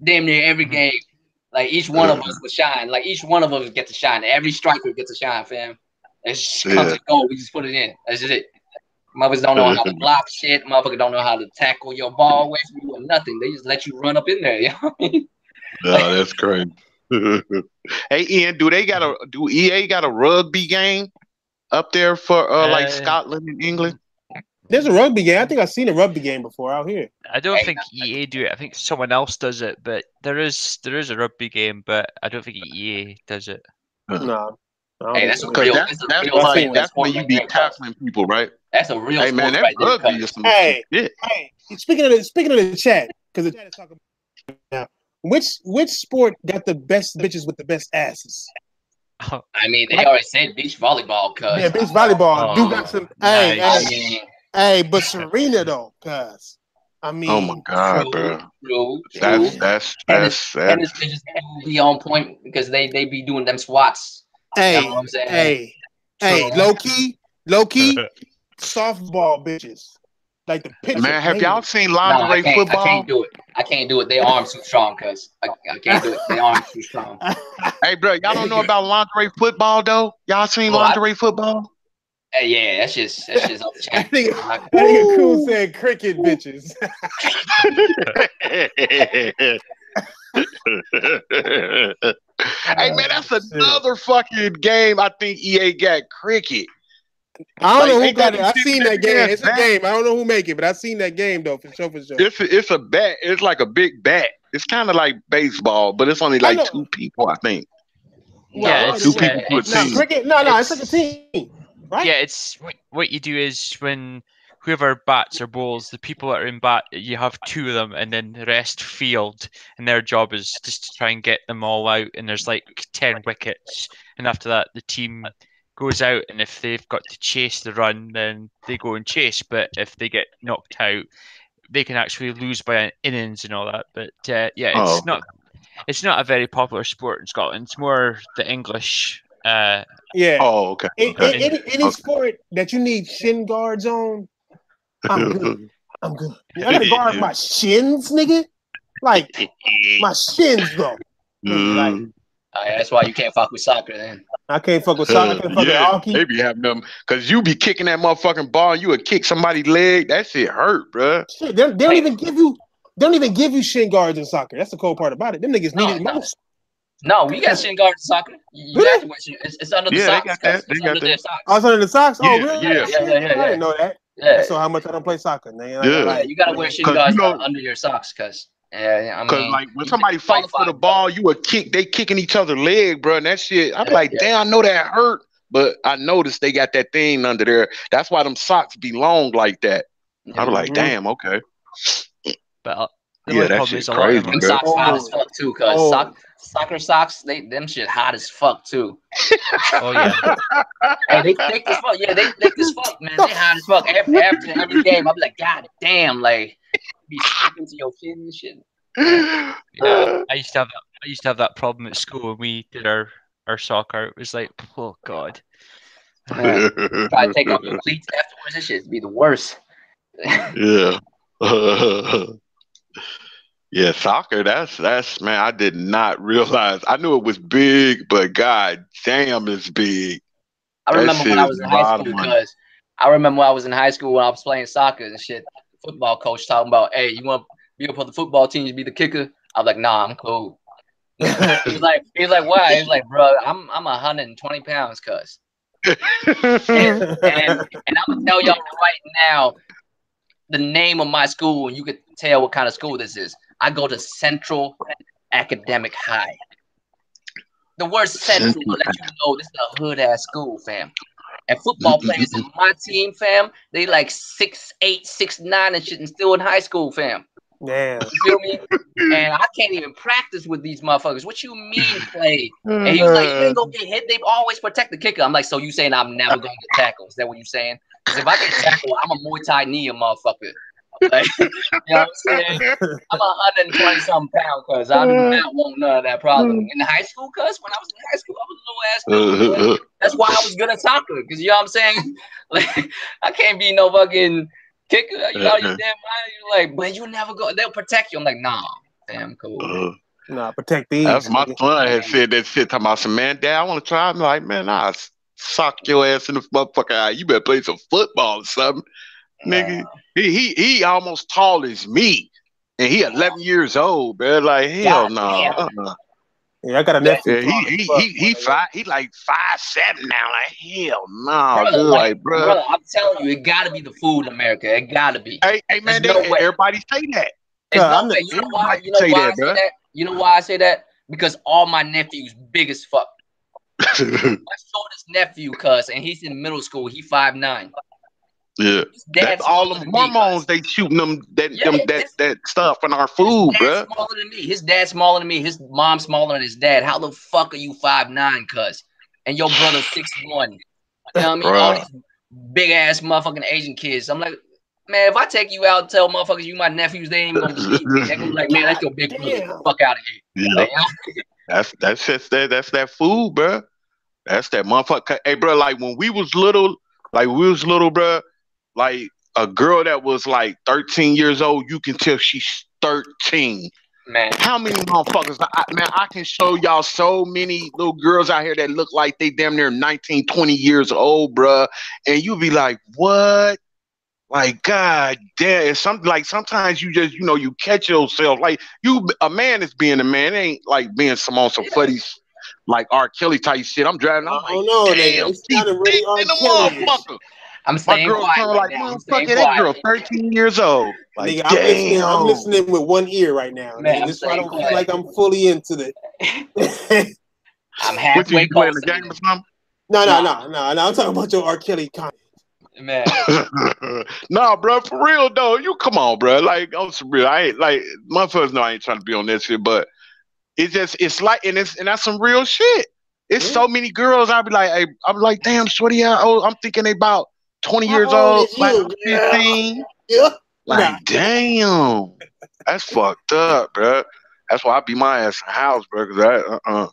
damn near every game. Like each one of us would shine. Like each one of us would get to shine. Every striker gets to shine, fam. It just comes and goes. We just put it in. That's just it. Motherfuckers don't know how to block shit. Motherfuckers don't know how to tackle your ball away from you or nothing. They just let you run up in there. You know what I mean? No, that's crazy. Hey, Ian, do EA got a rugby game up there for like Scotland and England? There's a rugby game. I think I've seen a rugby game before out here. I don't think EA do it. I think someone else does it, but there is a rugby game, but I don't think EA does it. No. Hey, that's when you be tackling people, right? That's a real. Hey man, that right rugby is some shit. Hey, speaking of the chat, because the chat is talking about now. Which sport got the best bitches with the best asses? I mean, they already said beach volleyball, cuz. Yeah, beach volleyball. Do got some. Nice. Hey, but Serena though, cuz. I mean, oh my god, bro. That's tennis bitches be on point because they be doing them squats. Hey, you know what I'm saying? Hey, low key, softball bitches. Like the picture. Man, have y'all seen lingerie football? I can't do it. Their arms too strong, cuz. I can't do it. Their arms too strong. Hey, bro, y'all don't know about lingerie football though? Y'all seen lingerie football? Hey, yeah, that's just off the chain. I think Cool said cricket bitches. Hey man, that's another fucking game. I think EA got cricket. I don't know who got it. I've seen that game. It's a game. I don't know who make it, but I've seen that game though, for sure. It's a bat. It's like a big bat. It's kind of like baseball, but it's only like 2 people, I think. Yeah, it's 2 people to a team. Cricket. No, it's like a team. Right? Yeah, it's what you do is when whoever bats or bowls, the people that are in bat, you have 2 of them, and then the rest field, and their job is just to try and get them all out. And there's like 10 wickets, and after that, the team goes out, and if they've got to chase the run, then they go and chase. But if they get knocked out, they can actually lose by innings and all that. But it's not a very popular sport in Scotland. It's more the English. Yeah. Oh, okay. Any sport that you need shin guards on, I'm good. I gotta guard my shins, nigga. Like my shins, though. Like, that's why you can't fuck with soccer, then. I can't fuck with soccer. I can't fuck with hockey. They be having them because you be kicking that motherfucking ball, and you would kick somebody's leg. That shit hurt, bro. Shit, they don't even give you shin guards in soccer. That's the cool part about it. Them niggas need it most. No, we got shin guards in soccer. It's under the socks. It's under their socks. Oh, it's under the socks? Oh, really? Yeah. I didn't know that. Yeah. So how much I don't play soccer, man. Right. You gotta wear shin guards under your socks, cuz. Yeah, I mean, like when somebody fights for the ball, they kicking each other's leg, bro. And that shit, I'm like, damn, I know that hurt, but I noticed they got that thing under there. That's why them socks be long like that. I'm like, damn, okay. But that shit's crazy. Them socks hot as fuck too, cuz soccer socks, them shit hot as fuck too. Oh yeah. Hey, they thick as fuck. Yeah, they thick as fuck, man. They hot as fuck. After every game, I'm like, God damn, like be sticking to your chin and shit. Yeah, I used to have that problem at school when we did our soccer. It was like, oh god. Try to take off your cleats afterwards. This shit be the worst. Yeah. Yeah, soccer, that's man, I did not realize. I knew it was big, but god damn, it's big. I remember when I was in high school when I was playing soccer and shit. The football coach talking about, hey, you want to be up for the football team to be the kicker? I was like, nah, I'm cool. he was like, why? He was like, bro, I'm 120 pounds, cuz. and I'm gonna tell y'all right now the name of my school, and you could tell what kind of school this is. I go to Central Academic High. The word Central will let you know this is a hood ass school, fam. And football players in my team, fam, they like 6'8", 6'9", and shit, and still in high school, fam. Yeah. You feel me? And I can't even practice with these motherfuckers. What you mean play? And he was like, you ain't gonna get hit. They always protect the kicker. I'm like, so you saying I'm never gonna get tackled? Is that what you saying? Because if I get tackled, I'm a Muay Thai knee a motherfucker. Like, you know what I'm saying? I'm 120 something pounds, cuz I do not want none of that problem. In high school, cuz when I was in high school, I was a little ass dude. That's why I was good at soccer, because you know what I'm saying? Like, I can't be no fucking kicker. You out of your damn mind. You're like, but you never go. They'll protect you. I'm like, nah, damn cool. Nah, protect these. That's my son had said that shit. Talking about some man, Dad, I want to try. I'm like, man, I'll sock your ass in the motherfucker eye. You better play some football or something, nigga. He almost tall as me, and he 11 years old, bro. Like hell no. Yeah, I got a nephew. He like 5'7" now. Like hell no, brother, bro. Brother, I'm telling you, it gotta be the food in America. It gotta be. Hey man, everybody say that. No way. You know why? You know why I say that? You know why I say that? Because all my nephews big as fuck. My shortest nephew, cuz, and he's in middle school. He 5'9". Yeah, that's all them hormones they shooting them that stuff in our food, bro. Smaller than me. His dad's smaller than me. His mom's smaller than his dad. How the fuck are you 5'9", cuz? And your brother's 6'1". You know what I mean? All these big ass motherfucking Asian kids. I'm like, man, if I take you out and tell motherfuckers you my nephews, they ain't gonna believe me. They're gonna be like, man, that's your big brother. Fuck out of here. Yeah. Like, you know? That's that food, bro. That's that motherfucker. Hey, bro, like when we was little, bro. Like a girl that was like 13 years old, you can tell she's 13. Man, how many motherfuckers? I can show y'all so many little girls out here that look like they damn near 19, 20 years old, bruh. And you be like, what? Like, God damn. It's something like sometimes you just, you catch yourself. Like, a man is being a man. It ain't like being on some fuddies, like R. Kelly type shit. I'm driving. I'm like, damn, it's kind of really R. Kelly. I'm staying quiet right now. That girl, 13 years old. Like, nigga, I'm listening with one ear right now. Man, this is why I don't feel like I'm fully into it. I'm halfway playing the game or something? No. I'm talking about your R. Kelly content. Man. Nah, bro, for real though. You come on, bro. Like, I'm some real. I ain't like motherfuckers know I ain't trying to be on that shit, but it's like and that's some real shit. It's so many girls. I'm like, damn, shorty, how old? I'm thinking they about 20 years old, like 15. Yeah. Like, damn, that's fucked up, bro. That's why I be my ass in the house, bro. Cause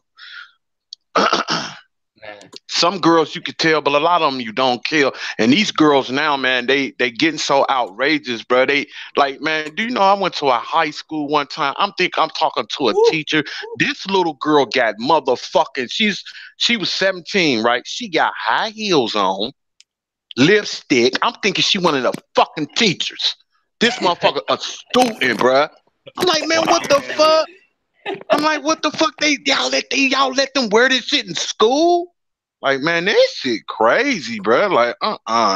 some girls you could tell, but a lot of them you don't kill. And these girls now, man, they getting so outrageous, bro. They like, man, do you know I went to a high school one time? I'm talking to a teacher. This little girl got motherfucking. She was 17, right? She got high heels on, lipstick. I'm thinking she one of the fucking teachers. This motherfucker a student, bro. I'm like, man, what the fuck? I'm like, what the fuck? Y'all let them wear this shit in school? Like, man, this shit crazy, bro. Like,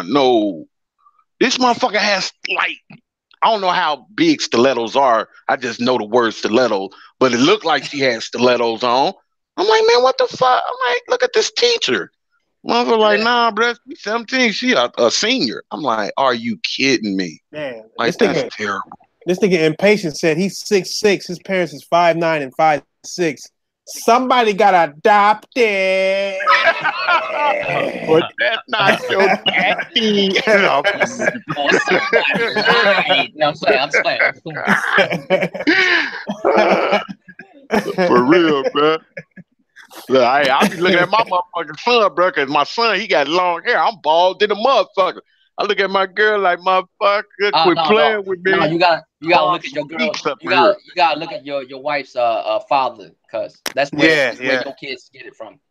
no. This motherfucker has like, I don't know how big stilettos are. I just know the word stiletto, but it looked like she had stilettos on. I'm like, man, what the fuck? I'm like, look at this teacher. Mother like, nah, bro, she's 17. She a senior. I'm like, are you kidding me? Man, like that's terrible. This nigga Impatient said he's 6'6". His parents is 5'9" and 5'6". Somebody got adopted. But that's not your daddy. No, I'm playing. For real, bro. Look, I be looking at my motherfucking son, bro, because my son, he got long hair. I'm bald in a motherfucker. I look at my girl like, motherfucker, quit playing with me. No, you gotta look at your girl. You gotta look at your wife's father, cause that's where your kids get it from.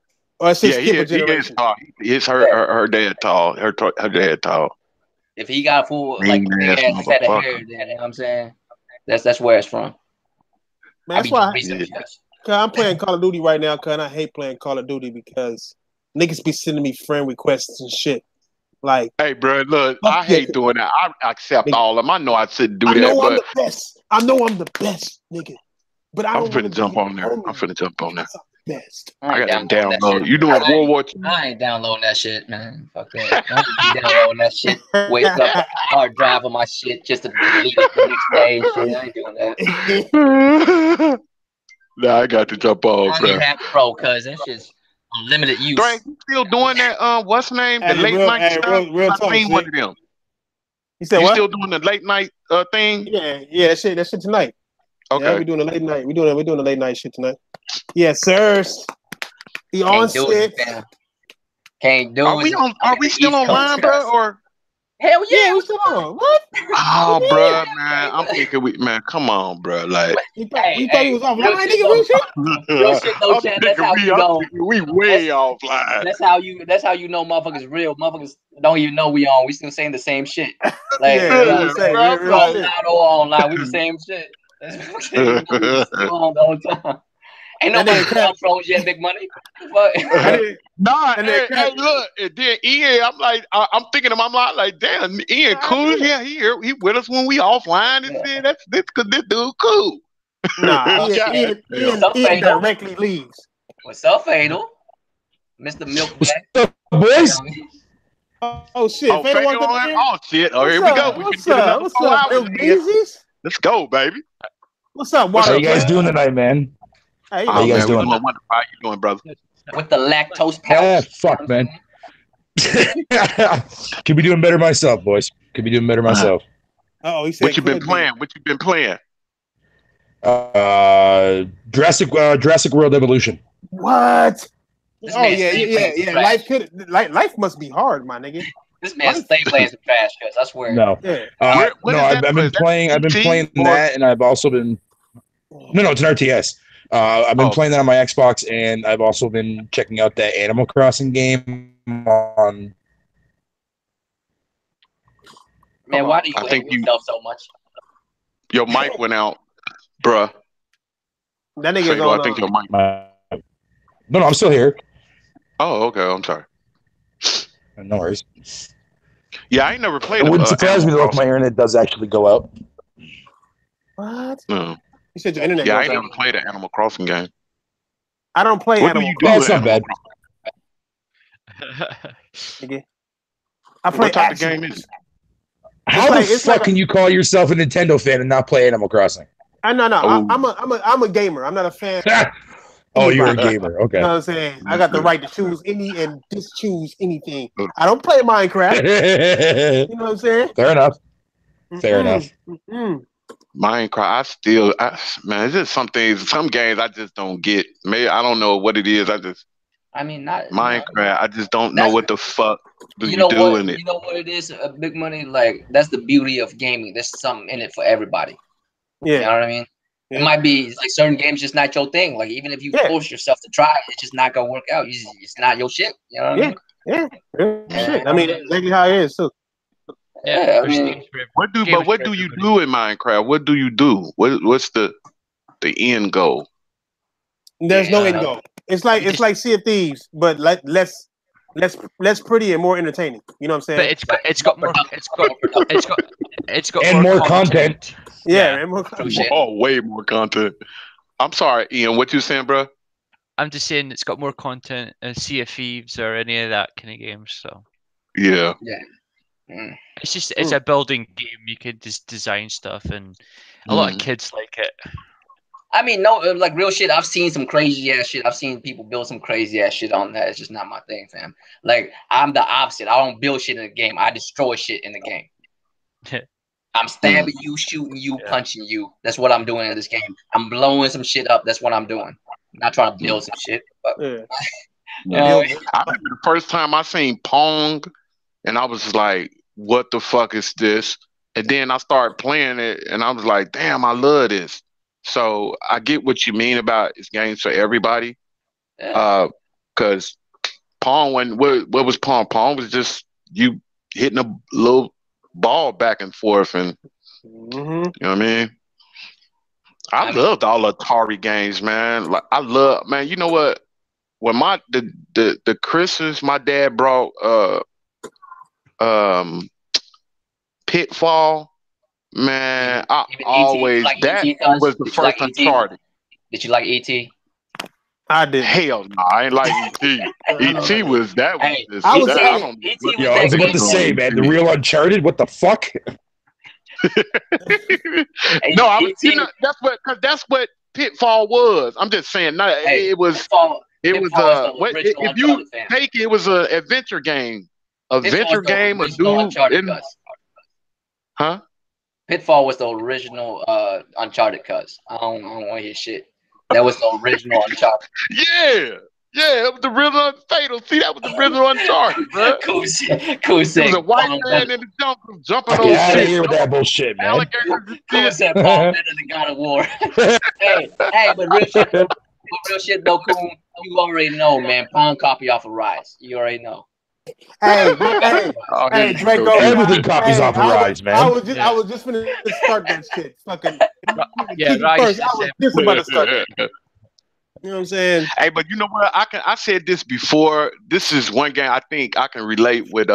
He is tall. It's her dad tall. Her dad tall. If he got a full like big ass set of hair, then you know what I'm saying, that's where it's from. Man, that's why I'm playing Call of Duty right now, cause I hate playing Call of Duty because niggas be sending me friend requests and shit. Like, hey, bro, look, I hate doing that. I accept all of them. I know I shouldn't do that, but I'm the best. I know I'm the best, nigga. But I'm finna jump on there. Best. I got to download. You doing World War II? I ain't downloading that shit, man. Fuck that. I ain't downloading that shit. Wake up, hard drive on my shit just to delete it the next day and shit. I ain't doing that. Nah, I got to jump on, I don't even have Pro, cuz that shit's limited use. Drake, you still doing that? What's the name? The late night stuff. Real talk, one of them. You said you what? still doing the late night thing? Yeah, that shit tonight. Okay. Yeah, we're doing a late night. We're doing the late night shit tonight. Yes, sir. He on shit. Can't do it. Are we still online, bro? Or hell yeah, we still on. What? oh, bro, man, I'm thinking come on, bro. Like you thought he was offline, nigga? Real shit though, Chad. That's how we know. We way offline. That's how you know motherfuckers real. Motherfuckers don't even know we on. We still saying the same shit. Like online, we the same shit. On the whole time. Ain't nobody phones yet, big money. Hey, look, and then Ian, I'm thinking of my mind like, damn, Ian cool. Yeah, he with us when we offline and shit. That's because this dude cool. Nah, Ian directly leaves. What's up, Fatal? Mr. Milk Black. Boys? Oh shit! Oh shit! Oh, here we go. What's up? Let's go, baby. What's up? How you guys doing tonight, man? How you guys doing? How you doing, brother? With the lactose pouch. Fuck, man. Could be doing better myself, boys. Could be doing better myself. Oh, he said. What you been playing? Jurassic World Evolution. What? Life must be hard, my nigga. This man stay playing some trash, cuz I swear. No. I've been playing that, and I've also been. No, it's an RTS. I've been playing that on my Xbox, and I've also been checking out that Animal Crossing game on. Man, why do you hate yourself so much? Your mic went out, bruh. That nigga's on. I think your mic. No, I'm still here. Oh, okay. I'm sorry. No worries. Yeah, I ain't never played. It wouldn't surprise me though if my internet does actually go out. What? No. You said your internet. Yeah, I ain't never played an Animal Crossing game. I don't play Animal Crossing. That's not bad. I play what type of game is it? How the fuck can you call yourself a Nintendo fan and not play Animal Crossing? No. I'm a gamer. I'm not a fan. Oh, you're a gamer. Okay. You know what I'm saying? I got the right to choose any and just choose anything. I don't play Minecraft. You know what I'm saying? Fair enough. Minecraft, man, it's just some games I just don't get. Maybe I don't know what it is. Minecraft. I just don't know what the fuck do you do in it. You know what it is? Big money. Like that's the beauty of gaming. There's something in it for everybody. Yeah. You know what I mean? Yeah. It might be like certain games just not your thing. Like even if you force yourself to try, it's just not gonna work out. It's not your shit. You know what I mean? Yeah. Shit. I mean, that's exactly how it is too. Yeah. I mean, what do you do in Minecraft? What do you do? What's the end goal? There's no end goal. It's like Sea of Thieves, but less pretty and more entertaining. You know what I'm saying? But it's got more and more content. Yeah, and more content. Oh, way more content. I'm sorry, Ian. What you saying, bro? I'm just saying it's got more content than Sea of Thieves or any of that kind of games. So yeah. It's a building game. You could just design stuff, and a lot of kids like it. I mean, no, like real shit. I've seen some crazy ass shit. I've seen people build some crazy ass shit on that. It's just not my thing, fam. Like I'm the opposite. I don't build shit in the game. I destroy shit in the game. I'm stabbing you, shooting you, punching you. That's what I'm doing in this game. I'm blowing some shit up. That's what I'm doing. I'm not trying to build some shit. But, I remember the first time I seen Pong, and I was like, "What the fuck is this?" And then I started playing it, and I was like, "Damn, I love this." So I get what you mean about it's games for everybody. Because Pong, what was Pong? Pong was just you hitting a little ball back and forth, and you know what I mean. I loved all Atari games, man. Like man. You know what? When the Christmas, my dad brought Pitfall. Man, I always like that was the first Uncharted. Did you like E.T.? I did. Hell no, I ain't like E.T. E.T. was that. Hey, I was about to say, man, the real Uncharted. What the fuck? No, that's what Pitfall was. I'm just saying, it was. It was if you take it was an adventure game, a dude. Huh? Pitfall was the original Uncharted cuts. I don't want to hear shit. That was the original Uncharted. Yeah, that was the original Fatal. See, that was the original Uncharted, bro. Cool shit. It was a white man in the jungle jumping on out of shit. here with that bullshit, man. Cool said Paul better than God of War. hey, but real shit though, Cool, you already know, man. Pound copy off of Rise. You already know. Hey, Draco. Everything copies off of Rise, man. I was just gonna start that shit. Fucking Rise. First. I was just about to start that. You know what I'm saying? Hey, but you know what? I said this before. This is one game I think I can relate with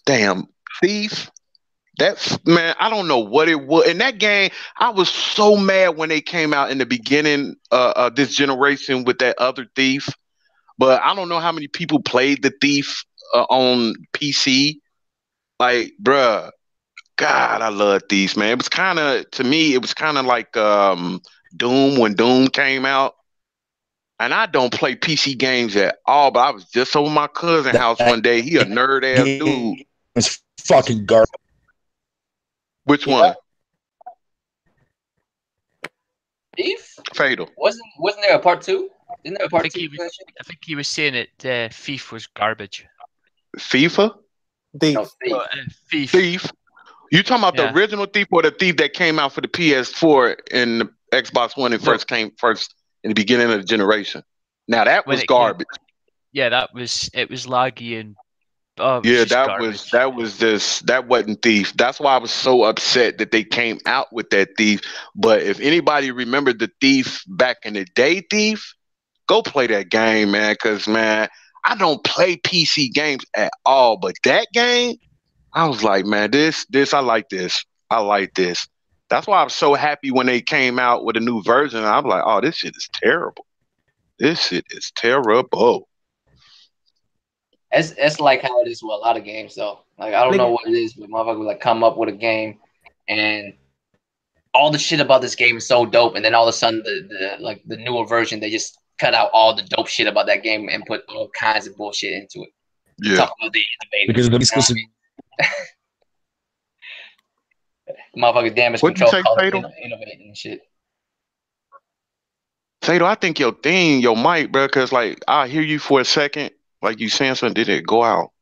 damn Thief. That's, man, I don't know what it was. In that game, I was so mad when they came out in the beginning of this generation with that other Thief. But I don't know how many people played the Thief on PC. Like, bruh, God, I love Thief, man. It was kind of, to me, it was kind of like Doom when Doom came out. And I don't play PC games at all, but I was just over my cousin's house one day. He a nerd-ass dude. It's fucking garbage. Which one? Thief? Fatal. Wasn't there a part 2? Isn't there a part 2? I think he was saying it. Thief was garbage. FIFA? Thief. You talking about the original Thief or the Thief that came out for the PS4 and the Xbox One and first in the beginning of the generation? Now that was garbage. It was laggy and that wasn't Thief. That's why I was so upset that they came out with that Thief. But if anybody remembered the Thief back in the day, Thief, go play that game, man. Because, man, I don't play PC games at all. But that game, I was like, man, this, I like this. I like this. That's why I was so happy when they came out with a new version. I'm like, oh, this shit is terrible. This shit is terrible. It's like how it is with a lot of games, though. Like, I don't know what it is, but motherfuckers like come up with a game, and all the shit about this game is so dope, and then all of a sudden, the newer version, they just cut out all the dope shit about that game and put all kinds of bullshit into it. Yeah, talk about the innovative. Because the exclusive. Motherfuckers damage control, innovating and shit. Fatal, I think your mic, bro, because like I hear you for a second. Like you saying something, did it go out?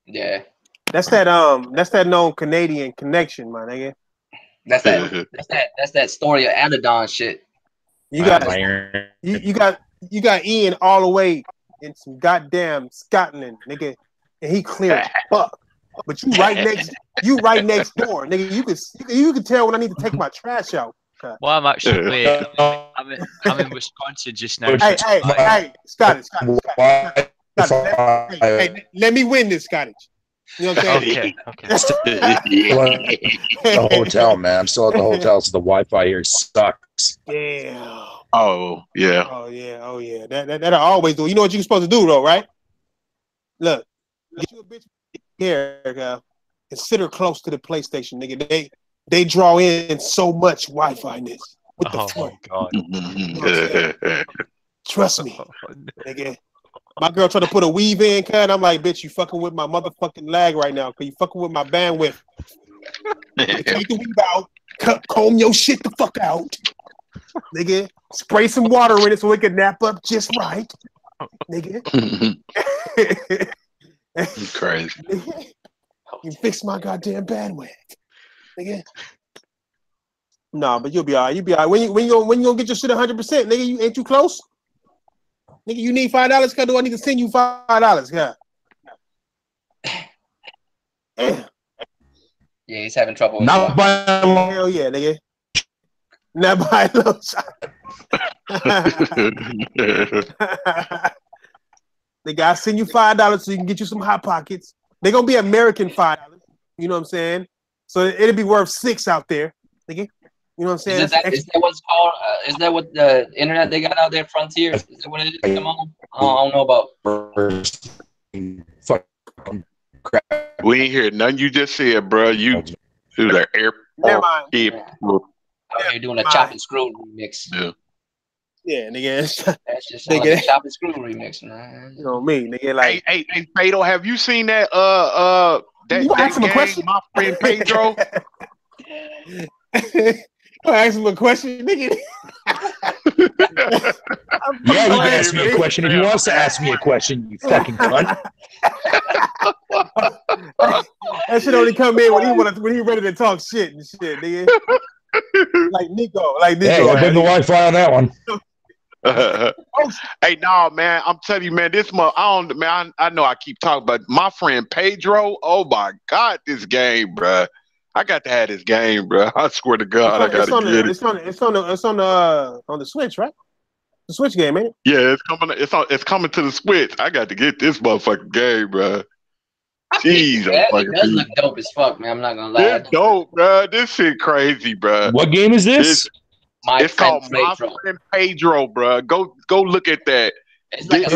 Yeah. That's that known Canadian connection, my nigga. That's that story of Adadon shit. You got Ian all the way in some goddamn Scotland, nigga, and he clear as fuck. But you right next door, nigga. You can tell when I need to take my trash out. Well, I'm actually I'm in Wisconsin just now. Hey, Scottish. Hey, let me win this, Scottish. You know what I'm saying? Okay. The hotel, man. I'm still at the hotel, so the Wi-Fi here sucks. Damn. Oh yeah. That'll always do. You know what you're supposed to do, though, right? Look, get you a bitch here, and sit her close to the PlayStation, nigga. They draw in so much Wi-Fi-ness. What the fuck? God. You know trust me, nigga. My girl tried to put a weave in, and I'm like, bitch, you fucking with my motherfucking lag right now, because you fucking with my bandwidth. Take the weave out, comb your shit the fuck out, nigga. Spray some water in it so it can nap up just right, nigga. Crazy. You fix my goddamn bandwidth, nigga. Nah, but you'll be all right. You'll be all right. When you gonna get your shit 100%, nigga? You ain't you close? Nigga, you need $5? Cause do I need to send you $5? Yeah. Yeah, he's having trouble. Not by hell yeah, nigga. Not by a little shot. Nigga, I send you $5 so you can get you some Hot Pockets. They're gonna be American $5. You know what I'm saying? So it'll be worth $6 out there, nigga. You know what I'm saying? Is that what's called? Is that what the internet they got out there? Frontier? Is that what it is? Come on. I don't know about. Fucking crap. We ain't hear nothing you just said, bro. You do the air. Never mind. Out here doing a chop and screw remix. Yeah, nigga. That's just like a chop and screw remix, man. You know me, nigga. Like, hey, Fado, have you seen that? You ask him a question? My friend Pedro. I ask him a question, nigga. Yeah, he can ask me a question if he wants to ask me a question. You fucking cunt. That shit only come in when he ready to talk shit and shit, nigga. Like Nico. Hey, I bet the Wi-Fi on that one. Hey, no, man. I'm telling you, man. I know I keep talking, but my friend Pedro. Oh my God, this game, bruh. I got to have this game, bruh. I swear to God, I gotta get it. It's on the Switch, right? The Switch game, ain't it? Yeah, it's coming to the Switch. I got to get this motherfucking game, bruh. Jeez, it does look dope as fuck, man. I'm not gonna lie. It's dope, bruh. This shit crazy, bruh. What game is this? It's called My Friend Pedro, bruh. Go look at that. It's like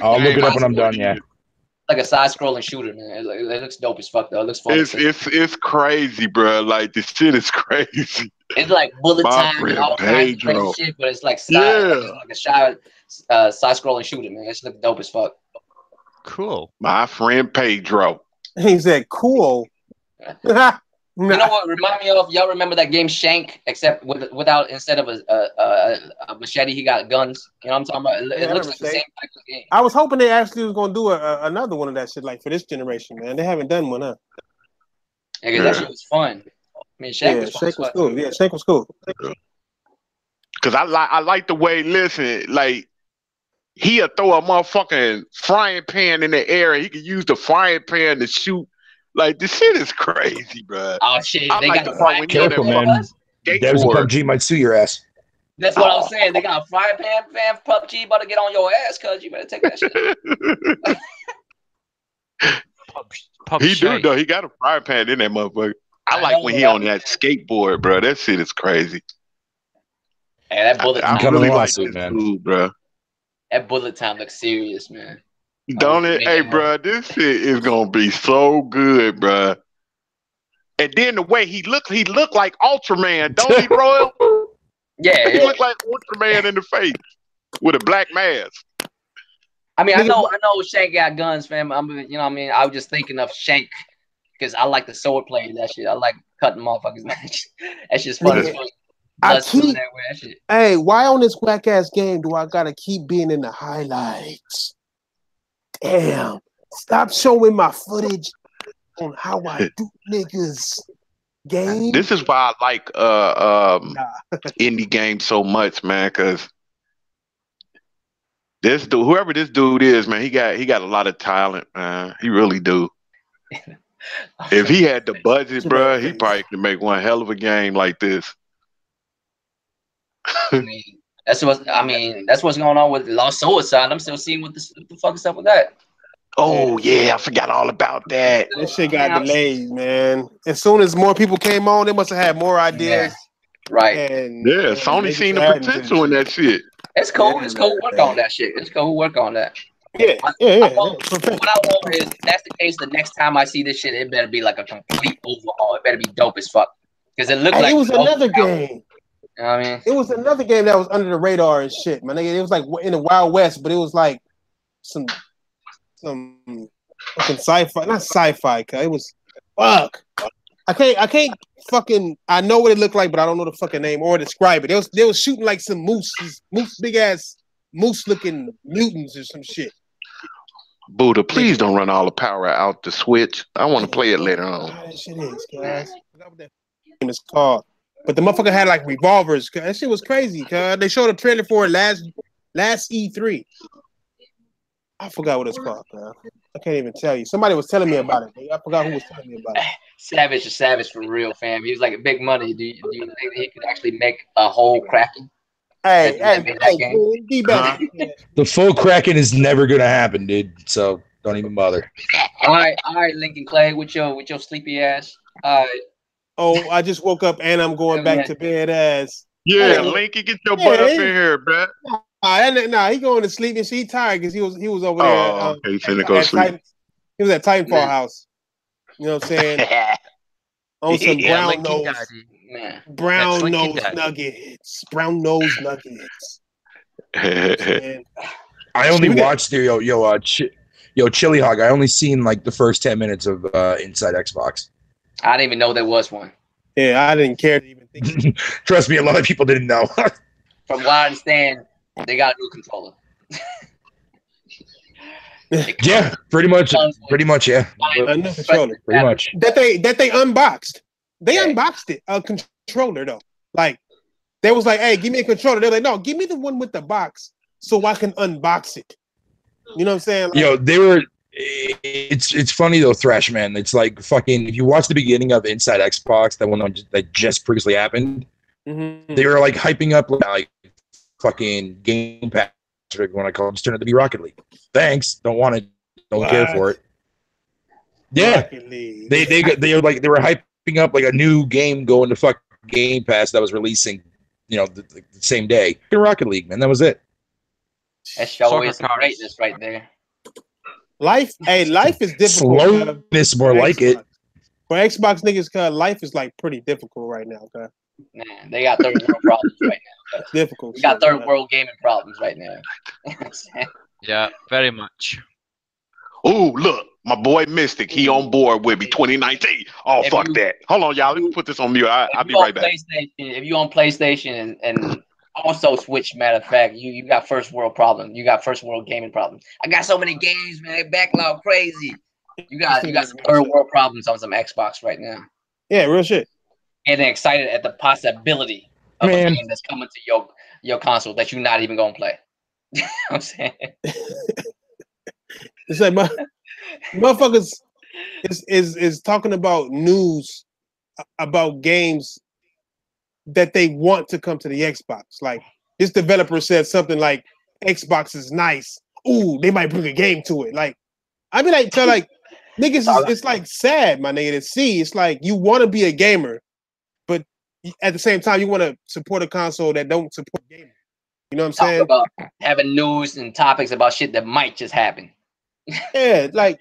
I'll look it up when I'm done. Yeah, like a side-scrolling shooter, man. It looks dope as fuck, though. It looks fun. It's crazy, bruh. Like this shit is crazy. It's like bullet time and all kinds of crazy shit, but it's like a side-scrolling shooter, man. It's look dope as fuck. Cool. My friend Pedro. He said, "Cool." You know what? Remind me of y'all. Remember that game Shank? Except without instead of a machete, he got guns. You know what I'm talking about? It looks like the same type of game. I was hoping they actually was gonna do another one of that shit, like for this generation, man. They haven't done one, huh? Yeah, because that shit was fun. I mean, Shank was cool. Yeah, Shank was cool. Because I like the way. Listen, like. He'll throw a motherfucking frying pan in the air and he can use the frying pan to shoot. Like, this shit is crazy, bro. Oh, shit. I They like got the part when careful, man. Devs of PUBG might sue your ass. That's what I was saying. They got a frying pan, fam. PUBG about to get on your ass, cuz you better take that shit. He do, though. He got a frying pan in that motherfucker. I like when he on that skateboard, bro. That shit is crazy. Hey, that bullet I really like this dude, bro. That bullet time looks serious, man. Don't it? Hey, bro, this shit is gonna be so good, bro. And then the way he look like Ultraman, don't he, Royal? Yeah, he look like Ultraman in the face with a black mask. I mean, I know Shank got guns, fam. You know what I mean? I was just thinking of Shank because I like the sword play and that shit. I like cutting motherfuckers. That's just fun as fuck. Hey, why on this whack ass game do I gotta keep being in the highlights? Damn! Stop showing my footage on how I do niggas. Game. This is why I like indie games so much, man. Because this dude, whoever this dude is, man, he got a lot of talent, man. He really do. If he had the budget, bro, he probably could make one hell of a game like this. That's what's going on with Lost Suicide. I'm still seeing what the fuck is up with that. Oh yeah, I forgot all about that. This shit got delayed, man. As soon as more people came on, they must have had more ideas. Yeah. Right. And Sony seen the potential in that shit. It's cool. It's cool. Work on that shit. It's cool. Work on that. Yeah. What I want is, if that's the case, the next time I see this shit, it better be like a complete overhaul. It better be dope as fuck. Because it looked like it was another game. You know what I mean? It was another game that was under the radar and shit, man. It was like in the Wild West, but it was like some fucking sci-fi, not sci-fi. Cause it was fuck. I can't fucking. I know what it looked like, but I don't know the fucking name or describe it. They was shooting like some moose, big ass moose looking mutants or some shit. Buddha, please don't run all the power out the Switch. I want to play it later on. That shit is, guys. I forgot what that game is called. But the motherfucker had like revolvers. That shit was crazy. Cause they showed a trailer for it last E3. I forgot what it's called. Man. I can't even tell you. Somebody was telling me about it. I forgot who was telling me about it. Savage is Savage for real, fam. He was like a big money. Do you think he could actually make a whole Kraken? Hey, the full Kraken is never gonna happen, dude. So don't even bother. All right, Lincoln Clay, with your sleepy ass. All right. Oh, I just woke up and I'm going back to bed as. Yeah, Linky, get your butt up in here, bro. Nah, he going to sleep and she tired because he was over there. Oh, okay, he's finna go sleep. He was at Titanfall House. You know what I'm saying? On some brown nose nuggets. Brown nose nuggets. I only watched Chili Hog. I only seen like the first 10 minutes of Inside Xbox. I didn't even know there was one. Yeah, I didn't care to even think. Trust me, a lot of people didn't know. From what I understand, they got a new controller. Yeah, pretty much. Yeah. A new controller. Pretty much. That they unboxed. They unboxed it. A controller though. Like they was like, "Hey, give me a controller." They're like, "No, give me the one with the box so I can unbox it." You know what I'm saying? Like, they were. It's funny though, Thrash Man. It's like fucking. If you watch the beginning of Inside Xbox, that one that just previously happened, they were like hyping up like fucking Game Pass. When I call it, just turned out to be Rocket League. Thanks. Don't want it. Don't care for it. Yeah, they were hyping up like a new game going to fuck Game Pass that was releasing, the same day. Rocket League, man. That was it. That show is greatness right there. Life is difficult. Slowness, more like it. For Xbox niggas, cause life is like pretty difficult right now. Cause man, they got third world problems right now. It's difficult. We got third world gaming problems right now. Yeah, very much. Oh, look, my boy Mystic, he on board with me 2019. Oh, fuck that. Hold on, y'all. Let me put this on mute. I'll be right back. If you on PlayStation and also Switch, matter of fact, you got first world problems. You got first world gaming problems. I got so many games, man. Backlog crazy. You got some third world problems on some Xbox right now. Yeah, real shit. And then excited at the possibility of a game that's coming to your console that you're not even gonna play. You know what I'm saying? It's like motherfuckers is talking about news about games that they want to come to the Xbox. Like this developer said something like Xbox is nice. Ooh, they might bring a game to it. Like I mean, like tell like niggas, it's like sad, my nigga, to see. It's like you want to be a gamer, but at the same time you want to support a console that don't support gaming. You know what I'm saying? About having news and topics about shit that might just happen. Yeah, like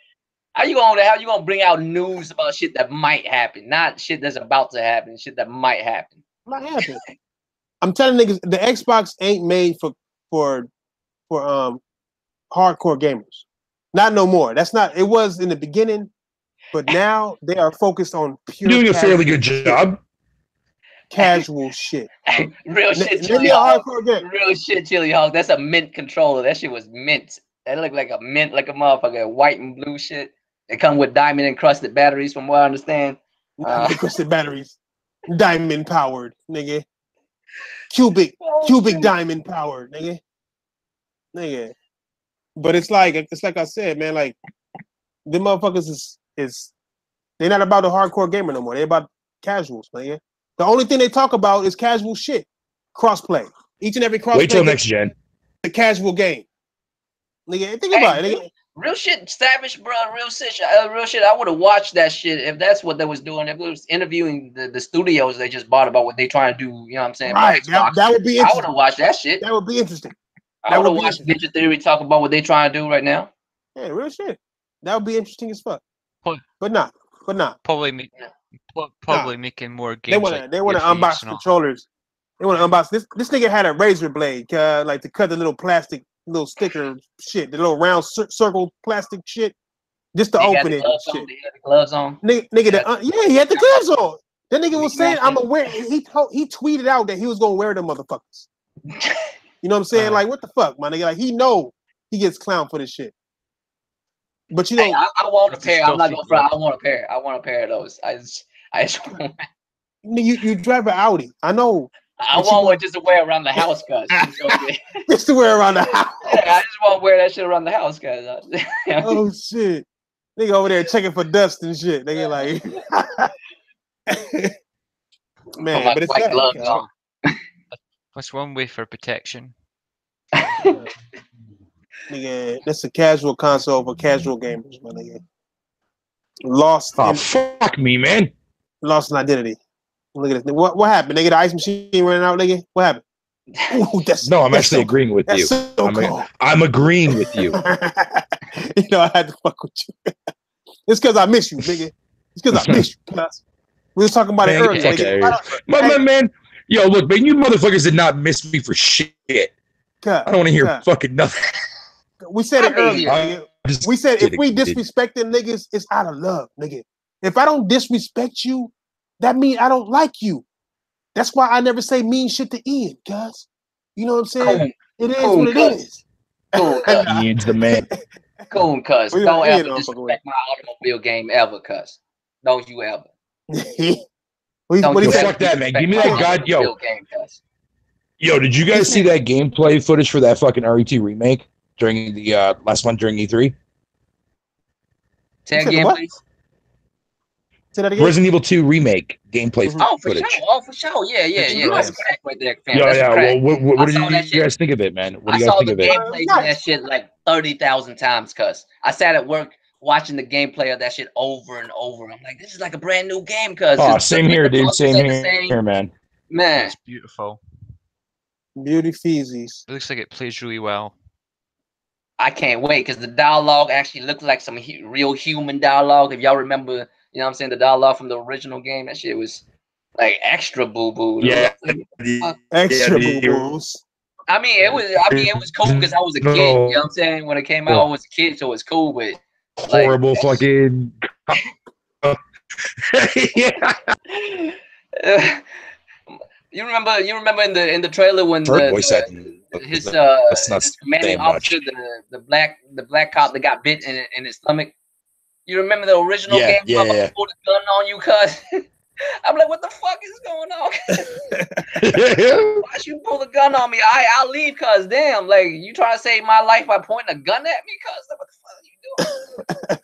how you gonna bring out news about shit that might happen, not shit that's about to happen, shit that might happen. Might happen. I'm telling niggas the Xbox ain't made for hardcore gamers. Not no more. That's not. It was in the beginning, but now they are focused on pure. Doing a fairly good job. Casual shit. Real shit, Chili Hog. Real shit, Chili Hog. That's a mint controller. That shit was mint. That looked like a mint, like a motherfucker, white and blue shit. They come with diamond encrusted batteries, from what I understand. Encrusted batteries, diamond powered, nigga. Cubic diamond powered, nigga. But it's like I said, man. Like the motherfuckers is they're not about the hardcore gamer no more. They're about casuals, nigga. The only thing they talk about is casual shit, crossplay. Each and every crossplay. Wait till next gen. The casual game. Nigga, think about it. Nigga. Real shit, Savage, bro. Real shit. I would have watched that shit if that's what they was doing. If it was interviewing the studios they just bought about what they trying to do. You know what I'm saying? Right. That would be interesting. I would have watched that shit. That would be interesting. I would have watched Ninja Theory talk about what they trying to do right now. Yeah, real shit. That would be interesting as fuck. But not. Probably making more games. They want to unbox controllers. They want to unbox this. This nigga had a razor blade, like to cut the little plastic, little sticker shit, the little round circle plastic shit, just to open it. Shit. He had the gloves on. Nigga, he had the gloves on. That nigga was saying, "I'm gonna wear." He tweeted out that he was gonna wear them motherfuckers. You know what I'm saying? Like, what the fuck, my nigga? Like, he know he gets clowned for this shit. But you know, I want a pair. I'm not gonna front. I want a pair. I want a pair of those. I just you drive an Audi. I know. I want one just to wear around the house, cuz. Just to wear around the house. Yeah, I just want to wear that shit around the house, cuz. Oh shit. Nigga over there checking for dust and shit. Nigga like man, but it's white gloves on. What's one way for protection? Nigga, that's a casual console for casual gamers, my nigga. Fuck me, man. Lost in identity. Look at this. What happened? Nigga, the ice machine running out, nigga? What happened? Ooh, I'm actually agreeing with you. I'm agreeing with you. You know, I had to fuck with you. It's because I miss you, nigga. It's because I miss you. We were talking about it earlier. Man, yo, look, man, you motherfuckers did not miss me for shit. I don't want to hear fucking nothing. We said it earlier. We said if we disrespecting niggas, it's out of love, nigga. If I don't disrespect you, that means I don't like you. That's why I never say mean shit to Ian, cuz. You know what I'm saying? It is what it is. Cool, cuz. Ian's the man. Cool, cuz. Don't ever disrespect my automobile game ever, cuz. Don't you ever. Fuck that, man. Give me that god, yo. Yo, did you guys see that gameplay footage for that fucking RET remake during the last one during E3? Say again, please. Say that again. Resident Evil 2 remake gameplay footage. Oh, for sure. Yeah. That's correct right there, fam. Yeah. Well, what did you guys think of it, man? What do you guys think of it? I saw the gameplay of that shit like 30,000 times, cuz. I sat at work watching the gameplay of that shit over and over. I'm like, this is like a brand new game, cuz. Oh, same here, dude. Same here, man. Man. It's beautiful. Beauty feezies. It looks like it plays really well. I can't wait because the dialogue actually looked like some real human dialogue. If y'all remember, you know what I'm saying, the dialogue from the original game, that shit was like extra boo-boo. Yeah. Extra boo-boos. I mean, it was cool because I was a kid, you know what I'm saying? When it came out, I was a kid, so it was cool, but horrible fucking You remember in the trailer when his commanding officer, the black cop that got bit in his stomach. You remember the original game? Yeah. Pulled a gun on you, cuz. I'm like, what the fuck is going on? Why'd you pull a gun on me? I'll leave, cuz. Damn, like you trying to save my life by pointing a gun at me, cuz. Like, what the fuck are you doing?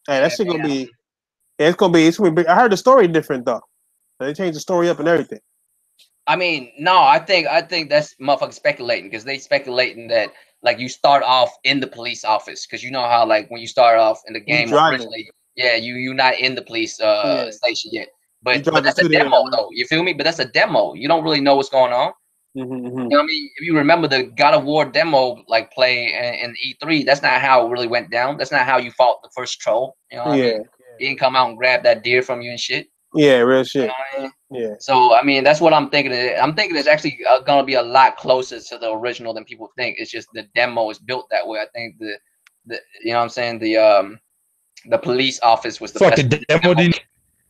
Hey, that shit gonna be. It's gonna be. I heard the story different though. They changed the story up and everything. I mean, no, I think that's motherfucking speculating because they speculating that like you start off in the police office because you know how like when you start off in the game originally, you're not in the police station yet. But that's a demo though. You feel me? But that's a demo. You don't really know what's going on. You know what I mean? If you remember the God of War demo like play in E3, that's not how it really went down. That's not how you fought the first troll. You know what I mean? He didn't come out and grab that deer from you and shit. Yeah, real shit. You know what I mean? Yeah. So I mean, that's what I'm thinking. I'm thinking it's actually gonna be a lot closer to the original than people think. It's just the demo is built that way. I think the you know what I'm saying, the police office was the best. The demo didn't. You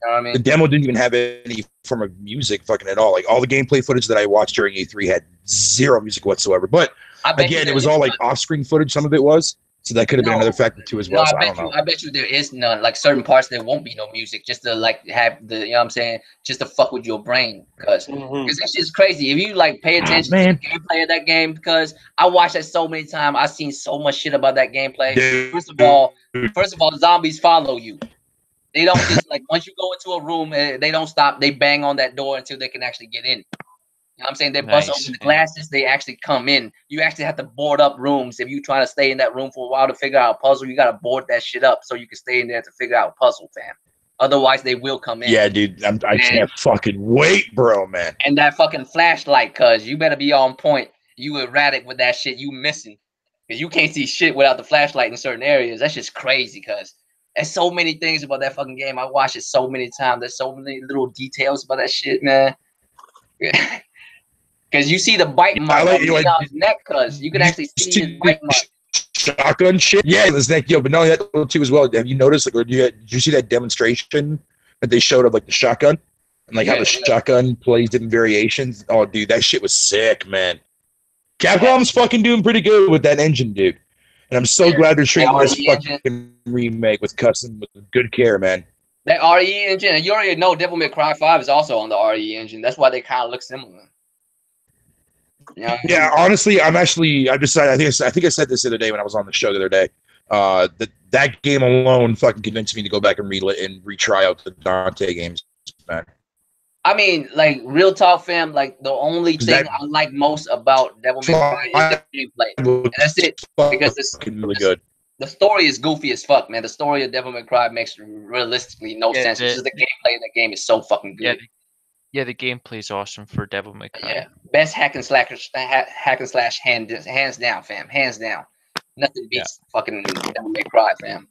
know what I mean? The demo didn't even have any form of music fucking at all. Like all the gameplay footage that I watched during E3 had zero music whatsoever. But again, it was all like off-screen footage. Some of it was. So that could have been another factor too as well. So I bet you there is none. Like certain parts there won't be no music, just to like have the, you know what I'm saying, just to fuck with your brain. Because that shit's crazy. If you like pay attention to the gameplay of that game, because I watched that so many times, I've seen so much shit about that gameplay. First of all, zombies follow you. They don't just like once you go into a room, they don't stop. They bang on that door until they can actually get in. You know what I'm saying? They bust open the glasses, they actually come in. You actually have to board up rooms. If you try to stay in that room for a while to figure out a puzzle, you got to board that shit up so you can stay in there to figure out a puzzle, fam. Otherwise, they will come in. Yeah, dude. I can't fucking wait, bro, man. And that fucking flashlight, cuz you better be on point. You erratic with that shit. You missing. Because you can't see shit without the flashlight in certain areas. That's just crazy, cuz. There's so many things about that fucking game. I watched it so many times. There's so many little details about that shit, man. Because you see the bite mark on his neck, cuz you can actually see his bite mark. Shotgun shit? Yeah, his neck, but not only that too as well. Have you noticed, like, did you see that demonstration that they showed of, like, the shotgun? And, like, how the shotgun plays different variations? Oh, dude, that shit was sick, man. Capcom's fucking doing pretty good with that engine, dude. And I'm so glad they're treating this fucking remake with good care, man. That RE engine, and you already know Devil May Cry 5 is also on the RE engine. That's why they kind of look similar. Yeah, honestly, I decided. I think I said this the other day when I was on the show the other day. That game alone fucking convinced me to go back and retry out the Dante games, man. I mean, like real talk, fam. Like the only thing I like most about Devil May Cry is the gameplay. And that's it. Because it's really good. The story is goofy as fuck, man. The story of Devil May Cry makes realistically no sense. It's just the gameplay in the game is so fucking good. Yeah, the gameplay is awesome for Devil May Cry. Yeah, best hack and slash hands down, fam. Hands down. Nothing beats fucking Devil May Cry, fam.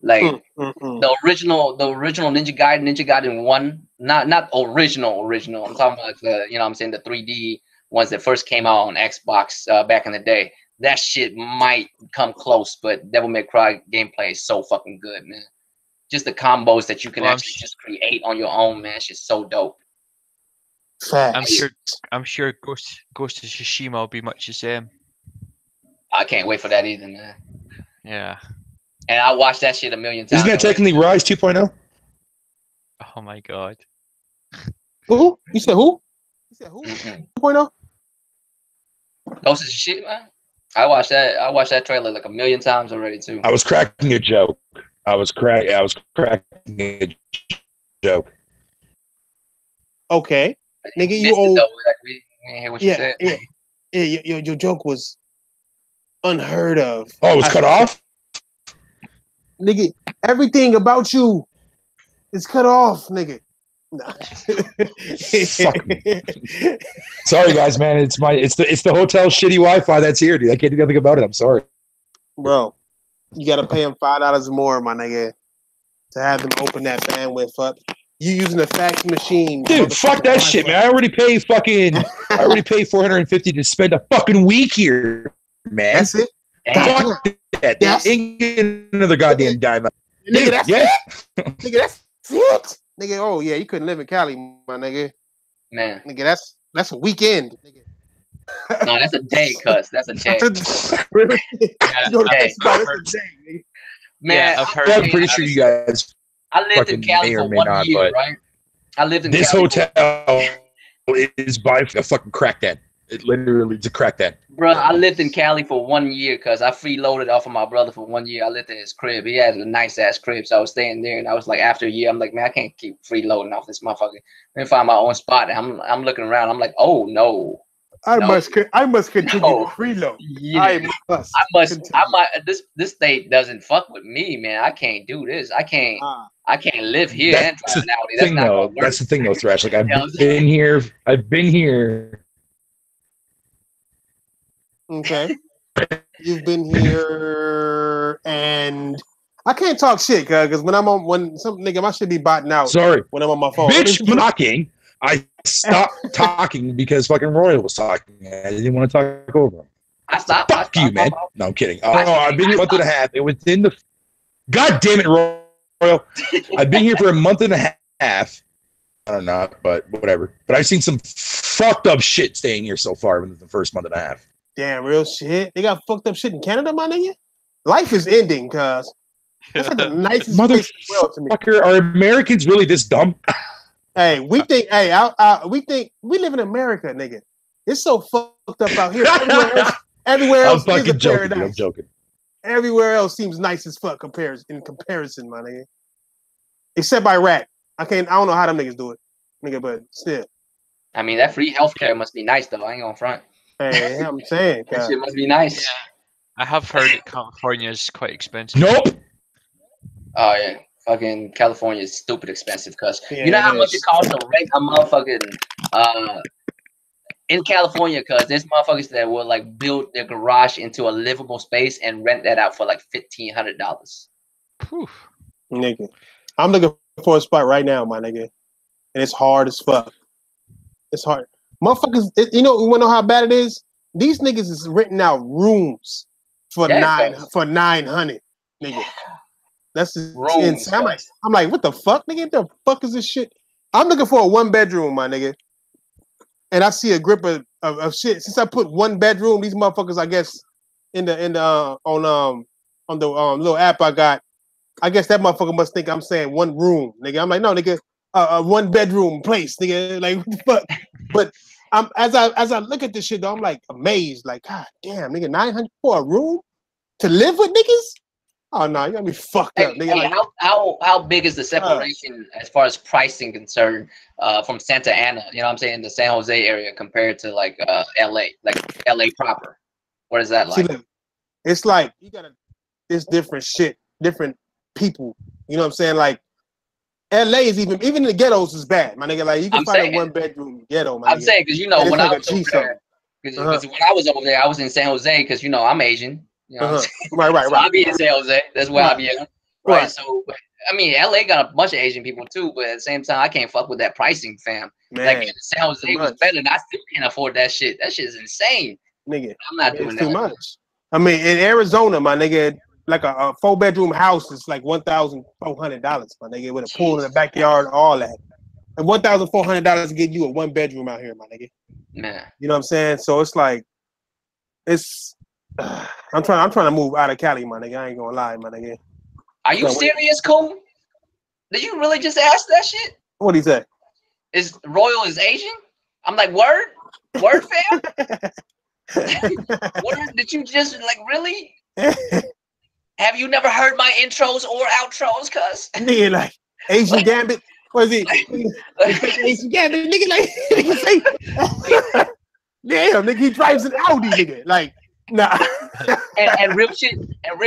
Like the original Ninja Gaiden 1, not original. I'm talking about the, you know what I'm saying, the 3D ones that first came out on Xbox back in the day. That shit might come close, but Devil May Cry gameplay is so fucking good, man. Just the combos that you can actually just create on your own, man. It's just so dope. I'm sure Ghost of Tsushima will be much the same. I can't wait for that either, man. Yeah. And I watched that shit a million times. Isn't that technically Rise 2.0? Oh my god. Who? You said who? You said who? 2.0? Ghost of Tsushima? I watched that trailer like a million times already too. I was cracking a joke. I was cracking a joke. Okay. Nigga, you old. We didn't hear what you said. Yeah, your joke was unheard of. Oh, it was cut off? Nigga, everything about you is cut off, nigga. Nah. Sorry, guys, man. It's the hotel shitty Wi-Fi that's here, dude. I can't do nothing about it. I'm sorry, bro. You gotta pay them $5 more, my nigga, to have them open that bandwidth up. You using a fax machine, dude? Fuck that shit, man. I already pay $450 to spend a fucking week here, man. That's it. Fuck that. They ain't getting another goddamn dime. Nigga, that's it. Nigga, that's it. Nigga, oh yeah, you couldn't live in Cali, my nigga. Man, nigga, that's a weekend. Nigga. No, that's a day, cuz. That's a day. Really? That's a day. Man, I'm pretty sure you guys. I lived in Cali for 1 year, right? I lived in this hotel is by a fucking crack den. It literally is a crack den. Bro, I lived in Cali for 1 year because I freeloaded off of my brother for 1 year. I lived in his crib. He had a nice ass crib, so I was staying there. And I was like, after a year, I'm like, man, I can't keep freeloading off this motherfucker. Let me find my own spot. And I'm looking around. I'm like, oh no. I must continue to freeload. Yeah. This state doesn't fuck with me, man. I can't do this. I can't live here and drive an Audi. That's the thing, though, Thrash. Like I've been here. Okay. You've been here, and I can't talk shit, because when some nigga, my shit be botting out. Sorry. When I'm on my phone. Bitch talking. I stopped talking because fucking Royal was talking. I didn't want to talk over him. Fuck you, man. No, I'm kidding. I've been here a month and a half. It was in the. God damn it, Royal. I've been here for a month and a half. I don't know, but whatever. But I've seen some fucked up shit staying here so far in the first month and a half. Damn, real shit. They got fucked up shit in Canada, my nigga. Life is ending, cuz. That's like the nicest place in the world to me. Are Americans really this dumb? Hey, we think we live in America, nigga. It's so fucked up out here. Everywhere else is a paradise. I'm joking. Everywhere else seems nice as fuck in comparison, my nigga. Except Iraq. I don't know how them niggas do it, nigga, but still. I mean, that free healthcare must be nice, though. I ain't gonna front. Hey, I'm saying. That shit must be nice. Yeah. I have heard that California is quite expensive. Nope. Oh, yeah. Fucking California is stupid expensive, cuz you know how much it costs to rent a motherfucking in California, cuz there's motherfuckers that will like build their garage into a livable space and rent that out for like $1,500. Nigga, I'm looking for a spot right now, my nigga, and it's hard as fuck. It's hard, motherfuckers. You wanna know how bad it is? These niggas is renting out rooms for $900, nigga. That's insane. I'm like, what the fuck, nigga? The fuck is this shit? I'm looking for a 1-bedroom, my nigga. And I see a grip of shit. Since I put 1 bedroom, these motherfuckers, I guess, on the little app I got, I guess that motherfucker must think I'm saying 1 room, nigga. I'm like, no, nigga, a 1-bedroom place, nigga. Like, what the fuck? But as I look at this shit, though, I'm like amazed. Like, god damn, nigga, $900 for a room to live with niggas? Oh no, you got me fucked up, nigga. Hey, how big is the separation as far as pricing concerned from Santa Ana? You know what I'm saying, the San Jose area compared to like LA, like LA proper. What is that like? See, it's like it's different shit, different people. You know what I'm saying? Like LA is even the ghettos is bad, my nigga. Like you can find a 1-bedroom ghetto, my nigga. I'm saying because when I was over there, because when I was over there, I was in San Jose because I'm Asian. You know what I'm saying? Right. So I be in San Jose. That's where I be at. Right. So I mean, LA got a bunch of Asian people too, but at the same time, I can't fuck with that pricing, fam. Man, like if San Jose was better, and I still can't afford that shit. That shit is insane. Nigga, I'm not doing that. Too much. I mean, in Arizona, my nigga, like a 4-bedroom house is like $1,400, my nigga, with a pool in the backyard, all that. And $1,400 to get you a 1-bedroom out here, my nigga. Man, you know what I'm saying? So it's like, I'm trying to move out of Cali, my nigga. I ain't gonna lie, my nigga. Are you serious, Cole? Did you really just ask that shit? What'd he say? Is Royal is Asian? I'm like, word, fam. What did you just like? Really? Have you never heard my intros or outros, cuz? Nigga, like Asian Gambit. What is it? Asian Gambit, nigga, like nigga say, damn, nigga, he drives an Audi, nigga. Like, nah. and real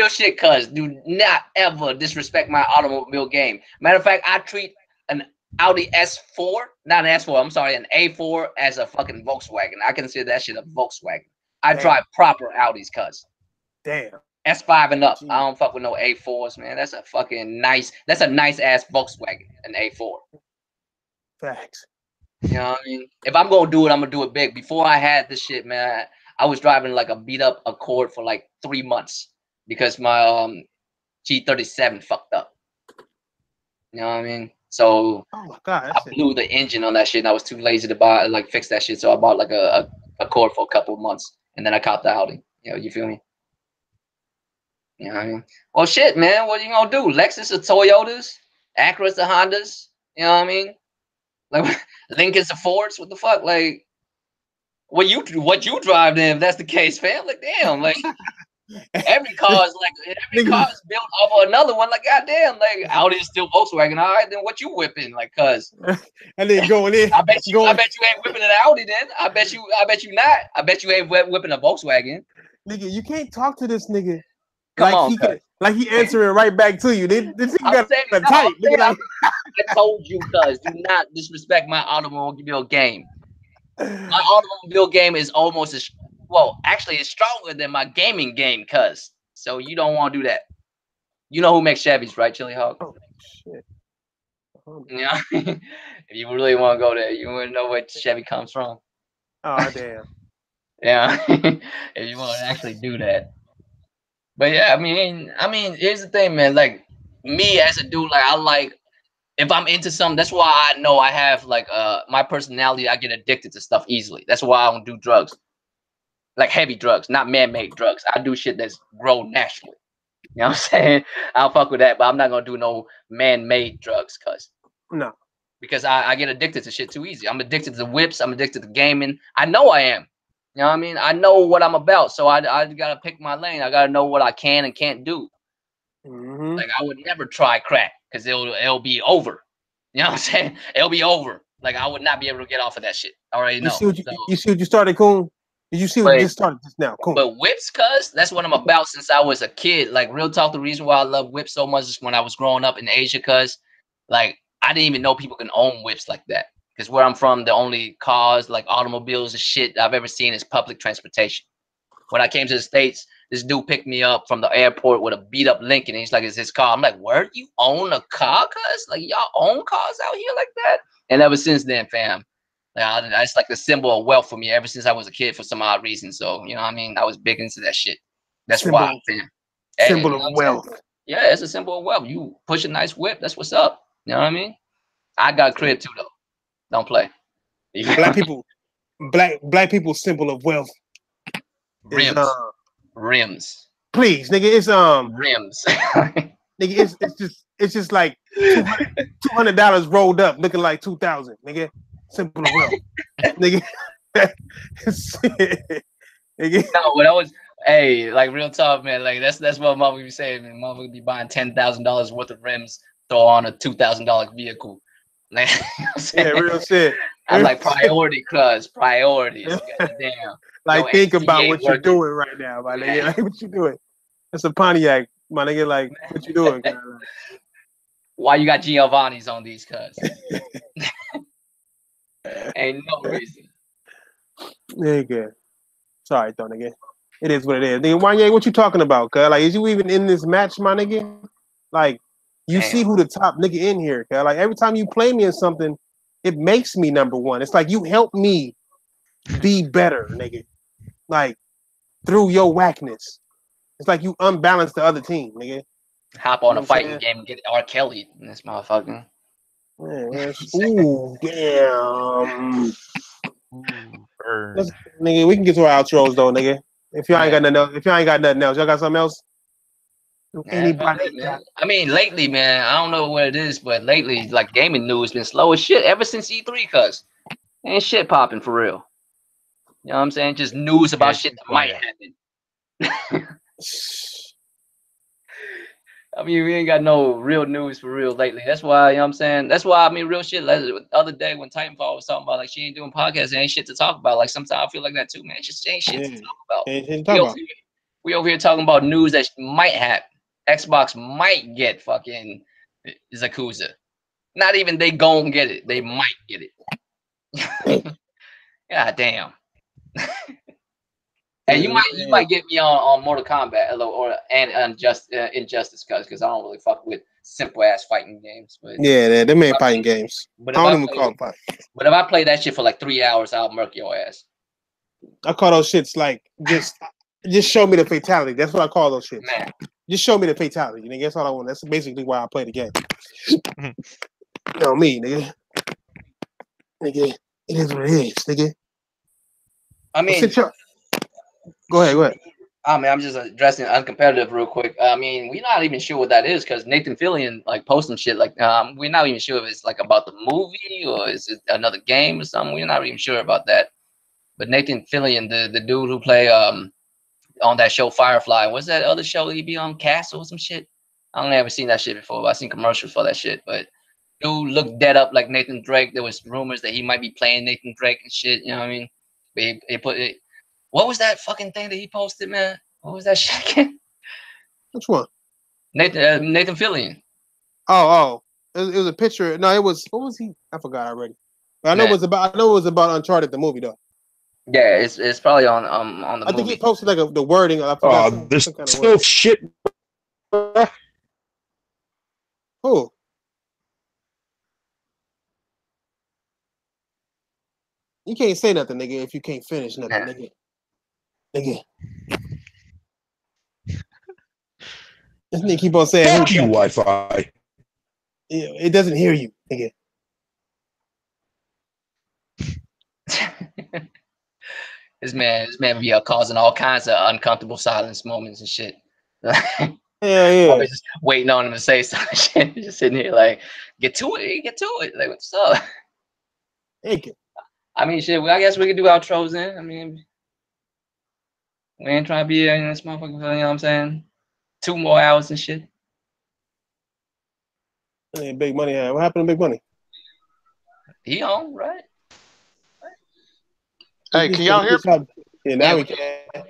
shit, cuz do not ever disrespect my automobile game. Matter of fact, I treat an Audi S4, not an S4, I'm sorry, an A4 as a fucking Volkswagen. I consider that shit a Volkswagen. I drive proper Audis, cuz. Damn. S5 and up. I don't fuck with no A4s, man. That's a nice ass Volkswagen, an A4. Facts. You know what I mean? If I'm gonna do it, I'm gonna do it big. Before I had this shit, man, I was driving like a beat up Accord for like 3 months because my G37 fucked up. You know what I mean? So oh my God, I blew the engine on that shit, and I was too lazy to fix that shit. So I bought like a Accord for a couple of months, and then I copped the Audi. You know, you feel me? You know what I mean? Well, shit, man. What are you gonna do? Lexus or Toyotas, Acuras or Hondas? You know what I mean? Like Lincoln's or Fords? What the fuck? Like, what you drive then? If that's the case, fam. Like, damn. Like, every car is built off of another one. Like, goddamn. Like, Audi is still Volkswagen. All right, then what you whipping? Like, cuz. And then going in. I bet you ain't whipping an Audi then. I bet you not. I bet you ain't whipping a Volkswagen. Nigga, you can't talk to this nigga. Come on, like he answering right back to you. This nigga got tight. I told you, cuz, do not disrespect my automobile game. My automobile game is almost actually it's stronger than my gaming game, cuz. So you don't want to do that. You know who makes Chevys, right, Chili Hog? Oh shit. Yeah. If you really want to go there, you want to know where Chevy comes from. Oh damn. Yeah. If you want to actually do that. But yeah, I mean, here's the thing, man. Like me as a dude, like if I'm into something, that's why I know I have like my personality. I get addicted to stuff easily. That's why I don't do drugs, like heavy drugs, not man-made drugs. I do shit that's grown naturally. You know what I'm saying? I'll fuck with that, but I'm not gonna do no man-made drugs, cuz. No. Because I get addicted to shit too easy. I'm addicted to whips. I'm addicted to gaming. I know I am. You know what I mean? I know what I'm about, so I gotta pick my lane. I gotta know what I can and can't do. Mm-hmm. Like I would never try crack because it'll be over. You know what I'm saying? It'll be over. Like I would not be able to get off of that shit. I already know. You see what you started, Coon? Did you see what you just started just now? Coon. But whips, cuz that's what I'm about since I was a kid. Like real talk, the reason why I love whips so much is when I was growing up in Asia, cuz like I didn't even know people can own whips like that. Because where I'm from, the only cars, like automobiles and shit I've ever seen is public transportation. When I came to the States, this dude picked me up from the airport with a beat up Lincoln. And he's like, "It's his car." I'm like, "Where? You own a car, cuz? Like, y'all own cars out here like that?" And ever since then, fam, like, it's like the symbol of wealth for me ever since I was a kid for some odd reason. So, you know what I mean? I was big into that shit. That's why, fam. Symbol of wealth. Yeah, it's a symbol of wealth. You push a nice whip, that's what's up. You know what I mean? I got a crib too, though. Don't play. Black people's symbol of wealth. Rims. Please, nigga, it's rims. Nigga, it's just like $200 rolled up, looking like 2,000. Nigga, symbol of wealth. Nigga, nigga. No, when I was like real talk, man. Like that's what mother be saying. Man, mother would be buying $10,000 worth of rims, throw on a $2,000 vehicle. Like, yeah, real shit. I'm like priorities. Damn. Like think about what you're doing right now, my nigga. Like what you doing? That's a Pontiac, my nigga. Like what you doing? Why you got Giovanni's on these cuz? Ain't no reason. Nigga. Sorry, though, nigga. It is what it is. Nigga, Wanye, what you talking about, cuz? Like, is you even in this match, my nigga? Like, You see who the top nigga in here. Like every time you play me in something, it makes me number one. It's like you help me be better, nigga. Like through your whackness. It's like you unbalance the other team, nigga. Hop on a fighting game and get R. Kelly in this motherfucker. Man, ooh, damn. Nigga, we can get to our outros though, nigga. If y'all ain't got nothing else, y'all got something else? Anybody? I mean, lately, man, I don't know what it is, but lately, like gaming news been slow as shit ever since E3, cuz ain't shit popping for real. You know what I'm saying? Just news about shit that might happen. I mean, we ain't got no real news for real lately. That's why, you know what I'm saying? That's why, I mean, real shit. Like, the other day when Titanfall was talking about, like, she ain't doing podcasts, there ain't shit to talk about. Like, sometimes I feel like that too, man. It just ain't shit to talk about. We over here talking about news that might happen. Xbox might get fucking Yakuza. Not even they gon' get it. They might get it. God damn. Hey, you might get me on Mortal Kombat and Injustice because I don't really fuck with simple ass fighting games. But yeah, them ain't fighting games. I don't even call them fighting. But if I play that shit for like 3 hours, I'll murk your ass. I call those shits like just show me the fatality. That's what I call those shits. Man. Just show me the fatality. Nigga, that's all I want. That's basically why I play the game. You know me, nigga. Nigga, it is what it is, nigga. I mean, go ahead. I mean, I'm just addressing uncompetitive real quick. I mean, we're not even sure what that is because Nathan Fillion like posting shit like we're not even sure if it's like about the movie or is it another game or something. We're not even sure about that. But Nathan Fillion, the dude who play on that show Firefly, what's that other show he be on, Castle or some shit? I don't ever seen that shit before, but I seen commercials for that shit. But dude looked dead up like Nathan Drake. There was rumors that he might be playing Nathan Drake and shit. You know what I mean? But he put it. What was that fucking thing that he posted, man? What was that shit again? Which one? Nathan Fillion. Oh, it was a picture. No, it was. What was he? I forgot already. But I know it was about Uncharted the movie though. Yeah, it's probably on the movie. I think he posted like the wording. I forgot. There's still shit. Who? You can't say nothing, nigga, if you can't finish nothing, nigga. Nigga. This nigga keep on saying, "Fuck you, Wi-Fi." Yeah, it doesn't hear you, nigga. This man be causing all kinds of uncomfortable silence moments and shit. Yeah. I was just waiting on him to say some shit. Just sitting here like, get to it. Like, what's up? Thank you. I mean, shit. I guess we could do outros then. I mean, we ain't trying to be in this motherfucker. You know what I'm saying? 2 more hours and shit. Hey, Big Money. What happened to Big Money? He on, right? Hey, can y'all hear me? Yeah, now we can.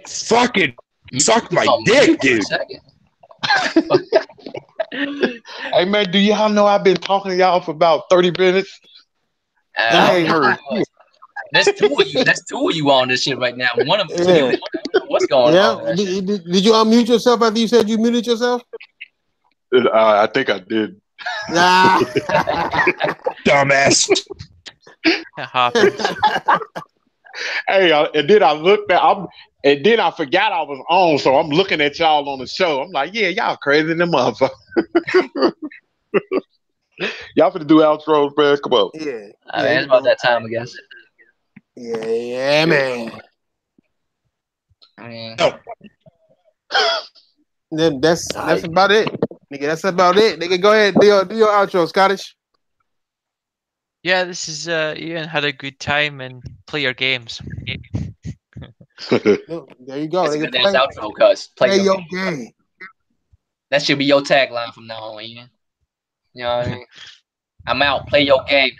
Fucking suck my dick, dude. Hey, man, do y'all know I've been talking to y'all for about 30 minutes? I ain't heard. There's 2 of you. There's 2 of you on this shit right now. One of them. Yeah. What's going on? Did you unmute yourself after you said you muted yourself? I think I did. Dumbass. It happens. Hey, and then I looked at, and then I forgot I was on, so I'm looking at y'all on the show. I'm like, yeah, y'all crazy than the motherfucker. Y'all finna do outros, man. Come on. Yeah. It's about that time, I guess. Yeah, man. I mean, then that's about it, nigga. That's about it, nigga. Go ahead, do your outro, Scottish. Yeah, this is Ian. Had a good time and play your games. There you go. That's a good outro, cuz. Play your game. That should be your tagline from now on, Ian. You know what I mean? I'm out. Play your game.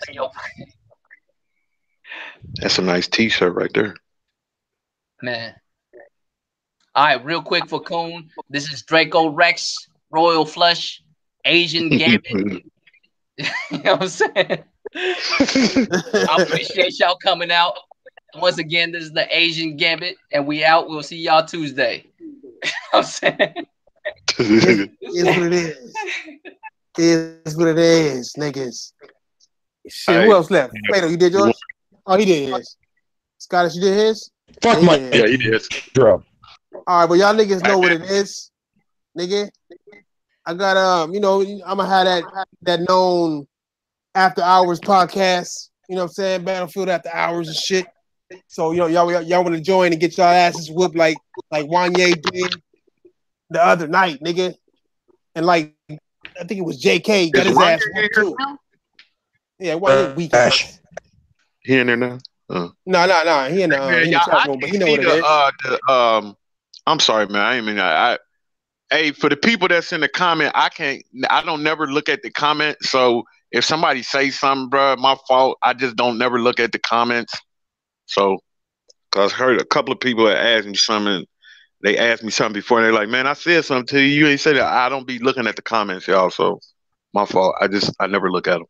That's a nice T-shirt right there, man. All right, real quick for Coon. This is Draco Rex, Royal Flush, Asian Gambit. You know what I'm saying? I appreciate y'all coming out. Once again, this is the Asian Gambit, and we out. We'll see y'all Tuesday. You know what I'm saying? It's what it is. Is what it is, niggas. Shit, who else left? Plato, you did yours? Oh, he did his. Scottish, you did his? Fuck yeah, my. Yeah, he did. Bro. All right, but y'all niggas know what it is, nigga. I got I'm gonna have that known after hours podcast. You know what I'm saying? Battlefield after hours and shit. So y'all want to join and get y'all asses whooped like Wanye did the other night, nigga. And like I think it was JK got his ass whooped too. Yeah, Wanye weak ass. He in there now? No. He in the chat room, but he know what it is. I'm sorry, man. I ain't mean that. Hey, for the people that's in the comment, I don't never look at the comment. So if somebody says something, bro, my fault. I just don't never look at the comments. So, cause I heard a couple of people that asked me something. They asked me something before, and they're like, "Man, I said something to you. You ain't said that." I don't be looking at the comments, y'all. So, my fault. I never look at them.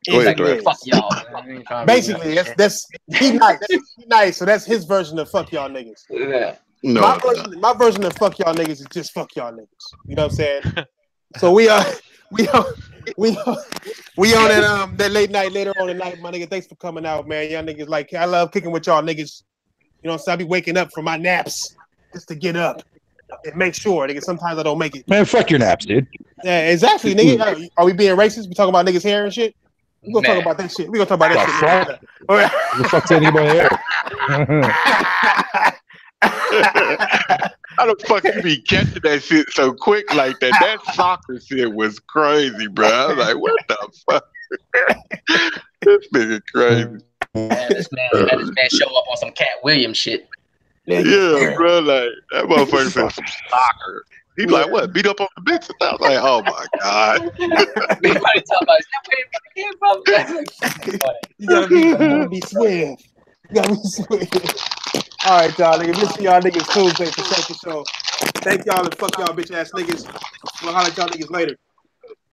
Go ahead, like, fuck y'all. Basically, that's he nice. He nice. So that's his version of fuck y'all niggas. Yeah. No, my version of fuck y'all niggas is just fuck y'all niggas. You know what I'm saying? So we on that late night later on tonight, my nigga. Thanks for coming out, man. Y'all niggas like I love kicking with y'all niggas. You know what I'm saying? I be waking up from my naps just to get up and make sure, nigga. Sometimes I don't make it. Man, fuck your naps, dude. Yeah, exactly, nigga. Are we being racist? We talking about niggas' hair and shit? We gonna talk about that shit. We gonna talk about that shit. What the fuck's anything about hair? How the fuck you be catching that shit so quick like that? That soccer shit was crazy, bro. I was like, what the fuck? This nigga crazy. Had this man show up on some Cat Williams shit. Yeah, bro. Like that motherfucker said some soccer. He be like, what? Beat up on the bitches? I was like, oh my god. Everybody talking about you gotta be swift. You gotta be swift. All right, y'all niggas. We'll see y'all niggas Tuesday for sure. Thank y'all and fuck y'all bitch ass niggas. We'll holler at y'all niggas later.